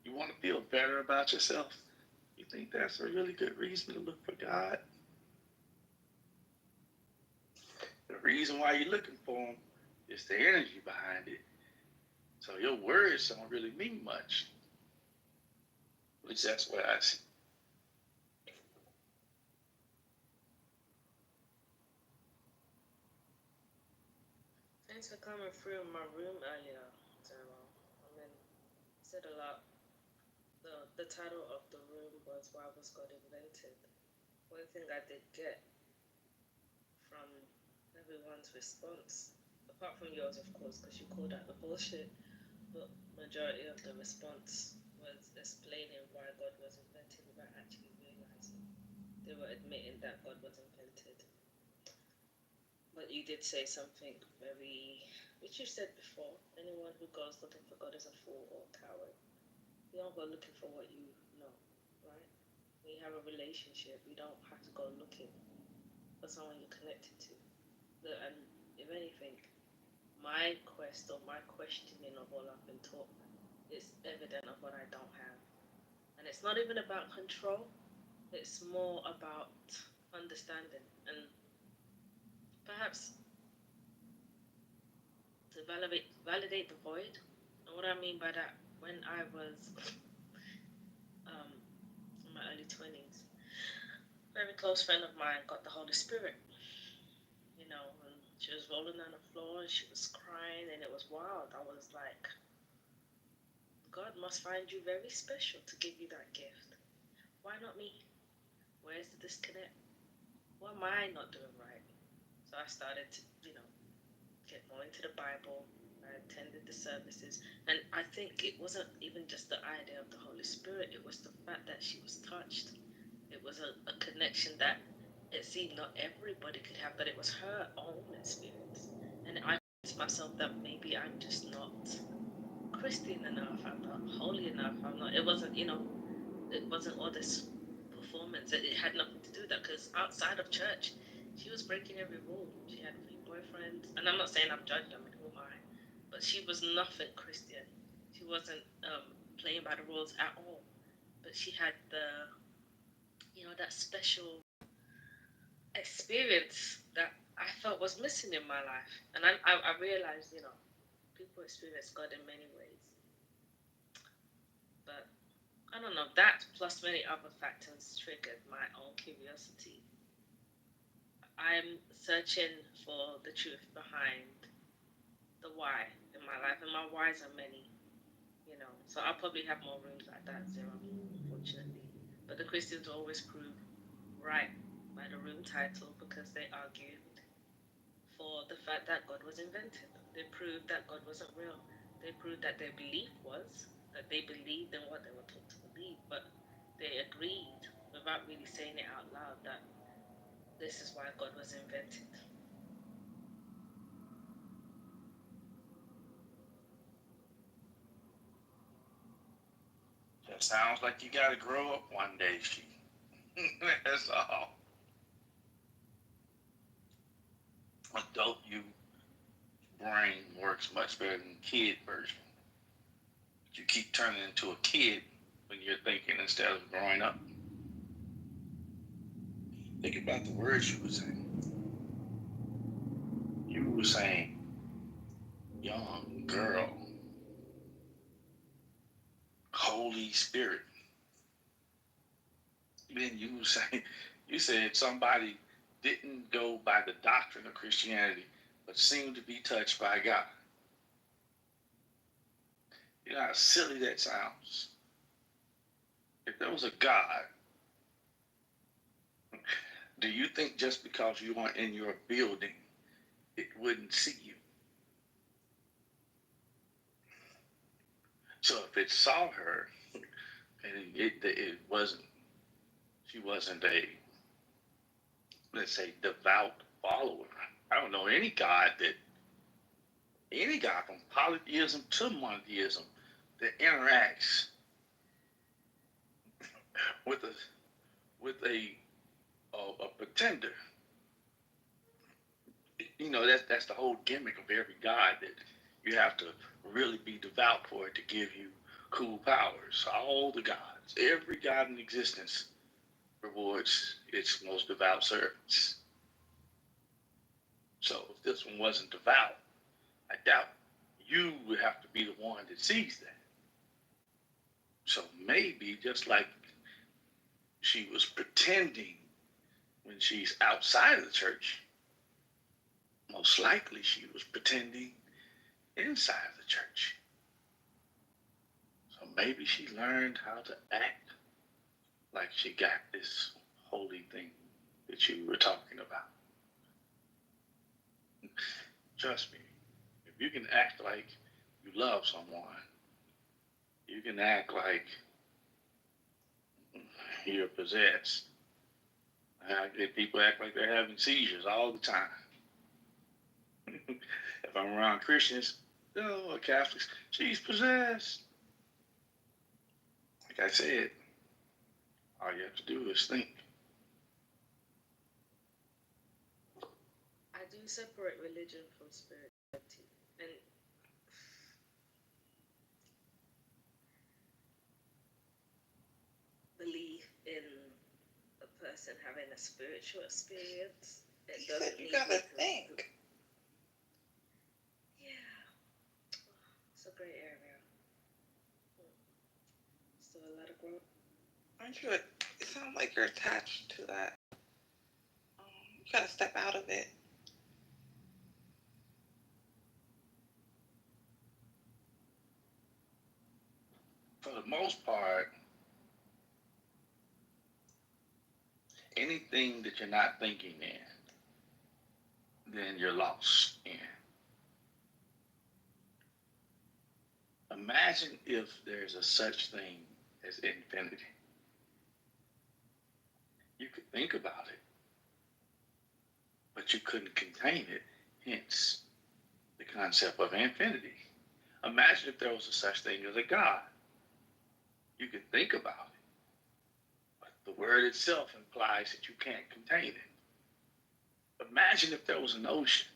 You want to feel better about yourself? You think that's a really good reason to look for God? The reason why you're looking for him is the energy behind it. So your words don't really mean much. At least that's what I see. Thanks for coming through my room earlier, Zero. I mean, said a lot. The title of the room was Why Was God Invented? One thing I did get from everyone's response, apart from yours, of course, because you called out the bullshit, but majority of the response was explaining why God was invented without actually realizing. They were admitting that God was invented. But you did say something very, which you said before, anyone who goes looking for God is a fool or a coward. You don't go looking for what you know, right? When you have a relationship, you don't have to go looking for someone you're connected to. And if anything, my quest or my questioning of all I've been taught is evident of what I don't have. And it's not even about control, it's more about understanding and perhaps to validate the void. And what I mean by that, when I was in my early 20s, a very close friend of mine got the Holy Spirit, you know, and she was rolling on the floor and she was crying and it was wild. I was like, God must find you very special to give you that gift. Why not me? Where's the disconnect? What am I not doing right? So I started to, get more into the Bible. I attended the services, and I think it wasn't even just the idea of the Holy Spirit, it was the fact that she was touched. It was a connection that it seemed not everybody could have, but it was her own experience. And I convinced myself that maybe I'm just not Christian enough, I'm not holy enough, I'm not, it wasn't, it wasn't all this performance. It had nothing to do with that, because outside of church, she was breaking every rule. She had 3 boyfriends, and I'm not saying I'm judging, I mean, who am I? But she was nothing Christian. She wasn't playing by the rules at all. But she had that special experience that I felt was missing in my life. And I realized, people experience God in many ways. But I don't know, that plus many other factors triggered my own curiosity. I'm searching for the truth behind the why in my life, and my whys are many, So I'll probably have more rooms like that, Zero, unfortunately. But the Christians always prove right by the room title, because they argued for the fact that God was invented. They proved that God wasn't real. They proved that their belief was, that they believed in what they were taught to believe, but they agreed, without really saying it out loud, that this is why God was invented. That sounds like you got to grow up one day, she. That's all. Adult you brain works much better than kid version. You keep turning into a kid when you're thinking instead of growing up. Think about the words you were saying. You were saying young girl, Holy Spirit. Then you said somebody didn't go by the doctrine of Christianity, but seemed to be touched by God. You know how silly that sounds? If there was a God, do you think just because you weren't in your building, it wouldn't see you? So if it saw her, and it wasn't, she wasn't a, let's say, devout follower. I don't know any God from polytheism to monotheism that interacts with a pretender. That's the whole gimmick of every God, that you have to really be devout for it to give you cool powers. All the gods, every God in existence rewards its most devout servants. So if this one wasn't devout, I doubt you would have to be the one that sees that. So maybe just like she was pretending when she's outside of the church, most likely she was pretending inside of the church. So maybe she learned how to act like she got this holy thing that you were talking about. Trust me, if you can act like you love someone, you can act like you're possessed. People act like they're having seizures all the time. If I'm around Christians, or Catholics, she's possessed. Like I said, all you have to do is think. I do separate religion from spirituality. And belief in a person having a spiritual experience. It doesn't You gotta think. Yeah. It's a great area. Still a lot of growth. Aren't you? It sounds like you're attached to that. You gotta step out of it. For the most part, anything that you're not thinking in, then you're lost in. Imagine if there's a such thing as infinity. You could think about it, but you couldn't contain it, hence the concept of infinity. Imagine if there was a such thing as a God. You can think about it, but the word itself implies that you can't contain it. Imagine if there was an ocean.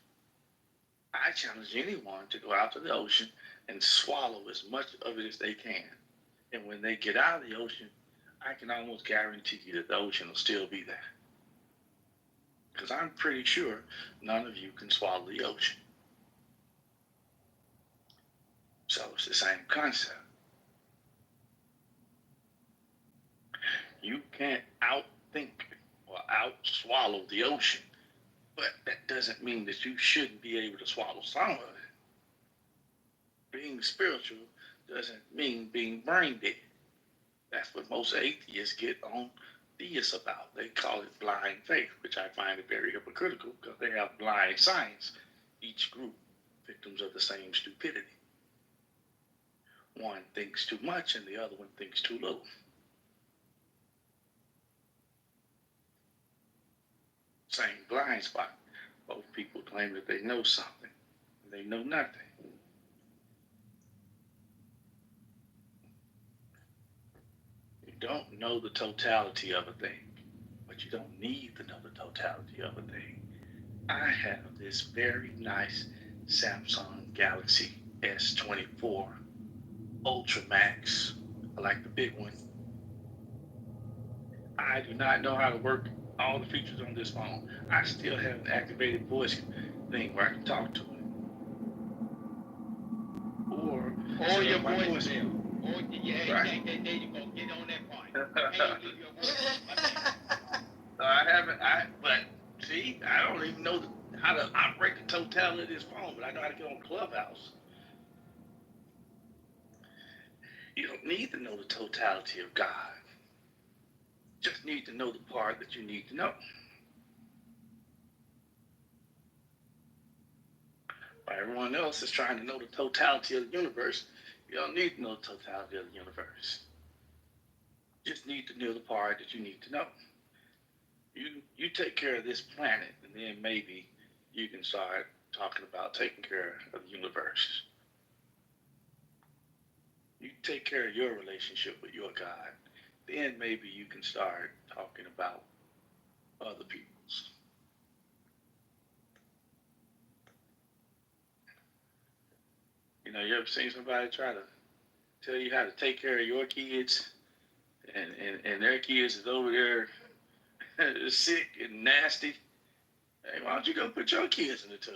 I challenge anyone to go out to the ocean and swallow as much of it as they can. And when they get out of the ocean, I can almost guarantee you that the ocean will still be there. Because I'm pretty sure none of you can swallow the ocean. So it's the same concept. You can't outthink or outswallow the ocean, but that doesn't mean that you shouldn't be able to swallow some of it. Being spiritual doesn't mean being brain dead. That's what most atheists get on theists about. They call it blind faith, which I find it very hypocritical because they have blind science. Each group victims of the same stupidity. One thinks too much and the other one thinks too little. Same blind spot. Both people claim that they know something. They know nothing. You don't know the totality of a thing, but you don't need to know the totality of a thing. I have this very nice Samsung Galaxy S24 Ultra Max. I like the big one. I do not know how to work all the features on this phone. I still have an activated voice thing where I can talk to it. Or your voicemail. Or yeah, right. There you go. Get on that part. Hey, leave your voice. But see, I don't even know how to operate the totality of this phone, but I know how to get on Clubhouse. You don't need to know the totality of God. You just need to know the part that you need to know. While everyone else is trying to know the totality of the universe, you don't need to know the totality of the universe. You just need to know the part that you need to know. You take care of this planet, and then maybe you can start talking about taking care of the universe. You take care of your relationship with your God, then maybe you can start talking about other people's. You know, you ever seen somebody try to tell you how to take care of your kids, and their kids is over there sick and nasty? Hey, why don't you go put your kids in the tub?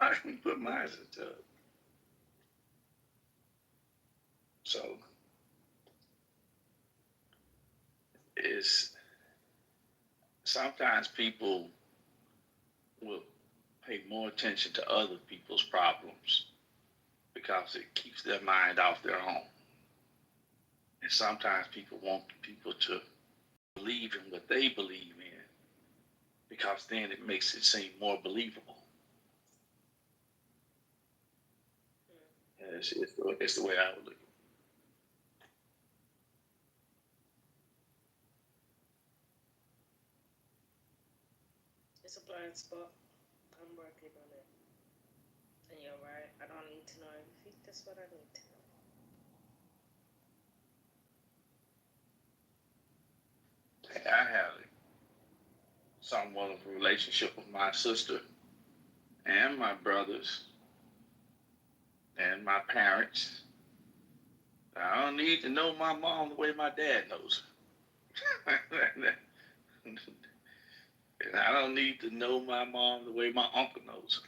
I can put mine in the tub. So is sometimes people will pay more attention to other people's problems because it keeps their mind off their own. And sometimes people want people to believe in what they believe in because then it makes it seem more believable. It's the way I would look at it. It's a blind spot. I'm working on it. And you're right. I don't need to know everything. That's what I need to know. I have somewhat of a relationship with my sister and my brothers and my parents. I don't need to know my mom the way my dad knows her. And I don't need to know my mom the way my uncle knows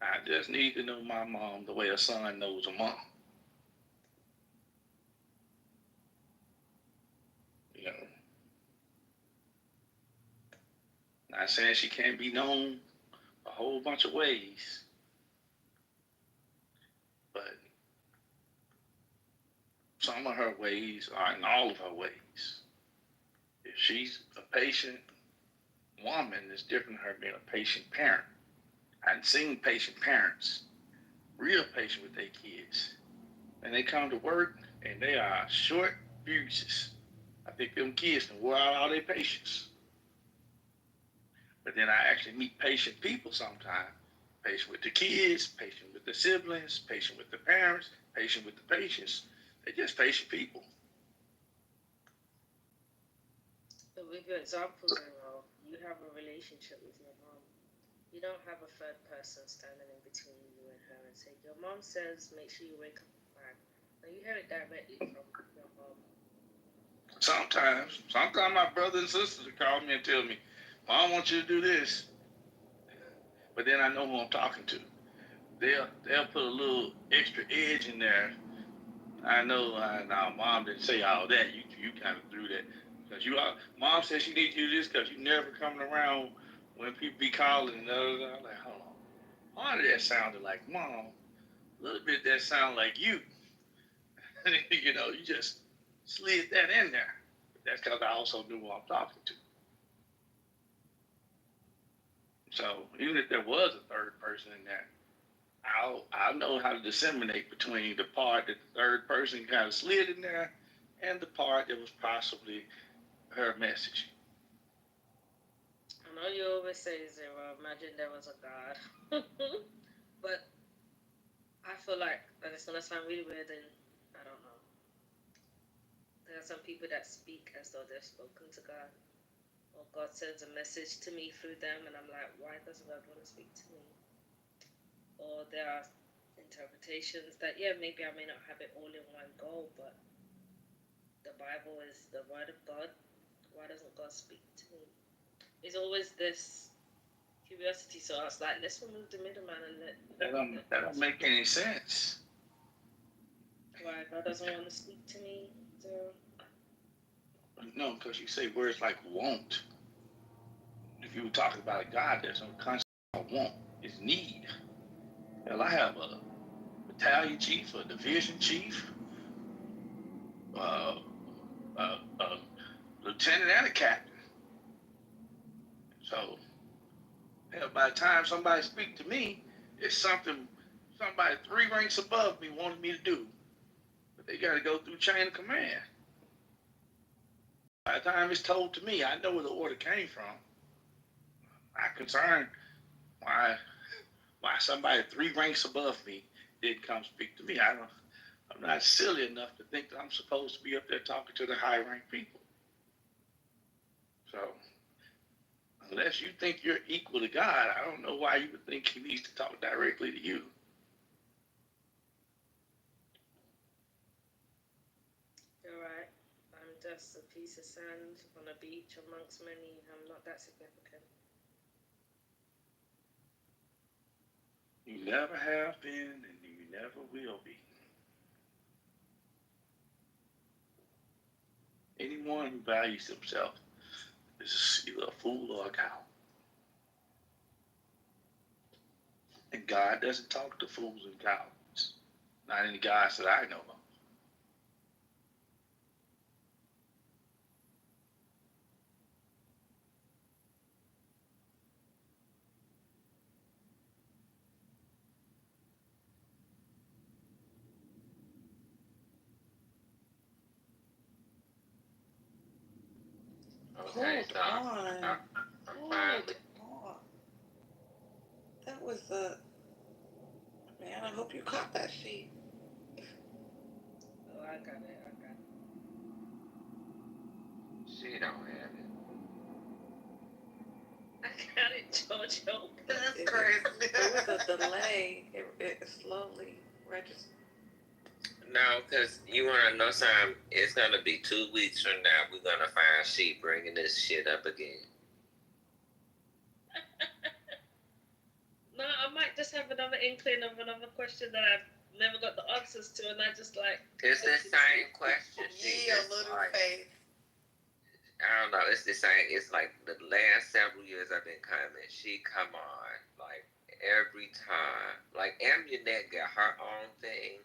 her. I just need to know my mom the way a son knows a mom. You know, not saying she can't be known a whole bunch of ways, but some of her ways aren't all of her ways. If she's a patient woman, it's different from her being a patient parent. I've seen patient parents, real patient with their kids, and they come to work and they are short fuses. I think them kids can wear out all their patience. But then I actually meet patient people sometimes. Patient with the kids, patient with the siblings, patient with the parents, patient with the patients. They're just patient people. But with your examples, you have a relationship with your mom. You don't have a third person standing in between you and her and say, your mom says make sure you wake up at 5. Now you hear it directly from your mom. Sometimes my brothers and sisters will call me and tell me, Mom wants you to do this. But then I know who I'm talking to. They'll put a little extra edge in there. I know now Mom didn't say all that. You kind of threw that. Because Mom says she needs you to do this because you never coming around when people be calling and I'm like, hold on. Part of that sounded like Mom. A little bit that sounded like you. You know, you just slid that in there. That's because I also knew who I'm talking to. So even if there was a third person in there, I'll know how to disseminate between the part that the third person kind of slid in there and the part that was possibly her message. I know you always say, Zero, imagine there was a God. But I feel like, and it's going to sound really weird, and I don't know. There are some people that speak as though they've spoken to God. Or God sends a message to me through them, and I'm like, why does God want to speak to me? Or there are interpretations that, yeah, maybe I may not have it all in one go, but the Bible is the word of God. Why doesn't God speak to me? It's always this curiosity, so I was like, let's remove the middleman and let That don't make any sense. Why God doesn't want to speak to me? So No, because you say words like won't. If you were talking about a God, there's no concept of want. It's need. Hell, I have a battalion chief, a division chief, a lieutenant and a captain. So, hell, by the time somebody speaks to me, it's something somebody 3 ranks above me wanted me to do. But they got to go through chain of command. By the time it's told to me, I know where the order came from. I'm concerned why somebody 3 ranks above me didn't come speak to me. I'm not silly enough to think that I'm supposed to be up there talking to the high-ranked people. So, unless you think you're equal to God, I don't know why you would think he needs to talk directly to you. you're right. I'm just a piece of sand on a beach amongst many. I'm not that significant. You never have been, and you never will be. Anyone who values himself is either a fool or a cow. And God doesn't talk to fools and cowards. Not any guys that I know of. Okay, hold on. Hold on. That was man, I hope you caught that sheet. Oh, I got it. She don't have it. I got it, Jojo. That's crazy. There was a delay. It slowly registered. No, because you want to know something? It's going to be 2 weeks from now. We're going to find she bringing this shit up again. No, I might just have another inkling of another question that I've never got the answers to, and I just like. It's the same question. Yeah, little face. I don't know. It's the same. It's like the last several years I've been coming. She come on like every time. Like Amunet got her own thing,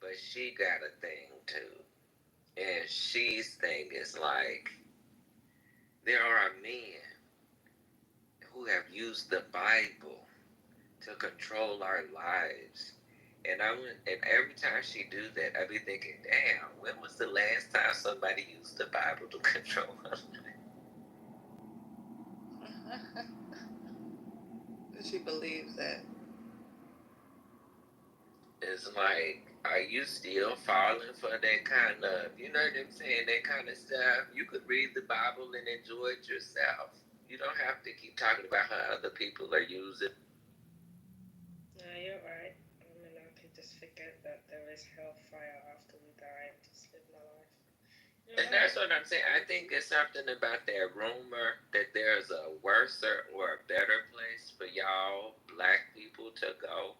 but she got a thing too. And she's thing is like there are men who have used the Bible to control our lives. And every time she do that, I be thinking, damn, when was the last time somebody used the Bible to control her life? She believes that. It's like, are you still falling for that kind of, you know what I'm saying, that kind of stuff? You could read the Bible and enjoy it yourself. You don't have to keep talking about how other people are using. No, you're right. I mean, I could just forget that there is hellfire after we die and just live my life. And that's what I'm saying. I think it's something about that rumor that there's a worser or a better place for y'all black people to go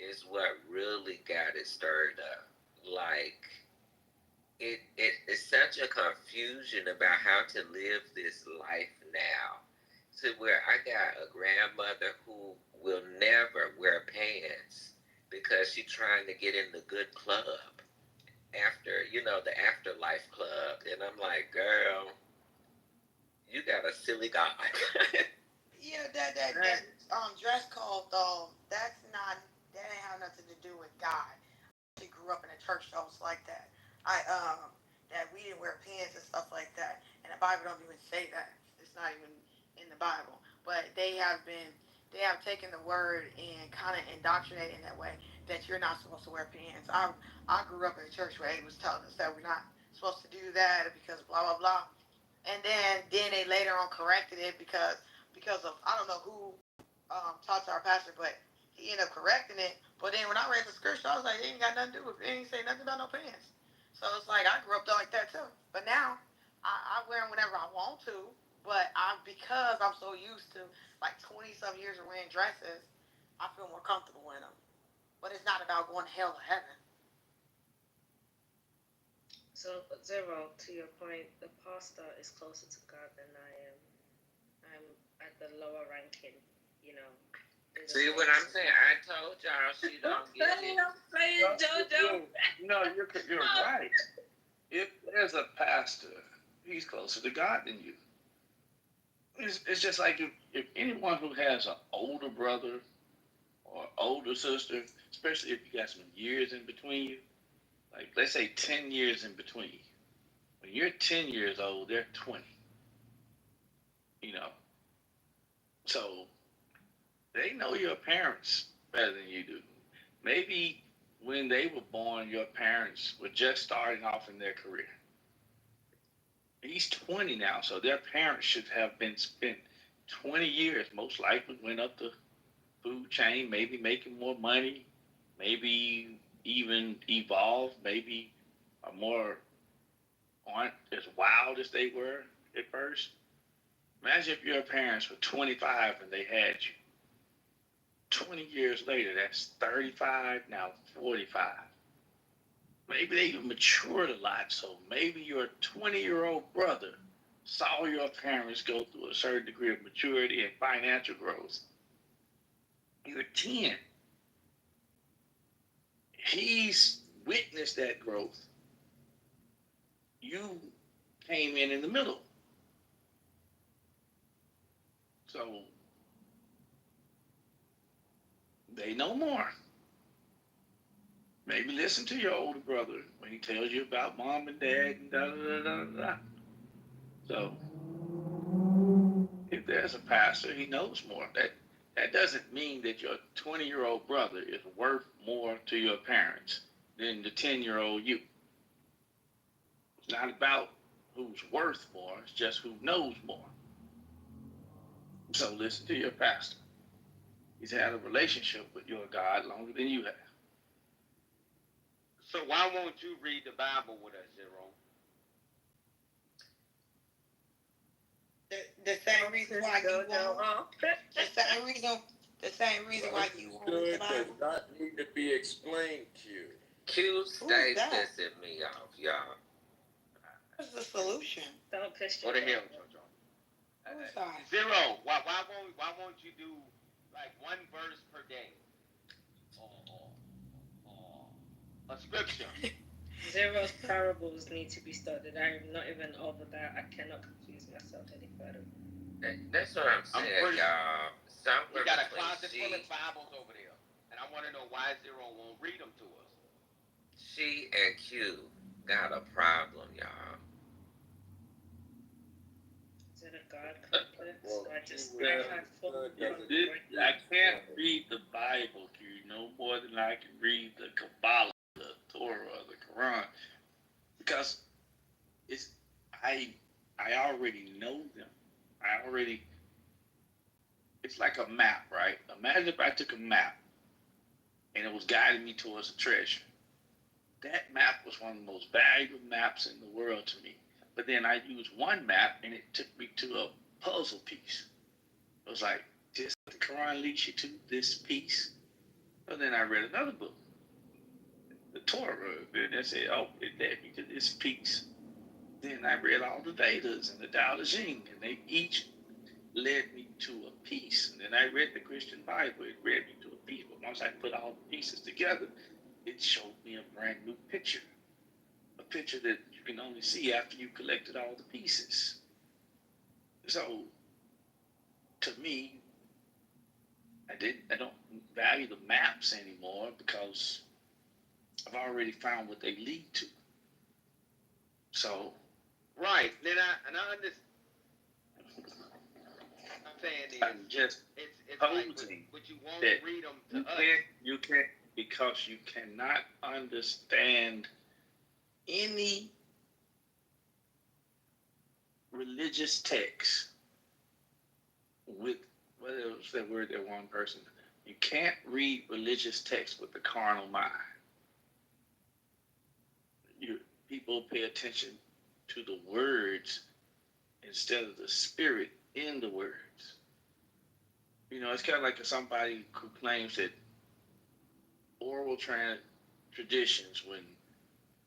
is what really got it stirred up. Like, it's such a confusion about how to live this life now, to where I got a grandmother who will never wear pants because she's trying to get in the good club after, the afterlife club. And I'm like, girl, you got a silly God. Yeah, that dress code though, that ain't have nothing to do with God. She grew up in a church that was like that. That we didn't wear pants and stuff like that. And the Bible don't even say that. It's not even in the Bible. But they have taken the word and kind of indoctrinated in that way that you're not supposed to wear pants. I grew up in a church where they was telling us that we're not supposed to do that because blah blah blah. And then they later on corrected it because of I don't know who talked to our pastor, but he ended up correcting it. But then when I read the scripture, I was like, it ain't got nothing to do with it. It ain't say nothing about no pants. So it's like I grew up like that too. But now I wear them whenever I want to. But because I'm so used to like 20 some years of wearing dresses, I feel more comfortable in them. But it's not about going to hell or heaven. So, Zero, to your point, the pastor is closer to God than I am. I'm at the lower ranking, See what I'm saying? I told y'all she don't get it. I'm saying, JoJo. No, you're right. If there's a pastor, he's closer to God than you. It's just like if anyone who has an older brother or older sister, especially if you got some years in between you, like let's say 10 years in between. When you're 10 years old, they're 20. So they know your parents better than you do. Maybe when they were born, your parents were just starting off in their career. He's 20 now, so their parents should have been spent 20 years, most likely went up the food chain, maybe making more money, maybe even evolved, maybe aren't as wild as they were at first. Imagine if your parents were 25 and they had you. 20 years later, that's 35, now 45. Maybe they matured a lot, so maybe your 20-year-old brother saw your parents go through a certain degree of maturity and financial growth. You're 10. He's witnessed that growth. You came in the middle. So they know more. Maybe listen to your older brother when he tells you about mom and dad and da-da-da-da-da. So if there's a pastor, he knows more. That doesn't mean that your 20-year-old brother is worth more to your parents than the 10-year-old you. It's not about who's worth more, it's just who knows more. So listen to your pastor. He's had a relationship with your God longer than you have. So why won't you read the Bible with us, Zero? The same reason why you won't. The same reason why you won't read the Bible. Does not need to be explained to you. Q stay pissing me off, y'all. What's the solution? Don't piss What the hell, JoJo? Zero. Why won't you do like one verse per day? Or a scripture. Zero's parables need to be studied. I am not even over that. I cannot confuse myself any further. That's what I'm saying, y'all. We got a closet full of Bibles over there. And I want to know why Zero won't read them to us. She and Q got a problem, y'all. Is it a God complex? Well, I just I can't read the Bible to you no more than I can read the Kabbalah, the Torah, the Quran, because I already know them. It's like a map, right? Imagine if I took a map and it was guiding me towards a treasure. That map was one of the most valuable maps in the world to me. But then I used one map and it took me to a puzzle piece. It was like, this the Quran leads you to this piece. But then I read another book, the Torah, and it said, oh, it led me to this piece. Then I read all the Vedas and the Tao Te Ching, and they each led me to a piece. And then I read the Christian Bible, it led me to a piece. But once I put all the pieces together, it showed me a brand new picture. A picture that you can only see after you collected all the pieces. So, to me, I don't value the maps anymore because I've already found what they lead to. So, right. Then I understand. I'm saying I'm just it's like what you won't read them to us. You can't, because you cannot understand any religious text with, what was that word that one person, you can't read religious text with the carnal mind. People pay attention to the words instead of the spirit in the words. You know, it's kind of like somebody who claims that oral traditions,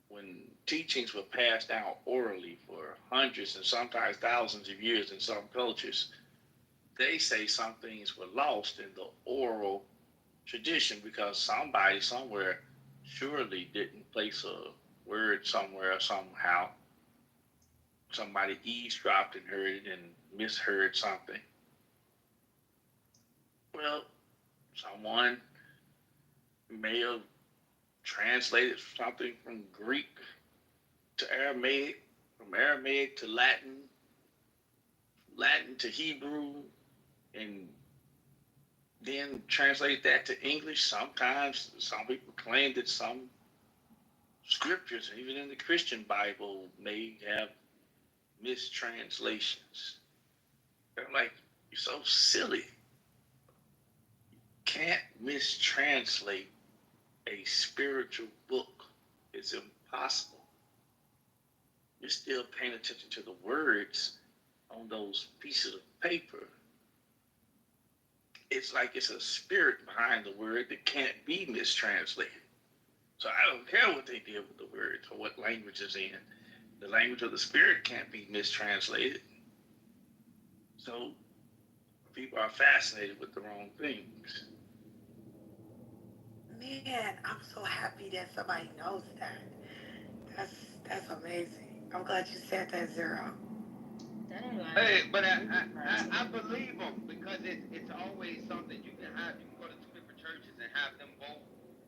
when teachings were passed down orally for hundreds and sometimes thousands of years in some cultures, they say some things were lost in the oral tradition because somebody somewhere surely didn't place a word somewhere or somehow. Somebody eavesdropped and heard it and misheard something. Well, someone may have translated something from Greek to Aramaic, from Aramaic to Latin, Latin to Hebrew, and then translate that to English. Sometimes some people claim that some scriptures, even in the Christian Bible, may have mistranslations. I'm like, you're so silly. You can't mistranslate a spiritual book. It's impossible. You're still paying attention to the words on those pieces of paper. It's like it's a spirit behind the word that can't be mistranslated. So I don't care what they did with the words or what language is in. The language of the spirit can't be mistranslated. So people are fascinated with the wrong things. Man, I'm so happy that somebody knows that. That's amazing. I'm glad you said that, Zero. Hey, but I believe them because it's always something you can have. You can go to two different churches and have them both,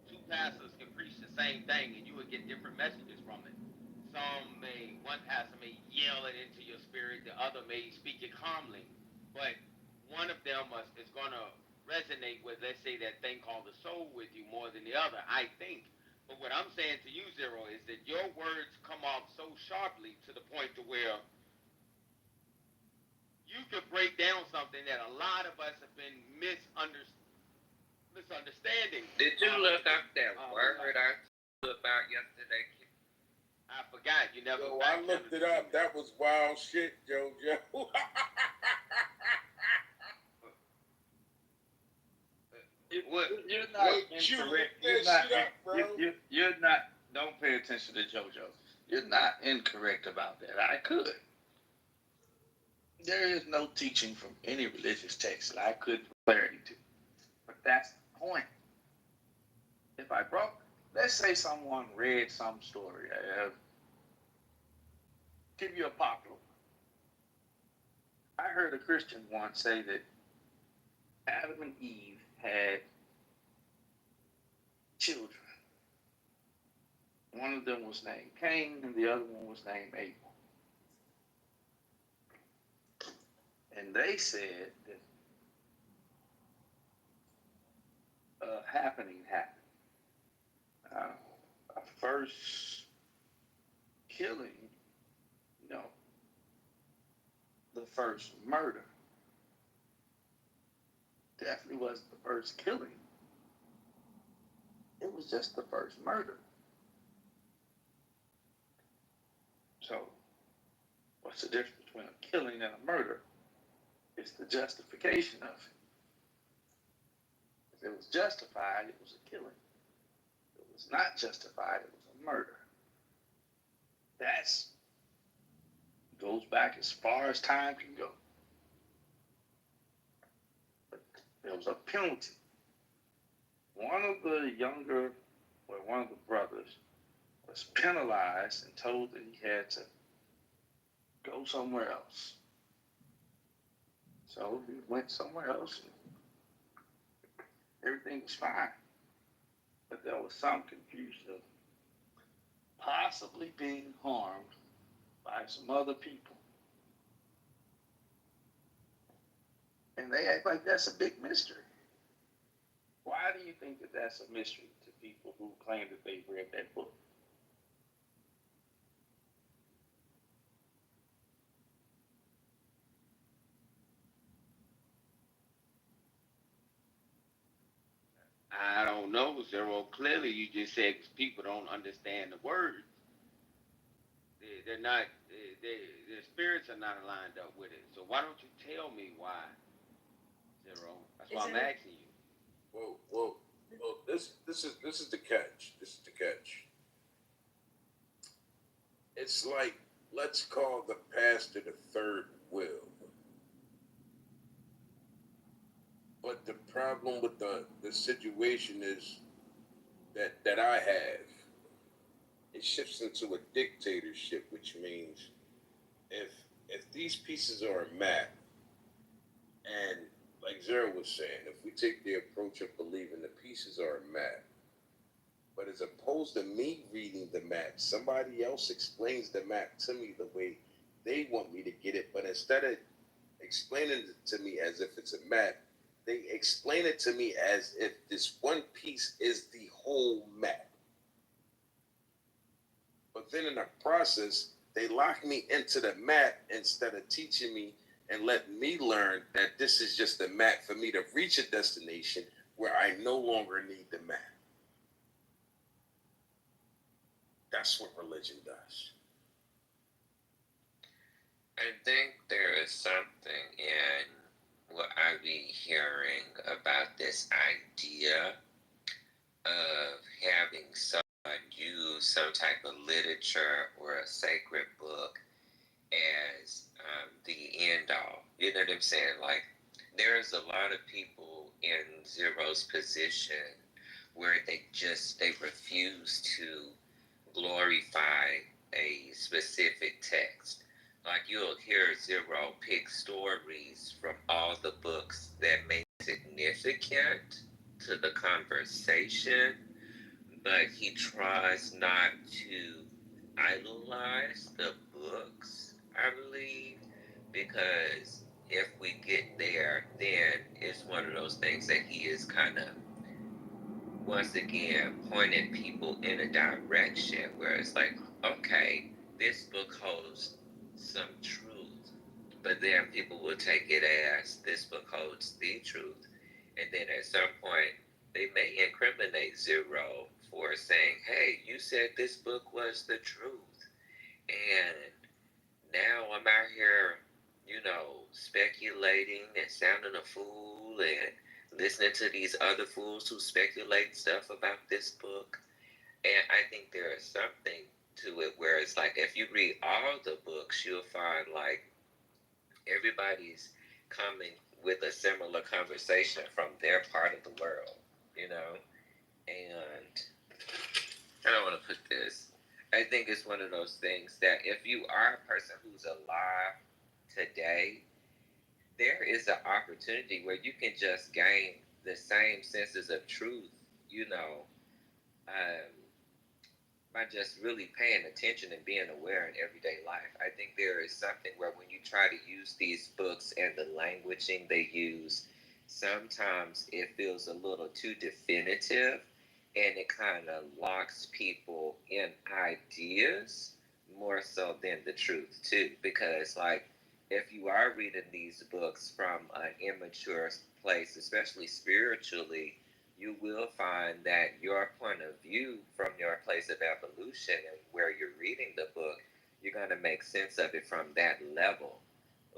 two pastors can preach the same thing and you would get different messages from it. One pastor may yell it into your spirit, the other may speak it calmly. But one of them is going to resonate with, let's say, that thing called the soul with you more than the other, I think. But what I'm saying to you, Zero, is that your words come off so sharply to the point to where you could break down something that a lot of us have been misunderstanding. Did you look up that word I told you about yesterday? I forgot. You never. Yo, I looked it up. That was wild shit, JoJo. You're not. Don't pay attention to JoJo. You're not incorrect about that. I could. There is no teaching from any religious text that I could clarity to. But that's the point. If I let's say someone read some story. Give you a popular one. I heard a Christian once say that Adam and Eve had children. One of them was named Cain and the other one was named Abel. And they said that happening happened. A first killing, you know, the first murder definitely wasn't the first killing. It was just the first murder. So, what's the difference between a killing and a murder? It's the justification of it. If it was justified, it was a killing. If it was not justified, it was a murder. That's goes back as far as time can go. But there was a penalty. One of the brothers was penalized and told that he had to go somewhere else. So he went somewhere else and everything was fine. But there was some confusion of possibly being harmed by some other people. And they act like that's a big mystery. Why do you think that that's a mystery to people who claim that they've read that book? I don't know, Zero. Clearly, you just said people don't understand the words. They're not. Their spirits are not aligned up with it. So why don't you tell me why, Zero? That's why I'm asking you. Well, this is the catch. This is the catch. It's like, let's call the pastor the third will. But the problem with the situation is that I have, it shifts into a dictatorship, which means if these pieces are a map, and like Zero was saying, if we take the approach of believing the pieces are a map, but as opposed to me reading the map, somebody else explains the map to me the way they want me to get it, but instead of explaining it to me as if it's a map, they explain it to me as if this one piece is the whole map. But then in the process, they lock me into the map instead of teaching me and letting me learn that this is just a map for me to reach a destination where I no longer need the map. That's what religion does. I think there is something in what I be hearing about this idea of having someone use some type of literature or a sacred book as the end all. You know what I'm saying? Like, there's a lot of people in Zero's position where they refuse to glorify a specific text. Like, you'll hear Zero pick stories from all the books that make significant to the conversation, but he tries not to idolize the books, I believe, because if we get there, then it's one of those things that he is kind of, once again, pointing people in a direction where it's like, okay, this book holds some truth, but then people will take it as this book holds the truth. And then at some point, they may incriminate Zero for saying, hey, you said this book was the truth. And now I'm out here, speculating and sounding a fool and listening to these other fools who speculate stuff about this book. And I think there is something to it where it's like, if you read all the books, you'll find like everybody's coming with a similar conversation from their part of the world, And I don't want to put this. I think it's one of those things that if you are a person who's alive today, there is an opportunity where you can just gain the same senses of truth, by just really paying attention and being aware in everyday life. I think there is something where when you try to use these books and the languaging they use sometimes it feels a little too definitive, and it kind of locks people in ideas more so than the truth too. Because like, if you are reading these books from an immature place, especially spiritually, you will find that your point of view from your place of evolution and where you're reading the book, you're going to make sense of it from that level.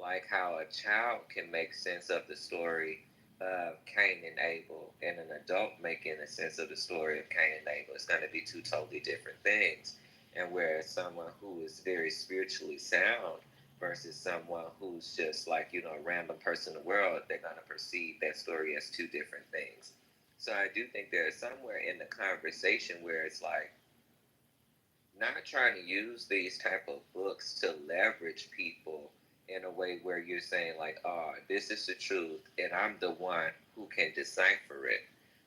Like how a child can make sense of the story of Cain and Abel, and an adult making a sense of the story of Cain and Abel. It's going to be two totally different things. And whereas someone who is very spiritually sound versus someone who's just like, a random person in the world, they're going to perceive that story as two different things. So I do think there's somewhere in the conversation where it's like, not trying to use these type of books to leverage people in a way where you're saying like, oh, this is the truth and I'm the one who can decipher it.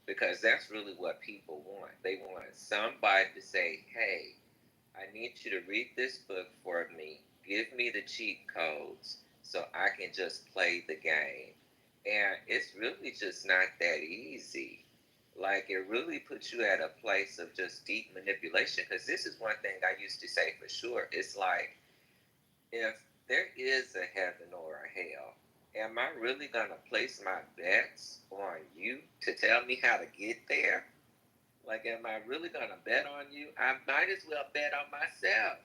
Because that's really what people want. They want somebody to say, hey, I need you to read this book for me. Give me the cheat codes so I can just play the game. And it's really just not that easy. Like, it really puts you at a place of just deep manipulation. Because this is one thing I used to say for sure. It's like, if there is a heaven or a hell, am I really going to place my bets on you to tell me how to get there? Like, am I really going to bet on you? I might as well bet on myself.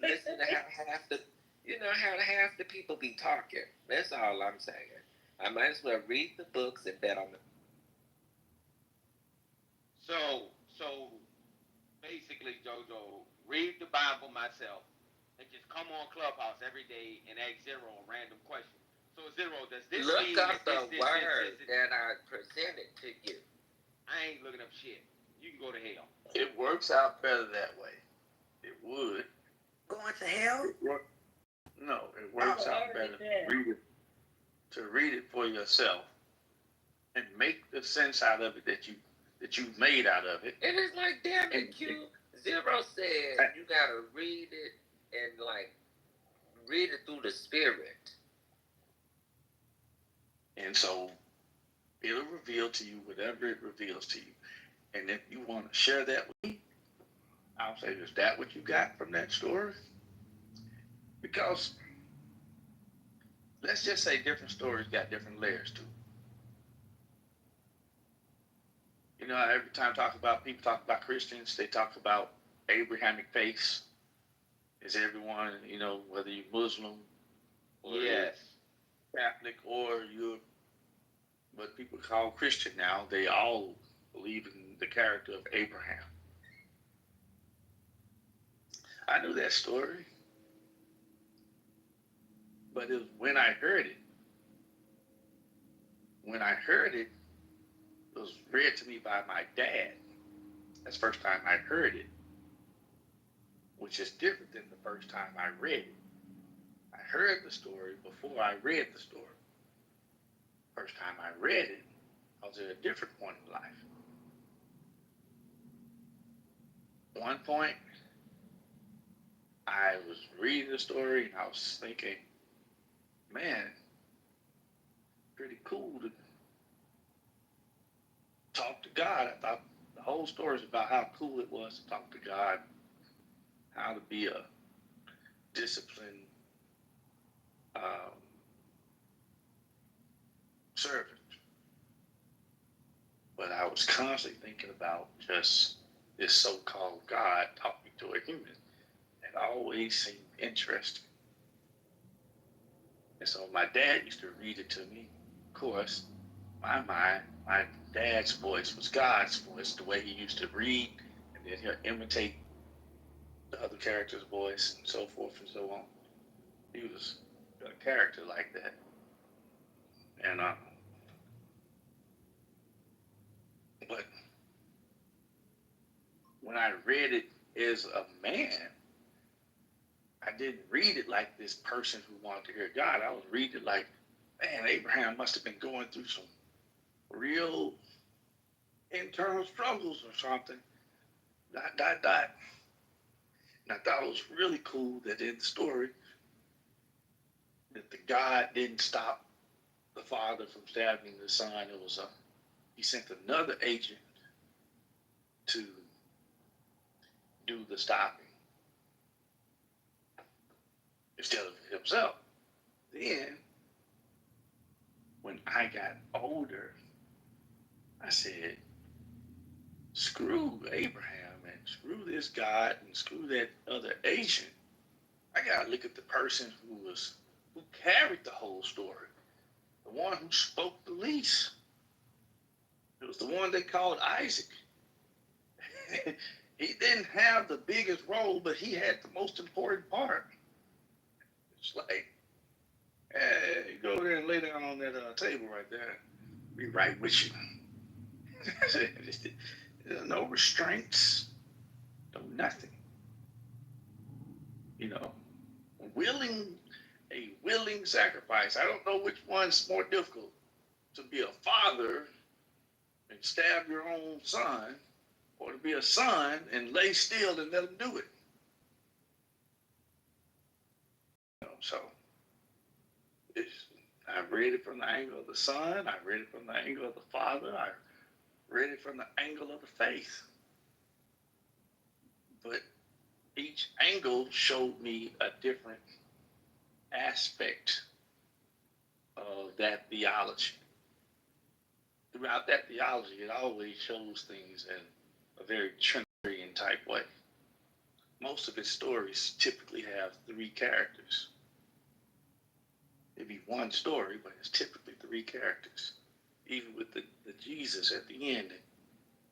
Listen to how half the people be talking. That's all I'm saying. I might as well read the books and bet on them. So basically, JoJo, read the Bible myself and just come on Clubhouse every day and ask Zero a random question. So Zero, does this mean Look up that the word that I presented to you. I ain't looking up shit. You can go to hell. It works out better that way. It would. Going to hell? No, it works out better to read it for yourself and make the sense out of it that you've made out of it. And it's like, damn it, Q. Zero said you gotta read it and like read it through the spirit. And so it'll reveal to you whatever it reveals to you. And if you want to share that with me, I'll say, is that what you got from that story? Because let's just say different stories got different layers to it. Every time people talk about Christians, they talk about Abrahamic faith. Is everyone, whether you're Muslim or yes, Catholic or you're what people call Christian now, they all believe in the character of Abraham. I knew that story, but it was when I heard it, it was read to me by my dad. That's the first time I heard it, which is different than the first time I read it. I heard the story before I read the story. First time I read it, I was at a different point in life. One point, I was reading the story and I was thinking, man, pretty cool to talk to God. I thought the whole story is about how cool it was to talk to God, how to be a disciplined servant. But I was constantly thinking about just this so-called God talking to a human. It always seemed interesting. And so my dad used to read it to me. Of course, my dad's voice was God's voice, the way he used to read, and then he'll imitate the other character's voice and so forth and so on. He was a character like that. And but when I read it as a man, I didn't read it like this person who wanted to hear God. I was reading it like, man, Abraham must have been going through some real internal struggles or something. ... And I thought it was really cool that in the story, that the God didn't stop the father from stabbing the son. It was he sent another agent to do the stopping instead of himself. Then, when I got older, I said, screw Abraham and screw this God and screw that other agent. I gotta look at the person who carried the whole story, the one who spoke the least. It was the one they called Isaac. He didn't have the biggest role, but he had the most important part. It's like, hey, go over there and lay down on that table right there. Be right with you. There's no restraints, no nothing. You know, a willing sacrifice. I don't know which one's more difficult, to be a father and stab your own son, or to be a son and lay still and let him do it. You know, so I read it from the angle of the son. I read it from the angle of the father. I read it from the angle of the faith. But each angle showed me a different aspect of that theology. Throughout that theology, it always shows things in a very Trinitarian type way. Most of its stories typically have three characters. It'd be one story, but it's typically three characters. Even with the Jesus at the end,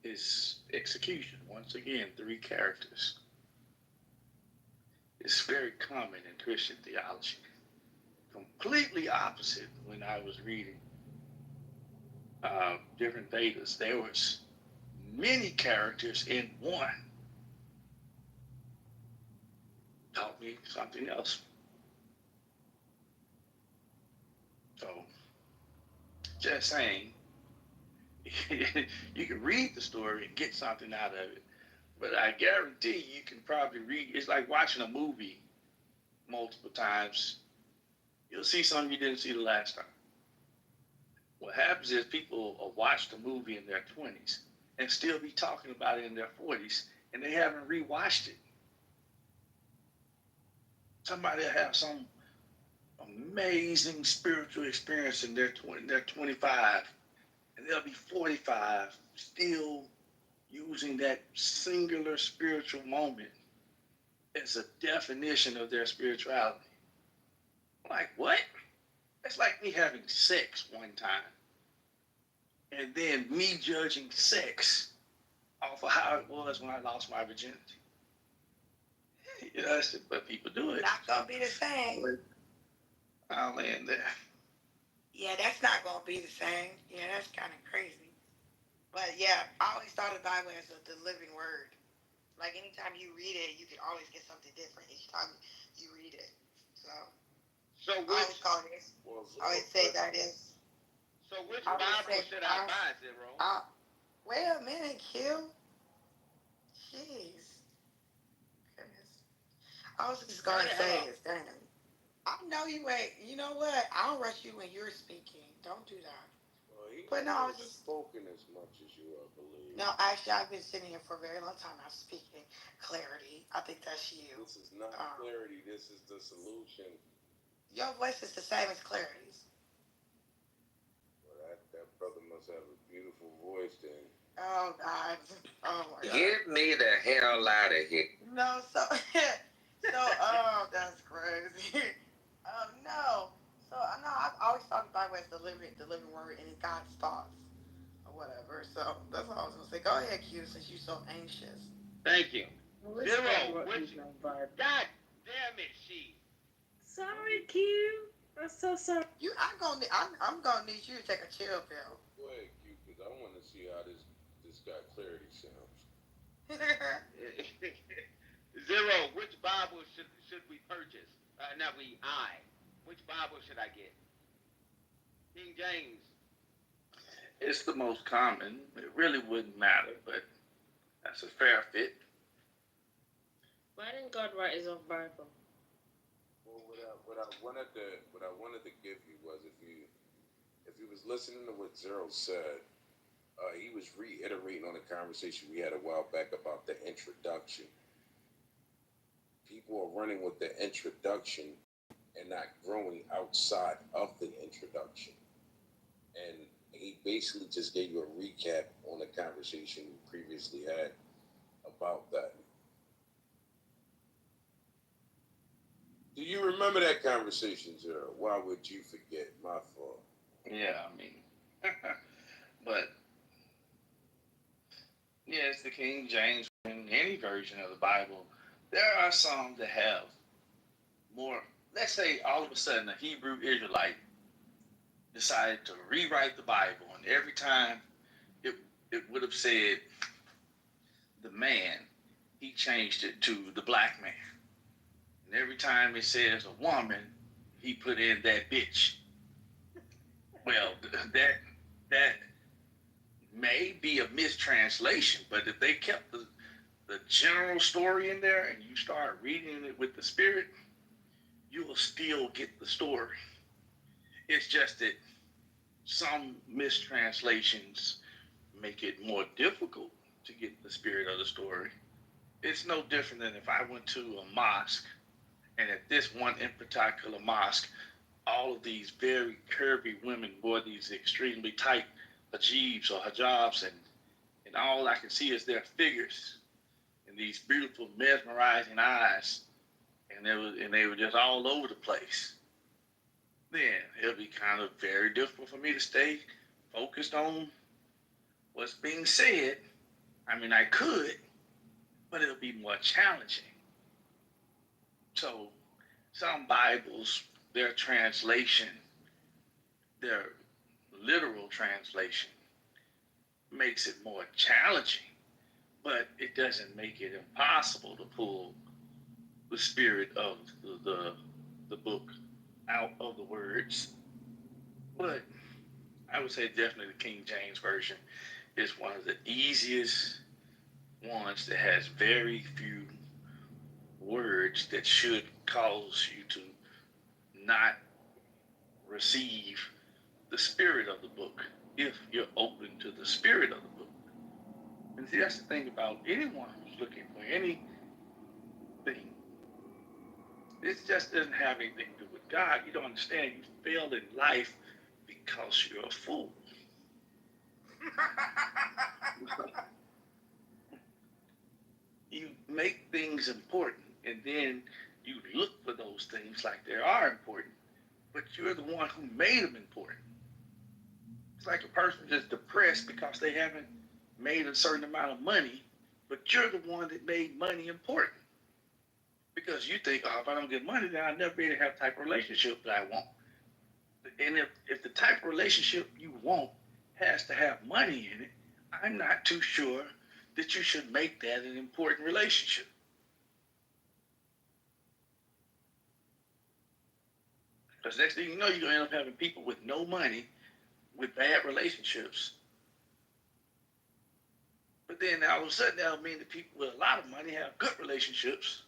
his execution, once again, three characters. It's very common in Christian theology. Completely opposite when I was reading different Vedas. There was many characters in one. Taught me something else. So, just saying, you can read the story and get something out of it, but I guarantee you can probably read. It's like watching a movie multiple times. You'll see something you didn't see the last time. What happens is people will watch the movie in their 20s and still be talking about it in their 40s, and they haven't rewatched it. Somebody will have some amazing spiritual experience in their 25, and they'll be 45, still using that singular spiritual moment as a definition of their spirituality. I'm like, what? That's like me having sex one time, and then me judging sex off of how it was when I lost my virginity. You know, but people do it. Not gonna be the same. I'll land there. Yeah, that's not gonna be the same. Yeah, that's kind of crazy. But yeah, I always thought of the Bible as the living word. Like anytime you read it, you can always get something different each time you read it. So I always call it. I always say that is. So which Bible should I buy, Zero? Wait a minute, Q. Jeez. Goodness. I was just gonna say this, dang it. I know you ain't. You know what? I don't rush you when you're speaking. Don't do that. Well, he But no, I was just. spoken as much as you, I believe. No, actually, I've been sitting here for a very long time. I'm speaking clarity. I think that's you. This is not clarity. This is the solution. Your voice is the same as clarity's. Well, that brother must have a beautiful voice then. Oh God. Oh my God. Get me the hell out of here. No, so that's crazy. No. So no, I've always thought the Bible as the living word, and it's God's thoughts or whatever. So that's all I was gonna say. Go ahead, Q, since you're so anxious. Thank you. Zero. God damn it, she. Sorry, Q. I'm so sorry. I'm gonna need you to take a chill pill. Go ahead, Q, because I want to see how this guy clarity sounds. Zero, which Bible should we purchase? Which Bible should I get? King James. It's the most common. It really wouldn't matter, but that's a fair fit. Why didn't God write his own Bible? Well, what I wanted to give you was if if you was listening to what Zero said, he was reiterating on a conversation we had a while back about the introduction. People are running with the introduction and not growing outside of the introduction. And he basically just gave you a recap on the conversation we previously had about that. Do you remember that conversation, Zero? Why would you forget? My fault. Yeah, I mean, but yeah, it's the King James in any version of the Bible. There are some that have more. Let's say all of a sudden a Hebrew Israelite decided to rewrite the Bible, and every time it would have said the man, he changed it to the black man. And every time it says a woman, he put in that bitch. Well, that may be a mistranslation, but if they kept the general story in there and you start reading it with the Spirit, you will still get the story. It's just that some mistranslations make it more difficult to get the spirit of the story. It's no different than if I went to a mosque, and at this one in particular mosque, all of these very curvy women wore these extremely tight hijabs or hijabs, and all I can see is their figures and these beautiful mesmerizing eyes, and they were just all over the place. Then it'll be kind of very difficult for me to stay focused on what's being said. I mean, I could, but it'll be more challenging. So some Bibles, their translation, their literal translation, makes it more challenging, but it doesn't make it impossible to pull the spirit of the book out of the words. But I would say definitely the King James Version is one of the easiest ones that has very few words that should cause you to not receive the spirit of the book if you're open to the spirit of the book. And see, that's the thing about anyone who's looking for anything. This just doesn't have anything to do with God. You don't understand. You failed in life because you're a fool. You make things important, and then you look for those things like they are important, but you're the one who made them important. It's like a person just depressed because they haven't made a certain amount of money, but you're the one that made money important. Because you think, oh, if I don't get money, then I'll never be able to have the type of relationship that I want. And if the type of relationship you want has to have money in it, I'm not too sure that you should make that an important relationship. Because next thing you know, you're going to end up having people with no money with bad relationships. But then all of a sudden, that'll mean that people with a lot of money have good relationships.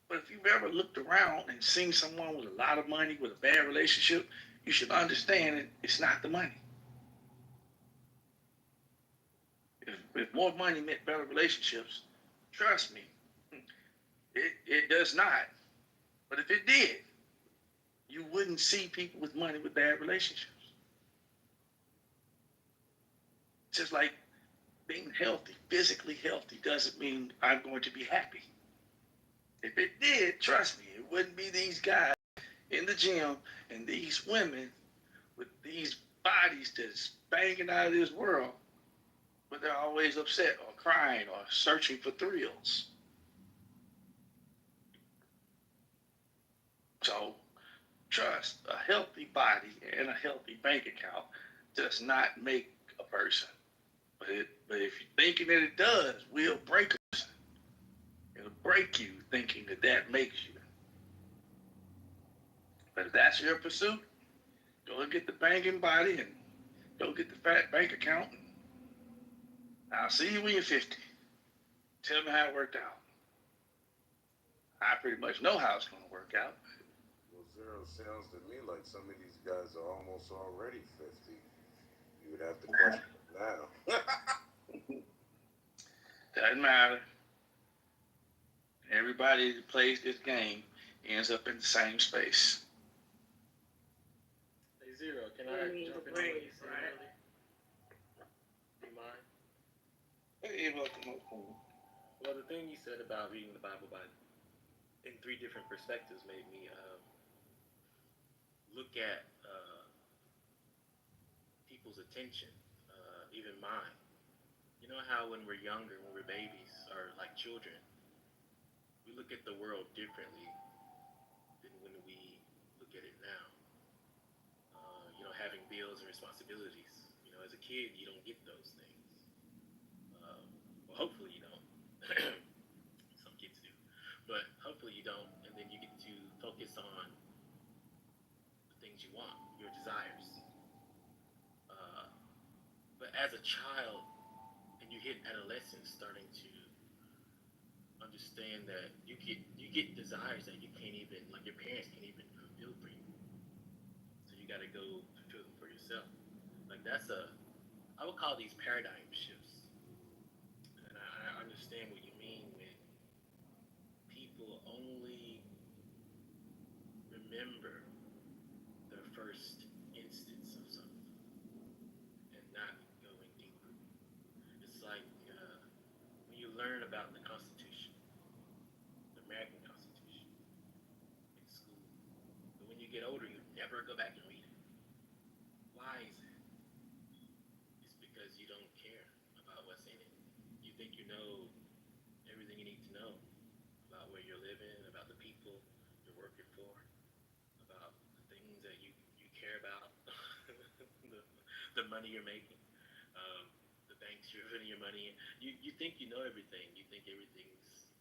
But if you've ever looked around and seen someone with a lot of money with a bad relationship, you should understand that it's not the money. If more money meant better relationships, trust me, it does not. But if it did, you wouldn't see people with money with bad relationships. Just like being healthy, physically healthy, doesn't mean I'm going to be happy. If it did, trust me, it wouldn't be these guys in the gym and these women with these bodies that's banging out of this world, but they're always upset or crying or searching for thrills. So trust, a healthy body and a healthy bank account does not make a person. But if you're thinking that it does, will break a person. It'll break you thinking that makes you. But if that's your pursuit, go and get the banking body and go get the fat bank account. And I'll see you when you're 50. Tell me how it worked out. I pretty much know how it's going to work out. Well, Zero, sounds to me like some of these guys are almost already 50. You would have to question them now. Doesn't matter. Everybody that plays this game ends up in the same space. Hey, Zero, can I jump in on what you said earlier? Do you mind? Hey, welcome. Well, the thing you said about reading the Bible in 3 different perspectives made me look at people's attention, even mine. You know how when we're younger, when we're babies or like children, we look at the world differently than when we look at it now. Having bills and responsibilities. As a kid, you don't get those things. Well, hopefully you don't. Some kids do, but hopefully you don't. And then you get to focus on the things you want, your desires. But as a child, and you hit adolescence, starting to understand that you get desires that you can't even, like your parents can't even fulfill for you. So you got to go fulfill them for yourself. Like I would call these paradigm shifts. And I understand what you mean when people only remember their first instance of something and not going deeper. It's like when you learn about the Constitution, the American Constitution, in school. But when you get older, you never go back and read it. Why is it? It's because you don't care about what's in it. You think you know everything you need to know about where you're living, about the people you're working for, about the things that you care about, the money you're making, the banks you're putting your money in. You think you know everything. You think everything's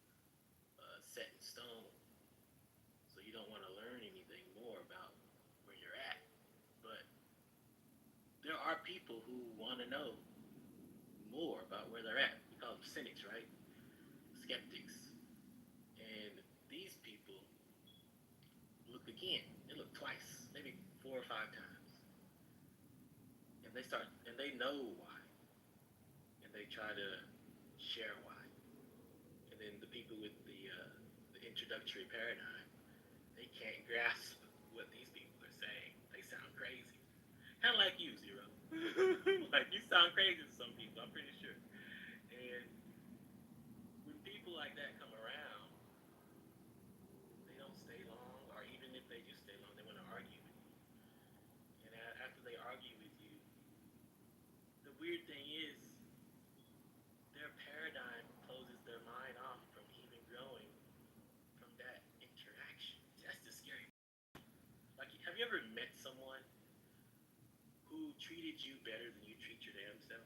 set in stone. So you don't want to learn anything more about where you're at. But there are people who want to know more about where they're at. We call them cynics, right? Skeptics. And these people look again. They look twice, maybe 4 or 5 times. And they know why. And they try to share why. And then the people with the introductory paradigm, they can't grasp what these people are saying. They sound crazy. Kind of like you, Zero. Like you sound crazy to some people, I'm pretty sure. And when people like that come around, they don't stay long, or even if they do stay long, they want to argue with you. And after they argue with you, the weird thing is, their paradigm closes their mind off from even growing from that interaction. That's the scary. Like, have you ever met someone who treated you better than you treat your damn self?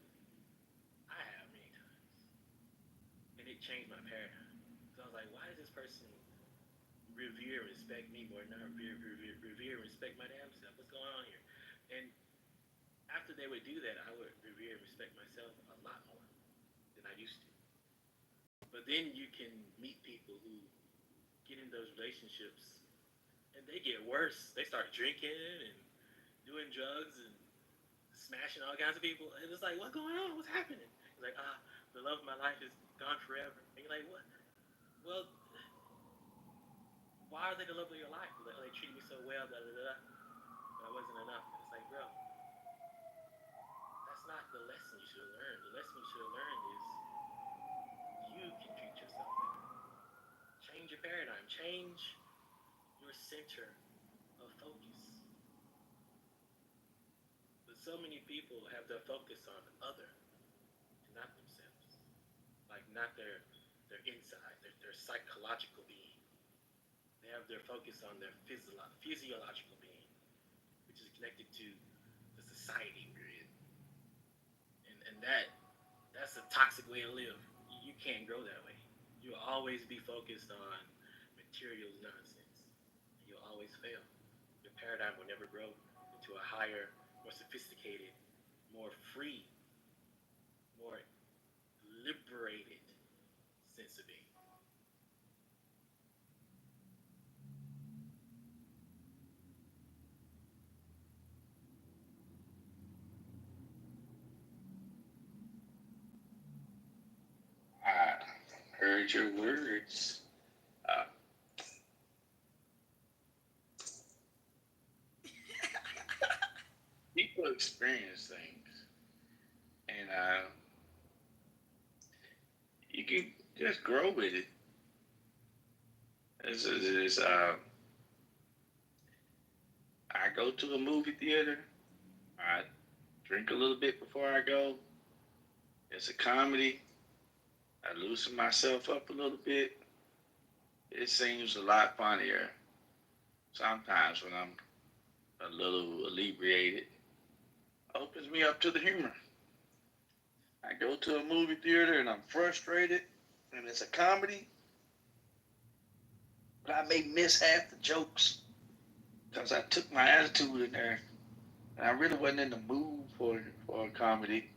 I have many times. And it changed my paradigm. So I was like, why does this person revere and respect me more than I revere and respect my damn self? What's going on here? And after they would do that, I would revere and respect myself a lot more than I used to. But then you can meet people who get in those relationships and they get worse. They start drinking and doing drugs and smashing all kinds of people. And it's like, what's going on? What's happening? It's like, the love of my life is gone forever. And you're like, what? Well, why are they the love of your life? They treat me so well, da da da. But I wasn't enough. And it's like, bro, that's not the lesson you should have learned. The lesson you should have learned is you can treat yourself better. Change your paradigm. Change your center of focus. But so many people have their focus on other and not themselves. Like not their inside, their psychological being. They have their focus on their physiological being, which is connected to the society we're in. And that's a toxic way to live. You can't grow that way. You'll always be focused on material nonsense. You'll always fail. Your paradigm will never grow into a higher, more sophisticated, more free, more liberated sense of being. heard your words. People experience things, and you can just grow with it. I go to a movie theater. I drink a little bit before I go. It's a comedy. I loosen myself up a little bit. It seems a lot funnier sometimes when I'm a little inebriated. Opens me up to the humor. I go to a movie theater and I'm frustrated, and it's a comedy, but I may miss half the jokes because I took my attitude in there, and I really wasn't in the mood for a comedy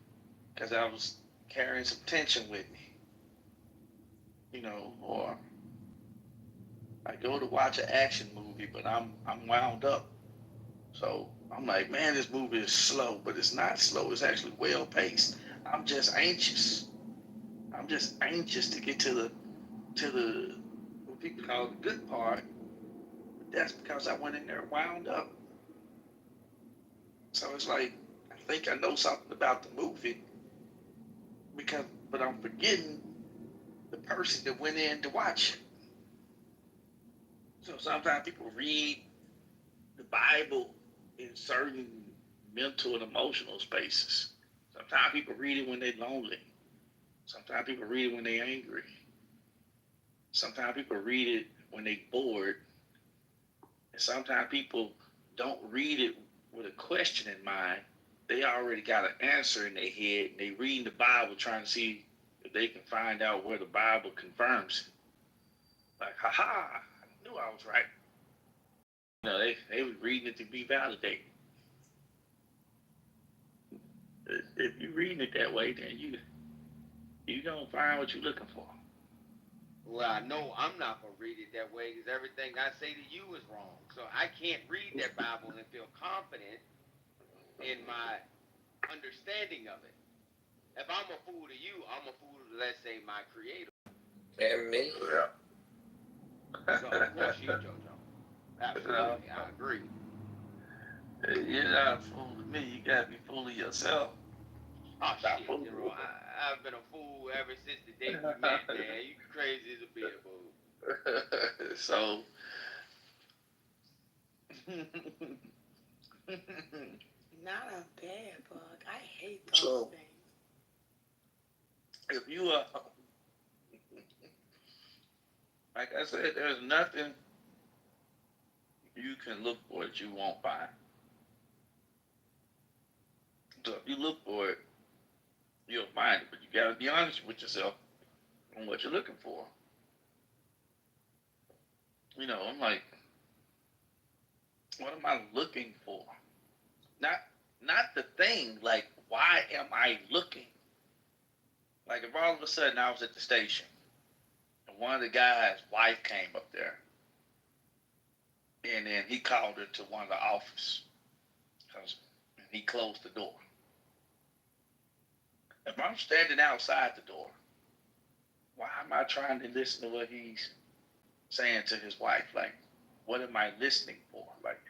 because I was carrying some tension with me, or I go to watch an action movie, but I'm wound up. So I'm like, man, this movie is slow, but it's not slow. It's actually well paced. I'm just anxious. I'm just anxious to get to the what people call the good part. But that's because I went in there wound up. So it's like I think I know something about the movie but I'm forgetting the person that went in to watch it. So sometimes people read the Bible in certain mental and emotional spaces. Sometimes people read it when they're lonely. Sometimes people read it when they're angry. Sometimes people read it when they're bored. And sometimes people don't read it with a question in mind. They already got an answer in their head, and they read the Bible trying to see if they can find out where the Bible confirms it. Like, ha, I knew I was right. They were reading it to be validated. If you're reading it that way, then you don't find what you're looking for. Well, I know I'm not going to read it that way because everything I say to you is wrong. So I can't read that Bible and feel confident in my understanding of it. If I'm a fool to you, I'm a fool to, let's say, my creator. And me. Yeah. So, of course, you, JoJo. Absolutely, I agree. You're not a fool to me. You got to be fool to yourself. Oh, shit, Zero. I've been a fool ever since the day we met, man. You crazy as a bit, boo. So... Not a bad bug. I hate those things. If you like I said, there's nothing you can look for that you won't find. So if you look for it, you'll find it. But you gotta be honest with yourself on what you're looking for. I'm like, what am I looking for? Not the thing, like, why am I looking? Like, if all of a sudden I was at the station and one of the guys' wife came up there and then he called her to one of the offices and he closed the door. If I'm standing outside the door, why am I trying to listen to what he's saying to his wife? Like, what am I listening for? Like,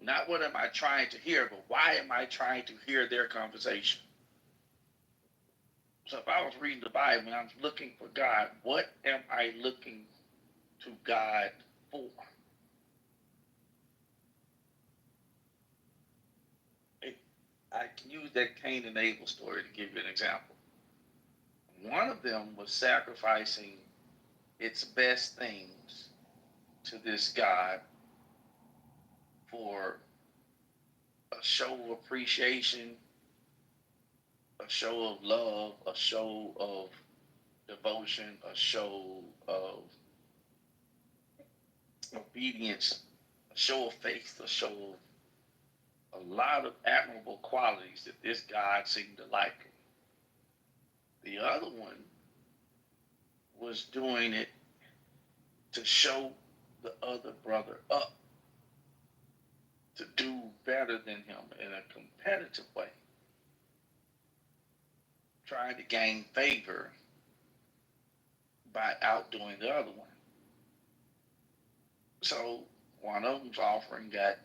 not what am I trying to hear, but why am I trying to hear their conversation? So if I was reading the Bible and I'm looking for God, what am I looking to God for? I can use that Cain and Abel story to give you an example. One of them was sacrificing its best things to this God for a show of appreciation, a show of love, a show of devotion, a show of obedience, a show of faith, a show of a lot of admirable qualities that this God seemed to like. The other one was doing it to show the other brother up, to do better than him in a competitive way, trying to gain favor by by outdoing the other one. So one of them's offering got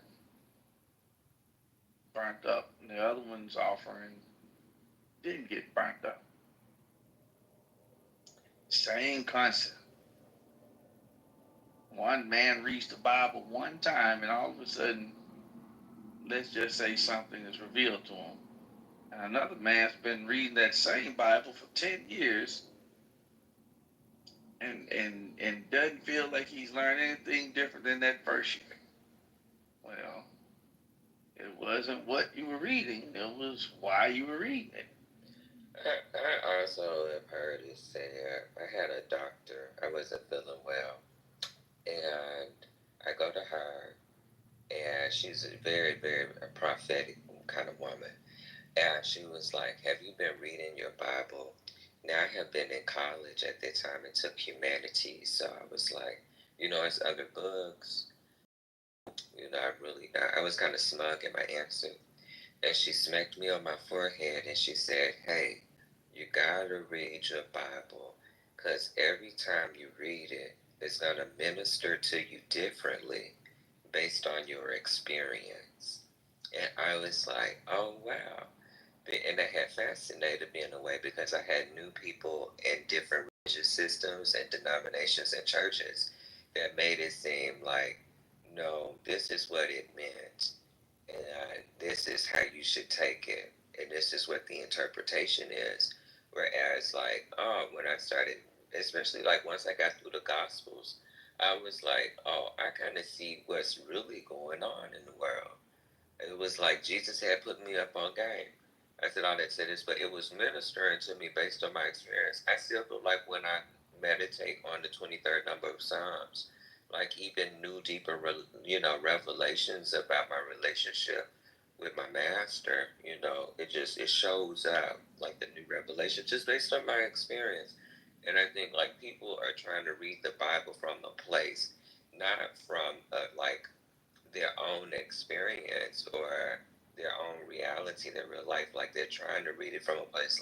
burnt up, and the other one's offering didn't get burnt up. Same concept. One man reads the Bible one time, and all of a sudden, let's just say something is revealed to him. And another man's been reading that same Bible for 10 years and doesn't feel like he's learned anything different than that first year. Well, it wasn't what you were reading, it was why you were reading it. I also have heard it said, I had a doctor, I wasn't feeling well, and I go to her, and she's a very, very prophetic kind of woman. And she was like, have you been reading your Bible? Now, I have been in college at that time and took humanities. So I was like, it's other books. I was kind of smug in my answer. And she smacked me on my forehead and she said, hey, you gotta read your Bible because every time you read it, it's gonna minister to you differently based on your experience. And I was like, oh, wow. And that had fascinated me in a way because I had new people in different religious systems and denominations and churches that made it seem like, no, this is what it meant. And this is how you should take it. And this is what the interpretation is. Whereas, when I started, especially once I got through the Gospels, I was like, oh, I kind of see what's really going on in the world. It was like Jesus had put me up on game. I said all that to this, but it was ministering to me based on my experience. I still feel like when I meditate on the 23rd number of Psalms, even new, deeper, revelations about my relationship with my master, it shows up like the new revelation just based on my experience. And I think people are trying to read the Bible from a place, not from their own experience or their own reality, their real life. They're trying to read it from a place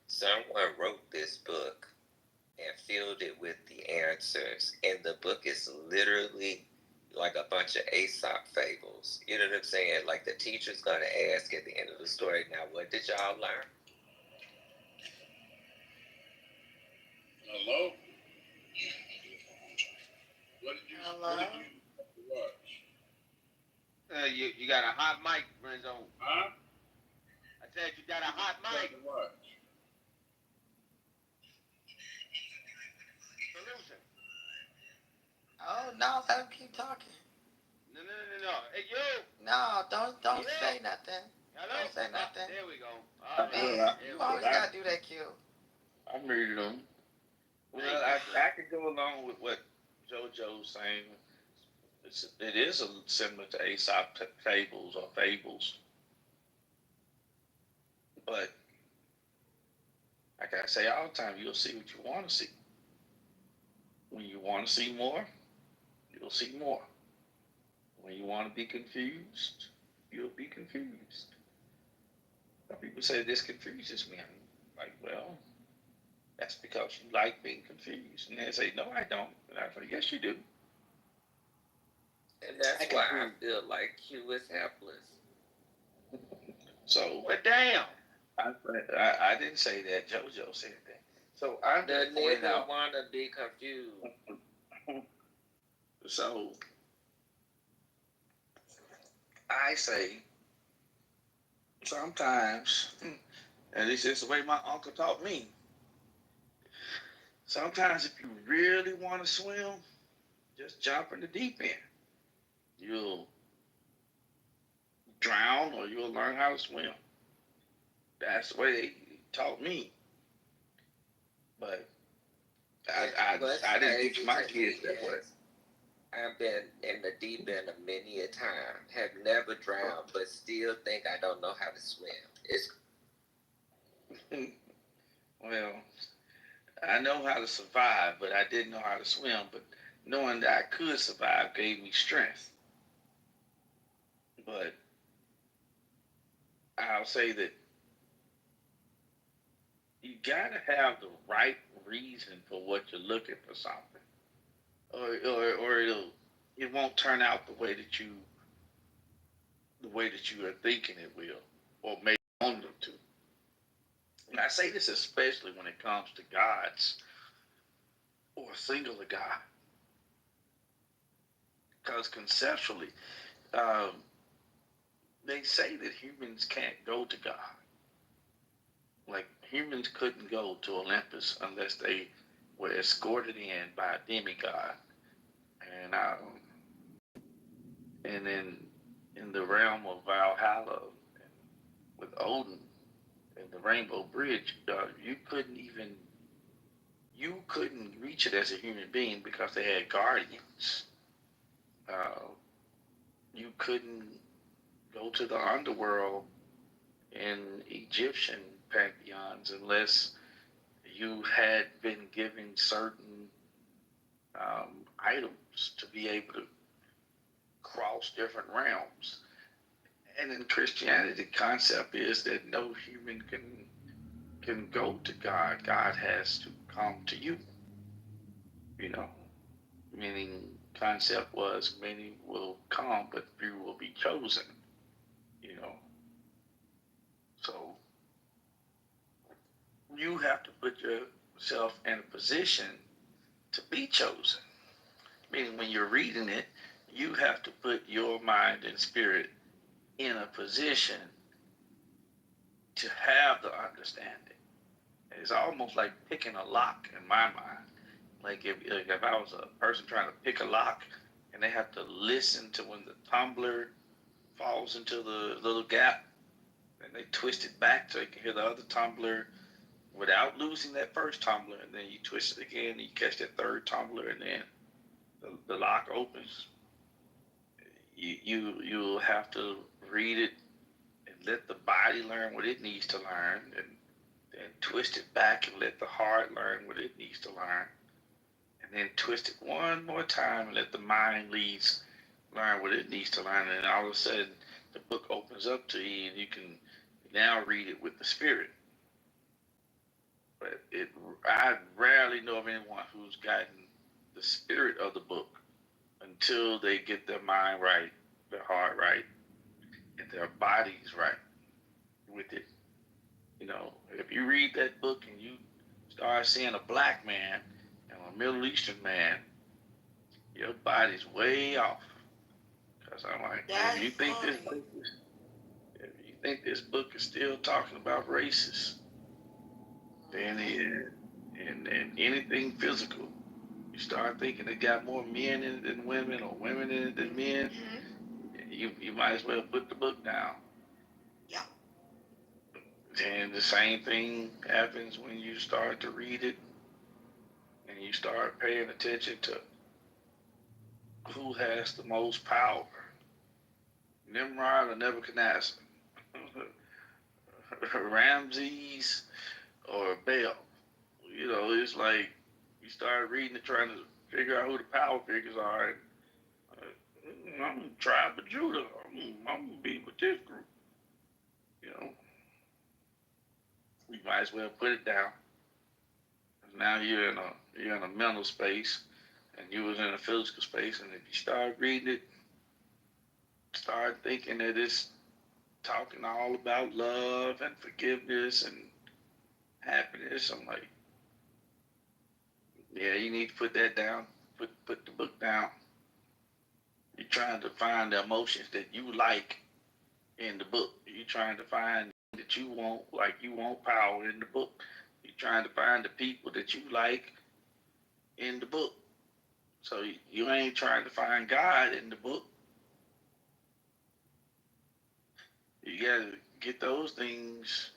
someone wrote this book and filled it with the answers, and the book is literally a bunch of Aesop fables. You know what I'm saying? The teacher's gonna ask at the end of the story, now what did y'all learn? Hello? What did you watch? You got a hot mic, Renzo. Huh? I said you got a hot mic. What? Solution. Oh no, let him keep talking. No. Hey, you. No, don't say nothing. Hello? Don't say nothing. There we go. Man, you always gotta do that, Q. I'm reading them. Well, I could go along with what JoJo's saying. It is similar to Aesop fables or fables. But like I say all the time, you'll see what you want to see. When you want to see more, you'll see more. When you want to be confused, you'll be confused. Some people say this confuses me. I'm like, well, that's because you like being confused. And they say, no, I don't. And I say, yes, you do. And that's why I feel like Q is helpless. So, but damn. I didn't say that. JoJo said that. So I'm the nigga want to be confused. So I say sometimes, and this is the way my uncle taught me. Sometimes if you really want to swim, just jump in the deep end. You'll drown or you'll learn how to swim. That's the way they taught me. But I didn't teach my kids that way. I've been in the deep end many a time, have never drowned, but still think I don't know how to swim. It's well, I know how to survive, but I didn't know how to swim. But knowing that I could survive gave me strength. But I'll say that you gotta have the right reason for what you're looking for something, or it won't turn out the way that you are thinking it will, or maybe want them to. And I say this especially when it comes to gods or a singular God, because conceptually, um, they say that humans can't go to God. Like humans couldn't go to Olympus unless they were escorted in by a demigod, and then in the realm of Valhalla with Odin and the Rainbow Bridge, you couldn't reach it as a human being because they had guardians. Uh, you couldn't go to the underworld in Egyptian pantheons unless you had been given certain items to be able to cross different realms. And in Christianity, the concept is that no human can go to God. God has to come to you. You know, meaning concept was many will come, but few will be chosen. You know, so you have to put yourself in a position to be chosen. Meaning, when you're reading it, you have to put your mind and spirit in a position to have the understanding. It's almost like picking a lock in my mind. Like if I was a person trying to pick a lock and they have to listen to when the tumbler falls into the little gap and they twist it back so they can hear the other tumbler without losing that first tumbler, and then you twist it again and you catch that third tumbler, and then the lock opens. You'll have to read it and let the body learn what it needs to learn, and then twist it back and let the heart learn what it needs to learn, and then twist it one more time and let the mind learn what it needs to learn, and all of a sudden the book opens up to you and you can now read it with the spirit. But I rarely know of anyone who's gotten the spirit of the book until they get their mind right, their heart right, and their bodies right with it. You know, if you read that book and you start seeing a black man and a Middle Eastern man, your body's way off. Because I'm like, if you think this book is still talking about races, then and anything physical, you start thinking it got more men in it than women, or women in it than men, you might as well put the book down. Yeah. And the same thing happens when you start to read it and you start paying attention to who has the most power, Nimrod or Nebuchadnezzar, Ramses or Baal. You know, it's like you start reading it trying to figure out who the power figures are. And, I'm the tribe of Judah. I'm gonna be with this group. You know, you might as well put it down. Now you're in a mental space, and you was in a physical space. And if you start reading it, start thinking that it's talking all about love and forgiveness and happiness, I'm like, yeah, you need to put that down. Put the book down. You're trying to find the emotions that you like in the book. You're trying to find that you want, like you want power in the book. You're trying to find the people that you like in the book. So you ain't trying to find God in the book. You gotta get those things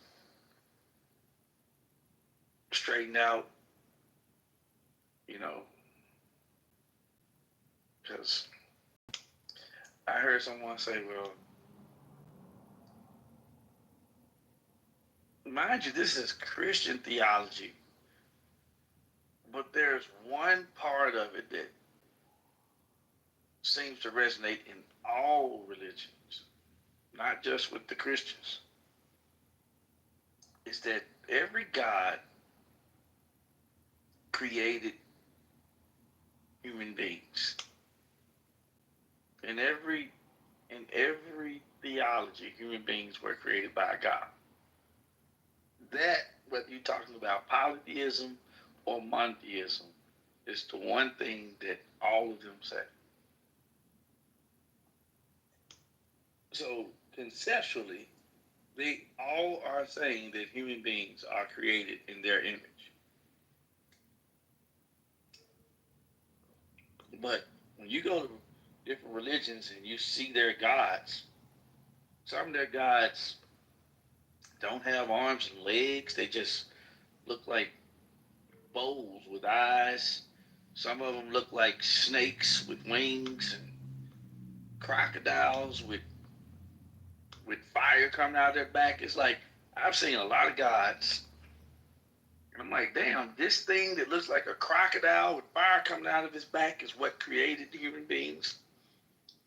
straightened out, you know, because I heard someone say, well, mind you, this is Christian theology, but there's one part of it that seems to resonate in all religions, not just with the Christians. Is that every God created human beings. In every theology, human beings were created by God. That, whether you're talking about polytheism or monotheism, is the one thing that all of them say. So conceptually, they all are saying that human beings are created in their image. But when you go to different religions and you see their gods, some of their gods don't have arms and legs. They just look like bowls with eyes. Some of them look like snakes with wings and crocodiles with fire coming out of their back. It's like I've seen a lot of gods. And I'm like, damn, this thing that looks like a crocodile with fire coming out of his back is what created human beings.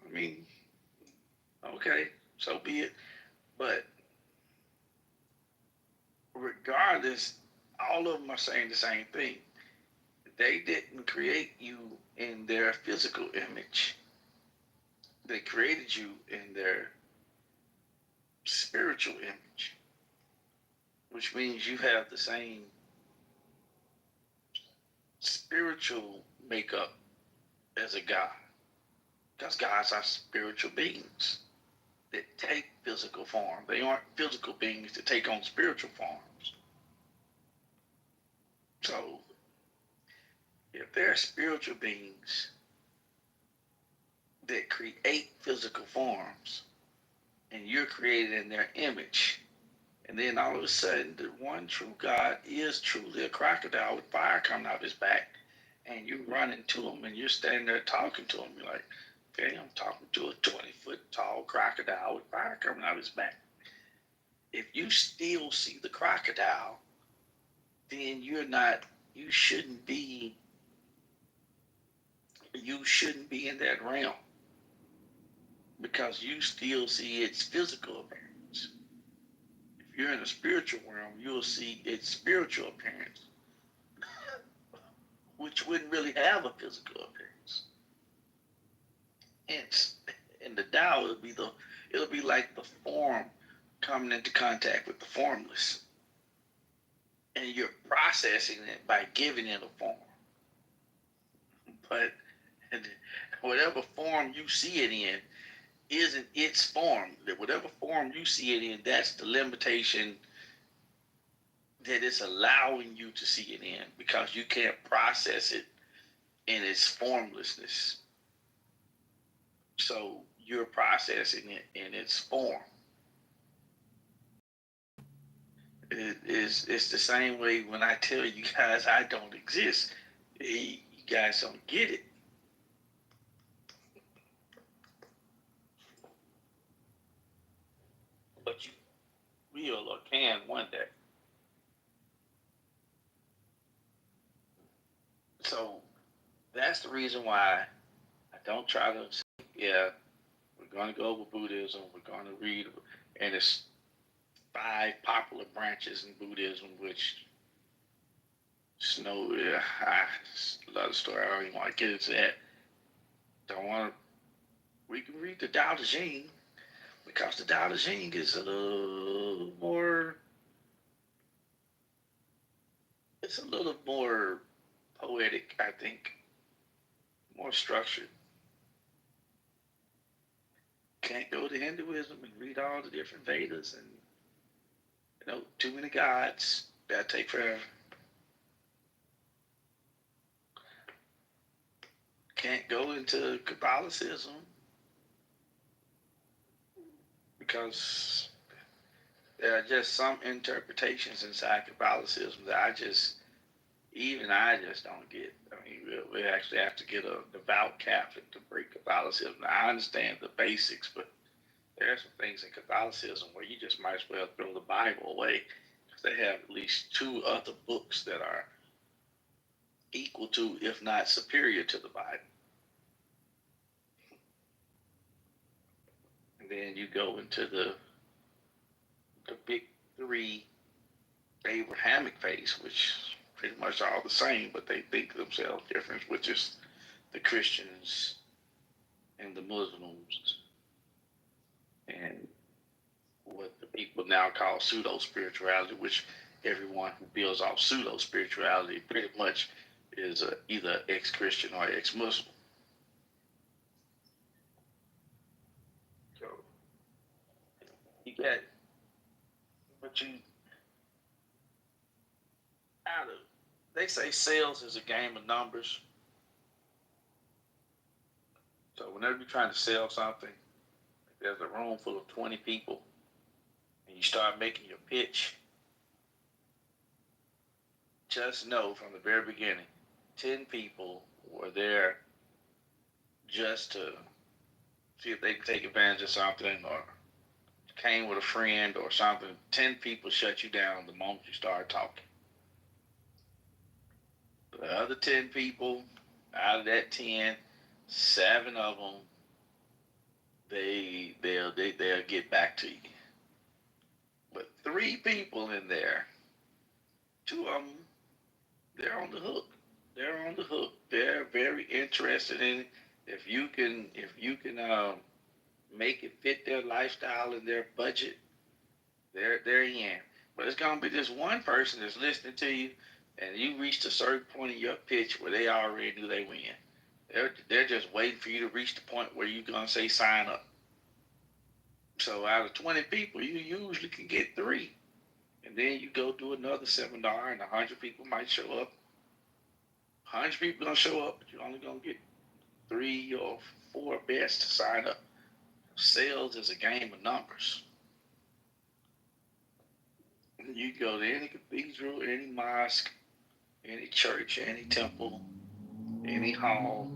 I mean, okay, so be it. But regardless, all of them are saying the same thing. They didn't create you in their physical image. They created you in their spiritual image, which means you have the same spiritual makeup as a God. Because gods are spiritual beings that take physical form. They aren't physical beings that take on spiritual forms. So, if they're spiritual beings that create physical forms, and you're created in their image, and then all of a sudden, the one true God is truly a crocodile with fire coming out of his back, and you run into him, and you're standing there talking to him. You're like, okay, I'm talking to a 20-foot tall crocodile with fire coming out of his back. If you still see the crocodile, then you shouldn't be in that realm, because you still see its physical appearance. If you're in a spiritual realm, you'll see its spiritual appearance, which wouldn't really have a physical appearance. Hence, in the Tao, it'll be like the form coming into contact with the formless, and you're processing it by giving it a form. But whatever form you see it in isn't its form. Whatever form you see it in, that's the limitation that it's allowing you to see it in, because you can't process it in its formlessness. So you're processing it in its form. It's the same way when I tell you guys I don't exist. You guys don't get it. But you will or can one day. So that's the reason why I don't try to say, yeah, we're going to go over Buddhism, we're going to read, and it's 5 popular branches in Buddhism, which another story. I don't even want to get into that. We can read the Tao Te Ching, because the Tao Te Ching is a little more poetic, I think, more structured. Can't go to Hinduism and read all the different Vedas and, too many gods. That'd take forever. Can't go into Catholicism because there are just some interpretations inside Catholicism that I just don't get. I mean, we actually have to get a devout Catholic to break Catholicism. Now, I understand the basics, but there are some things in Catholicism where you just might as well throw the Bible away, because they have at least 2 other books that are equal to, if not superior to, the Bible. And then you go into the big 3 Abrahamic faith, which pretty much are all the same, but they think themselves different, which is the Christians and the Muslims and what the people now call pseudo spirituality, which everyone who builds off pseudo spirituality pretty much is either ex Christian or ex Muslim. So you got, but you out of, they say sales is a game of numbers. So whenever you're trying to sell something, if there's a room full of 20 people and you start making your pitch, just know from the very beginning, 10 people were there just to see if they could take advantage of something or came with a friend or something. 10 people shut you down the moment you start talking. The other 10 people, out of that 10, 7 of them, they'll get back to you. But 3 people in there, 2 of them, they're on the hook. They're on the hook. They're very interested in it. If you can make it fit their lifestyle and their budget, they're in. But it's gonna be this one person that's listening to you, and you reached a certain point in your pitch where they already knew they win. They're just waiting for you to reach the point where you're gonna say sign up. So out of 20 people, you usually can get 3, and then you go do another seminar, and 100 people might show up. 100 people gonna show up, but you're only gonna get 3 or 4 best to sign up. Sales is a game of numbers. You go to any cathedral, any mosque, any church, any temple, any hall,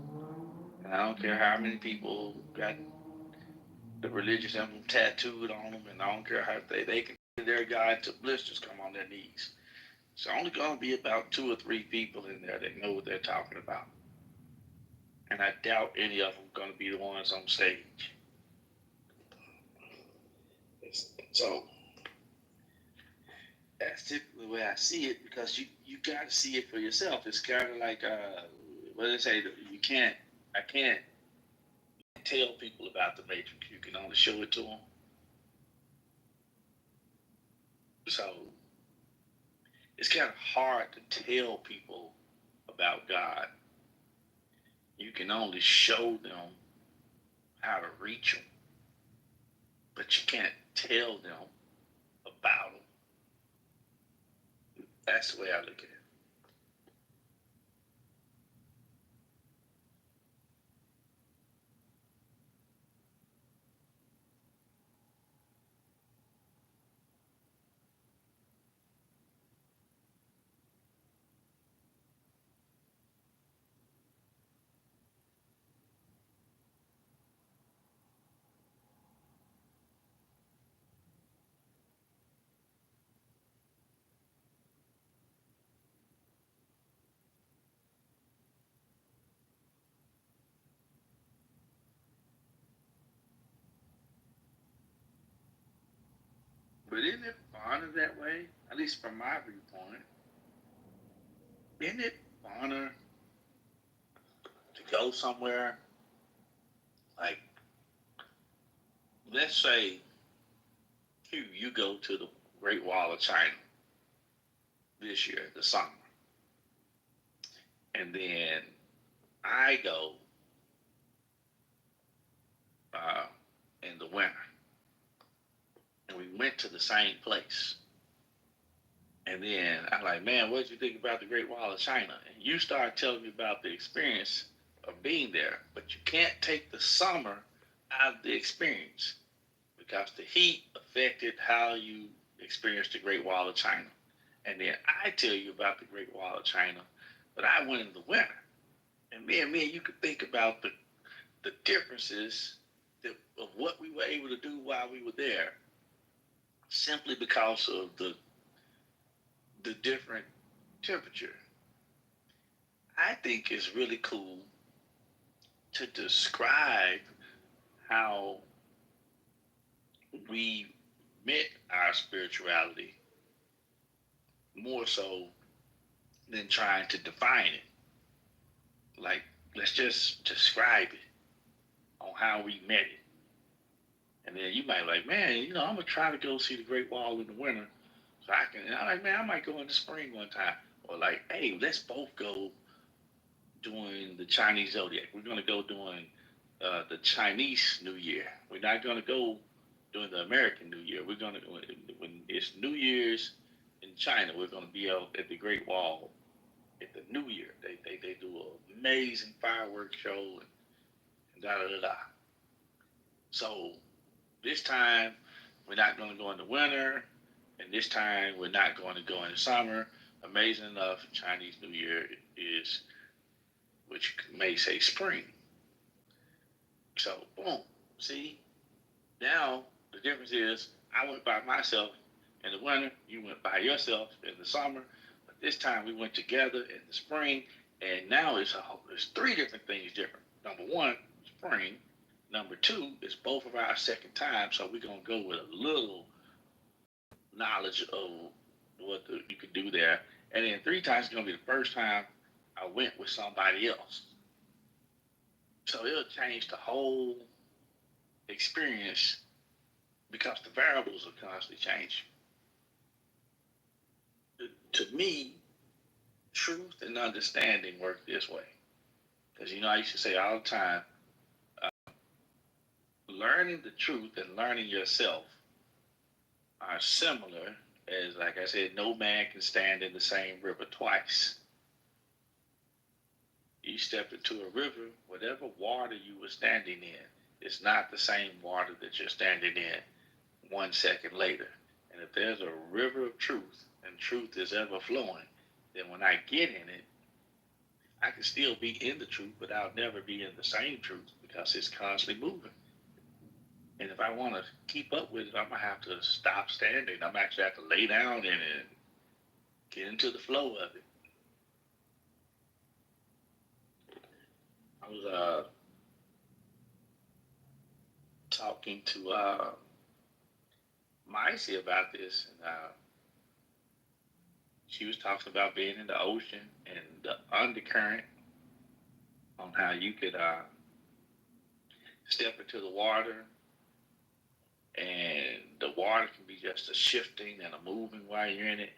and I don't care how many people got the religious emblem tattooed on them, and I don't care how they can pray their God until blisters come on their knees. It's only going to be about 2 or 3 people in there that know what they're talking about. And I doubt any of them are going to be the ones on stage. So that's typically the way I see it, because you got to see it for yourself. It's kind of like what they say, I can't tell people about the Matrix. You can only show it to them. So it's kind of hard to tell people about God. You can only show them how to reach them, but you can't tell them about them. That's the way I look at it. But isn't it funner that way? At least from my viewpoint. Isn't it funner to go somewhere like, let's say you go to the Great Wall of China this year, the summer, and then I go in the winter, and we went to the same place. And then I'm like, man, what did you think about the Great Wall of China? And you start telling me about the experience of being there, but you can't take the summer out of the experience because the heat affected how you experienced the Great Wall of China. And then I tell you about the Great Wall of China, but I went in the winter. And man, you could think about the differences of what we were able to do while we were there, simply because of the different temperature. I think it's really cool to describe how we met our spirituality more so than trying to define it. Like, let's just describe it on how we met it. And then you might be like, man, I'm gonna try to go see the Great Wall in the winter, so I can. And I'm like, man, I might go in the spring one time. Or like, hey, let's both go during the Chinese zodiac. We're gonna go during the Chinese New Year. We're not gonna go during the American New Year. We're gonna when it's New Year's in China, we're gonna be out at the Great Wall at the New Year. They do an amazing fireworks show and da da da da. So this time we're not going to go in the winter, and this time we're not going to go in the summer. Amazing enough, Chinese New Year is, which may say spring. So boom, see, now the difference is I went by myself in the winter, you went by yourself in the summer, but this time we went together in the spring, and now it's three different things different. Number one, spring. Number two, it's both of our second time, so we're gonna go with a little knowledge of what you could do there. And then three times it's gonna be the first time I went with somebody else. So it'll change the whole experience because the variables are constantly changing. To me, truth and understanding work this way. Because I used to say all the time, learning the truth and learning yourself are similar as, like I said, no man can stand in the same river twice. You step into a river, whatever water you were standing in, it's not the same water that you're standing in 1 second later. And if there's a river of truth and truth is ever flowing, then when I get in it, I can still be in the truth, but I'll never be in the same truth because it's constantly moving. And if I want to keep up with it, I'm going to have to stop standing. I'm actually have to lay down in it and get into the flow of it. I was talking to Micey about this, and she was talking about being in the ocean and the undercurrent, on how you could step into the water, and the water can be just a shifting and a moving while you're in it.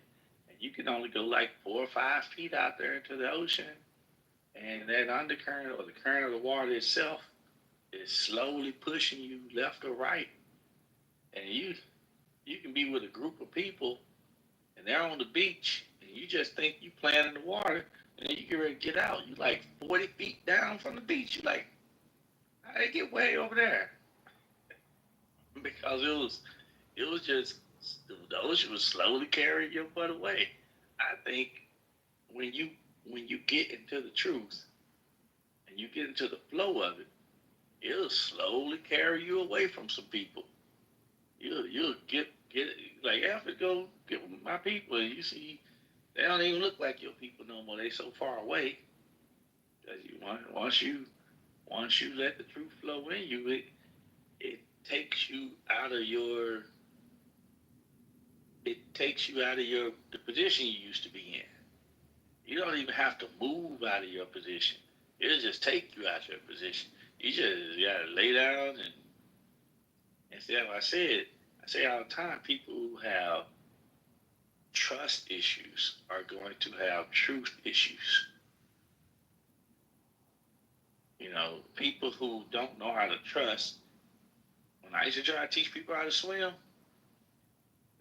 And you can only go like 4 or 5 feet out there into the ocean, and that undercurrent or the current of the water itself is slowly pushing you left or right. And you can be with a group of people, and they're on the beach, and you just think you playing in the water, and then you get ready to get out. You like 40 feet down from the beach. You like, how did I get way over there? Because it was just, the ocean was slowly carrying your butt away. I think when you get into the truth and you get into the flow of it, it'll slowly carry you away from some people. You'll get like, after go get with my people, and you see they don't even look like your people no more. They so far away. Because once you let the truth flow in you, it takes you out of the position you used to be in. You don't even have to move out of your position. It'll just take you out of your position. You just gotta lay down and see. I say all the time, people who have trust issues are going to have truth issues. People who don't know how to trust. When I used to try to teach people how to swim,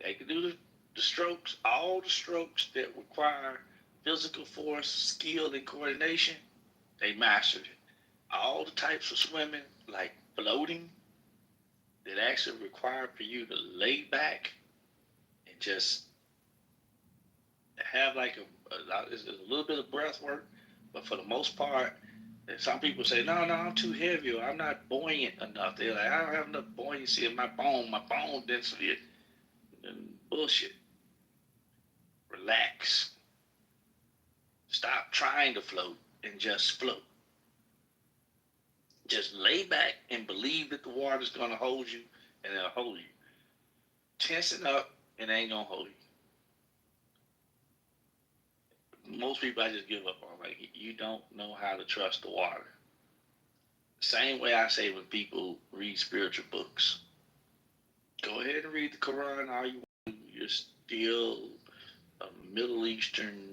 they could do the strokes, all the strokes that require physical force, skill, and coordination. They mastered it. All the types of swimming, like floating, that actually require for you to lay back and just have like a little bit of breath work, but for the most part, and some people say, no, I'm too heavy, or I'm not buoyant enough. They're like, I don't have enough buoyancy in my bone density. And bullshit. Relax. Stop trying to float and just float. Just lay back and believe that the water's going to hold you, and it'll hold you. Tensing up, it ain't going to hold you. most people I just give up on. Like, you don't know how to trust the water. Same way I say when people read spiritual books. Go ahead and read the Quran all you want. You're still a Middle Eastern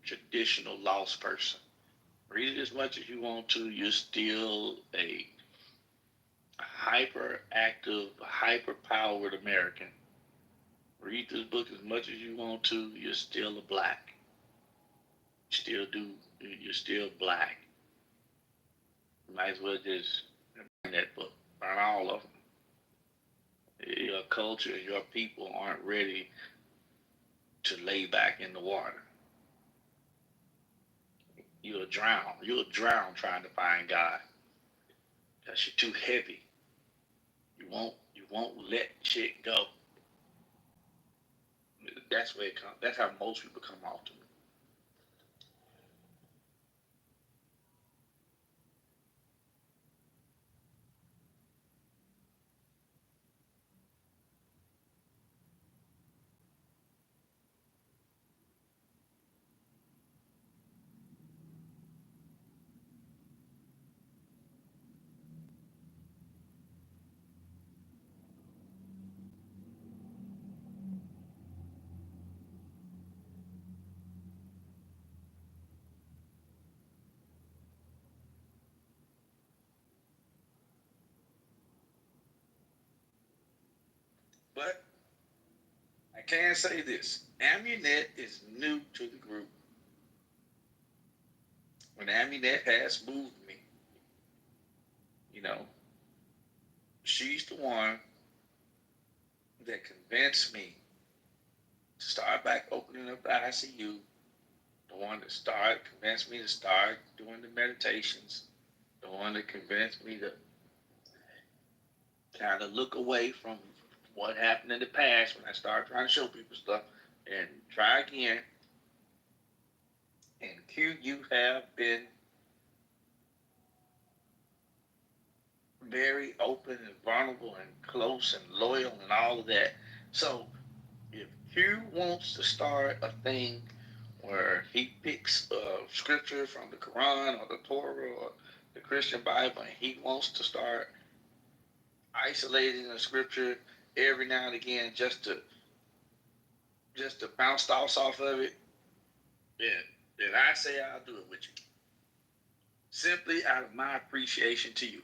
traditional lost person. Read it as much as you want to. You're still a hyperactive, hyper-powered American. Read this book as much as you want to. You're still a black. You're still black. You might as well just burn that book. Burn all of them. Your culture, your people aren't ready to lay back in the water. You'll drown. You'll drown trying to find God. Because you're too heavy. You won't let shit go. That's where it comes. That's how most people come off to me. But I can say this. Amunet is new to the group. When Amunet has moved me, she's the one that convinced me to start back opening up the ICU. The one that convinced me to start doing the meditations. The one that convinced me to kind of look away from what happened in the past when I started trying to show people stuff and try again. And Q, you have been very open and vulnerable and close and loyal and all of that. So if Q wants to start a thing where he picks scripture from the Quran or the Torah or the Christian Bible and he wants to start isolating a scripture every now and again just to bounce thoughts off of it, then I say I'll do it with you. Simply out of my appreciation to you.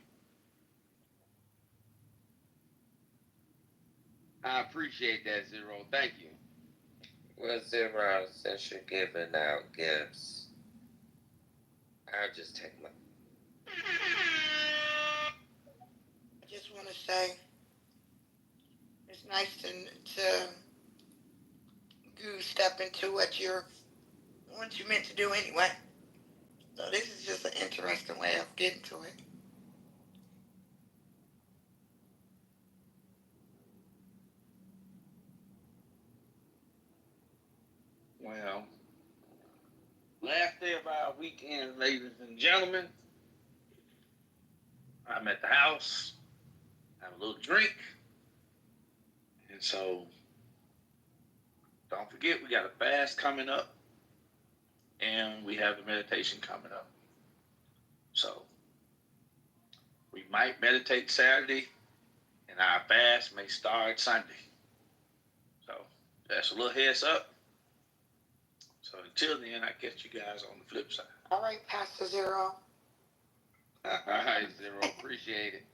I appreciate that, Zero. Thank you. Well, Zero, since you're giving out gifts, I'll just take my. I just want to say it's nice to step into what you meant to do anyway. So this is just an interesting way of getting to it. Well, last day of our weekend, ladies and gentlemen, I'm at the house, have a little drink, and so don't forget we got a fast coming up, and we have a meditation coming up. So we might meditate Saturday, and our fast may start Sunday. So that's a little heads up. So until then, I catch you guys on the flip side. All right, Pastor Zero. All right, Zero. Appreciate it.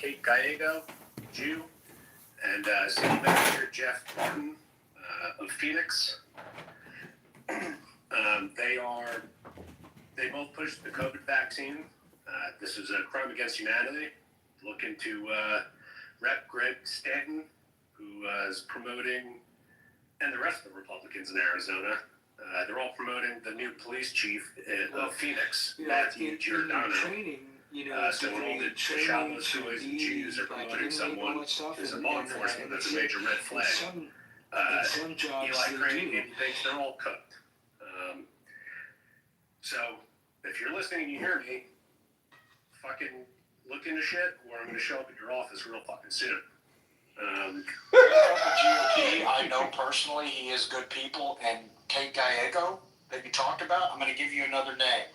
Kate Gallego, Jew, and City Manager Jeff Martin of Phoenix. They both pushed the COVID vaccine. This is a crime against humanity. Looking to Rep. Greg Stanton, who is promoting, and the rest of the Republicans in Arizona, they're all promoting the new police chief of Phoenix, Matthew Giordano. So when all the Shabbos, Goys, and Jews are promoting someone who's in law enforcement, that's a major red flag. Eli Crane thinks they're all cooked. So if you're listening and you hear me, fucking look into shit, or I'm going to show up at your office real fucking soon. GOP, I know personally he is good people, and Kate Gallego that you talked about, I'm going to give you another name.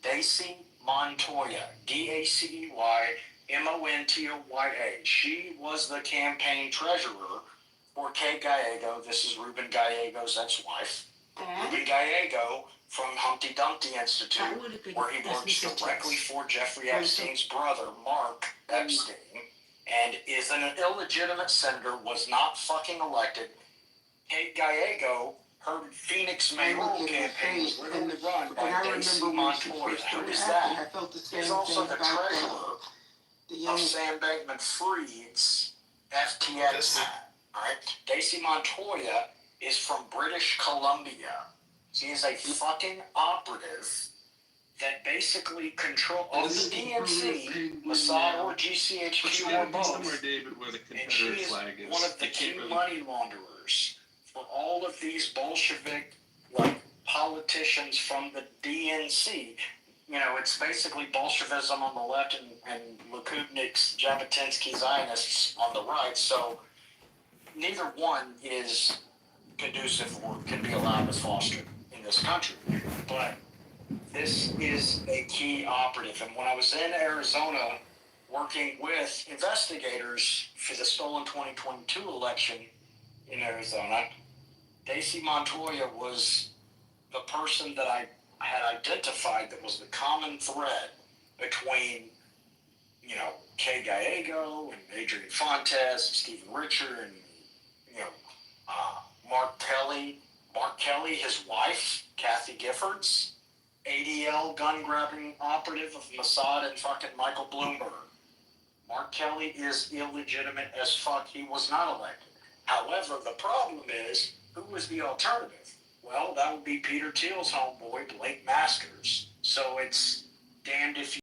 Daisy Montoya, Daceymontoya. She was the campaign treasurer for Kate Gallego. This is Ruben Gallego's ex-wife. Ruben Gallego from Humpty Dumpty Institute, where he works directly for Jeffrey Epstein's brother, Mark Epstein, and is an illegitimate senator, was not fucking elected. Kate Gallego, her Phoenix mayoral campaign was literally run by Daisy Montoya. Who is that? He's also the treasurer of Sam Bankman-Fried's FTX. Alright? Daisy Montoya is from British Columbia. She is a fucking operative that basically control of the DNC, Mossad or GCHQ or both. And she is one of the key money launderers for all of these Bolshevik politicians from the DNC. You know, it's basically Bolshevism on the left and Likudniks, Jabotinsky Zionists on the right. So neither one is conducive or can be allowed to foster in this country. But this is a key operative. And when I was in Arizona working with investigators for the stolen 2022 election in Arizona, Daisy Montoya was the person that I had identified that was the common thread between, you know, Kay Gallego and Adrian Fontes, and Stephen Richer, and, you know, Mark Kelly, his wife, Kathy Giffords, ADL gun-grabbing operative of Mossad and fucking Michael Bloomberg. Mark Kelly is illegitimate as fuck. He was not elected. However, the problem is, who was the alternative? Well, that would be Peter Thiel's homeboy, Blake Masters. So it's damned if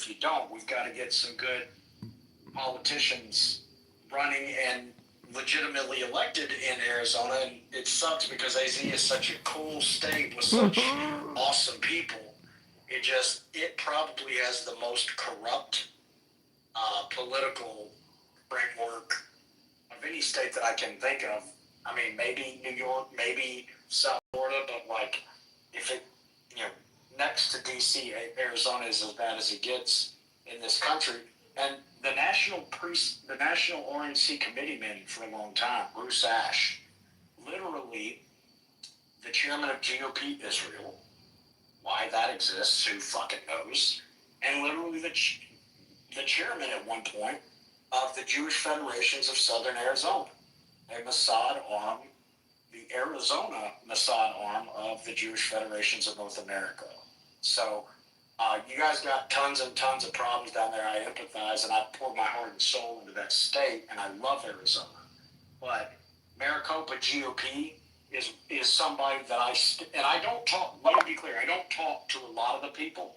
you don't. We've got to get some good politicians running and legitimately elected in Arizona, and it sucks because AZ is such a cool state with such awesome people. It probably has the most corrupt political framework of any state that I can think of. I mean, maybe New York, maybe South Florida, but like, if it, you know, next to DC, Arizona is as bad as it gets in this country. And the National RNC committeeman for a long time, Bruce Ash, literally the chairman of GOP Israel, why that exists, who fucking knows, and literally the chairman at one point of the Jewish Federations of Southern Arizona, a Mossad arm, the Arizona Mossad arm of the Jewish Federations of North America. So you guys got tons and tons of problems down there. I empathize, and I pour my heart and soul into that state, and I love Arizona. But Maricopa GOP is somebody that I don't talk, let me be clear, I don't talk to a lot of the people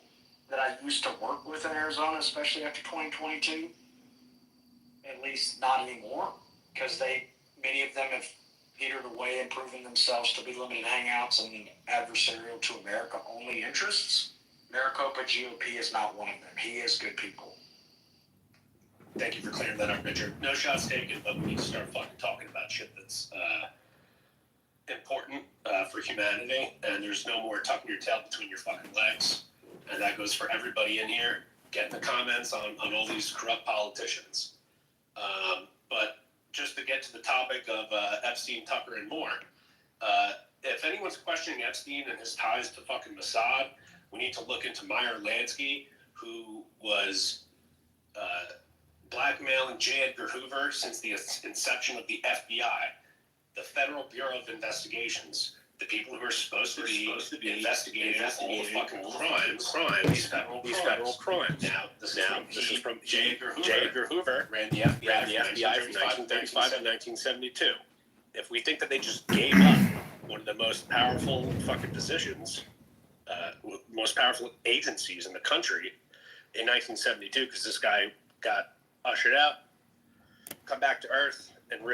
that I used to work with in Arizona, especially after 2022, at least not anymore, because many of them have petered away and proven themselves to be limited hangouts and adversarial to America-only interests. Maricopa GOP is not one of them. He is good people. Thank you for clearing that up, Richard. No shots taken, but we need to start fucking talking about shit that's important for humanity, and there's no more tucking your tail between your fucking legs. And that goes for everybody in here. Get in the comments on all these corrupt politicians. But just to get to the topic of Epstein, Tucker, and more, if anyone's questioning Epstein and his ties to fucking Mossad, we need to look into Meyer Lansky, who was blackmailing J. Edgar Hoover since the inception of the FBI, the Federal Bureau of Investigations, the people who are supposed to be investigating all the fucking crimes, these federal crimes. Now, this is from J. Edgar Hoover, ran the FBI from 1935 to 1972. If we think that they just gave up one of the most powerful fucking positions, most powerful agencies in the country in 1972, because this guy got ushered out, come back to Earth, and realized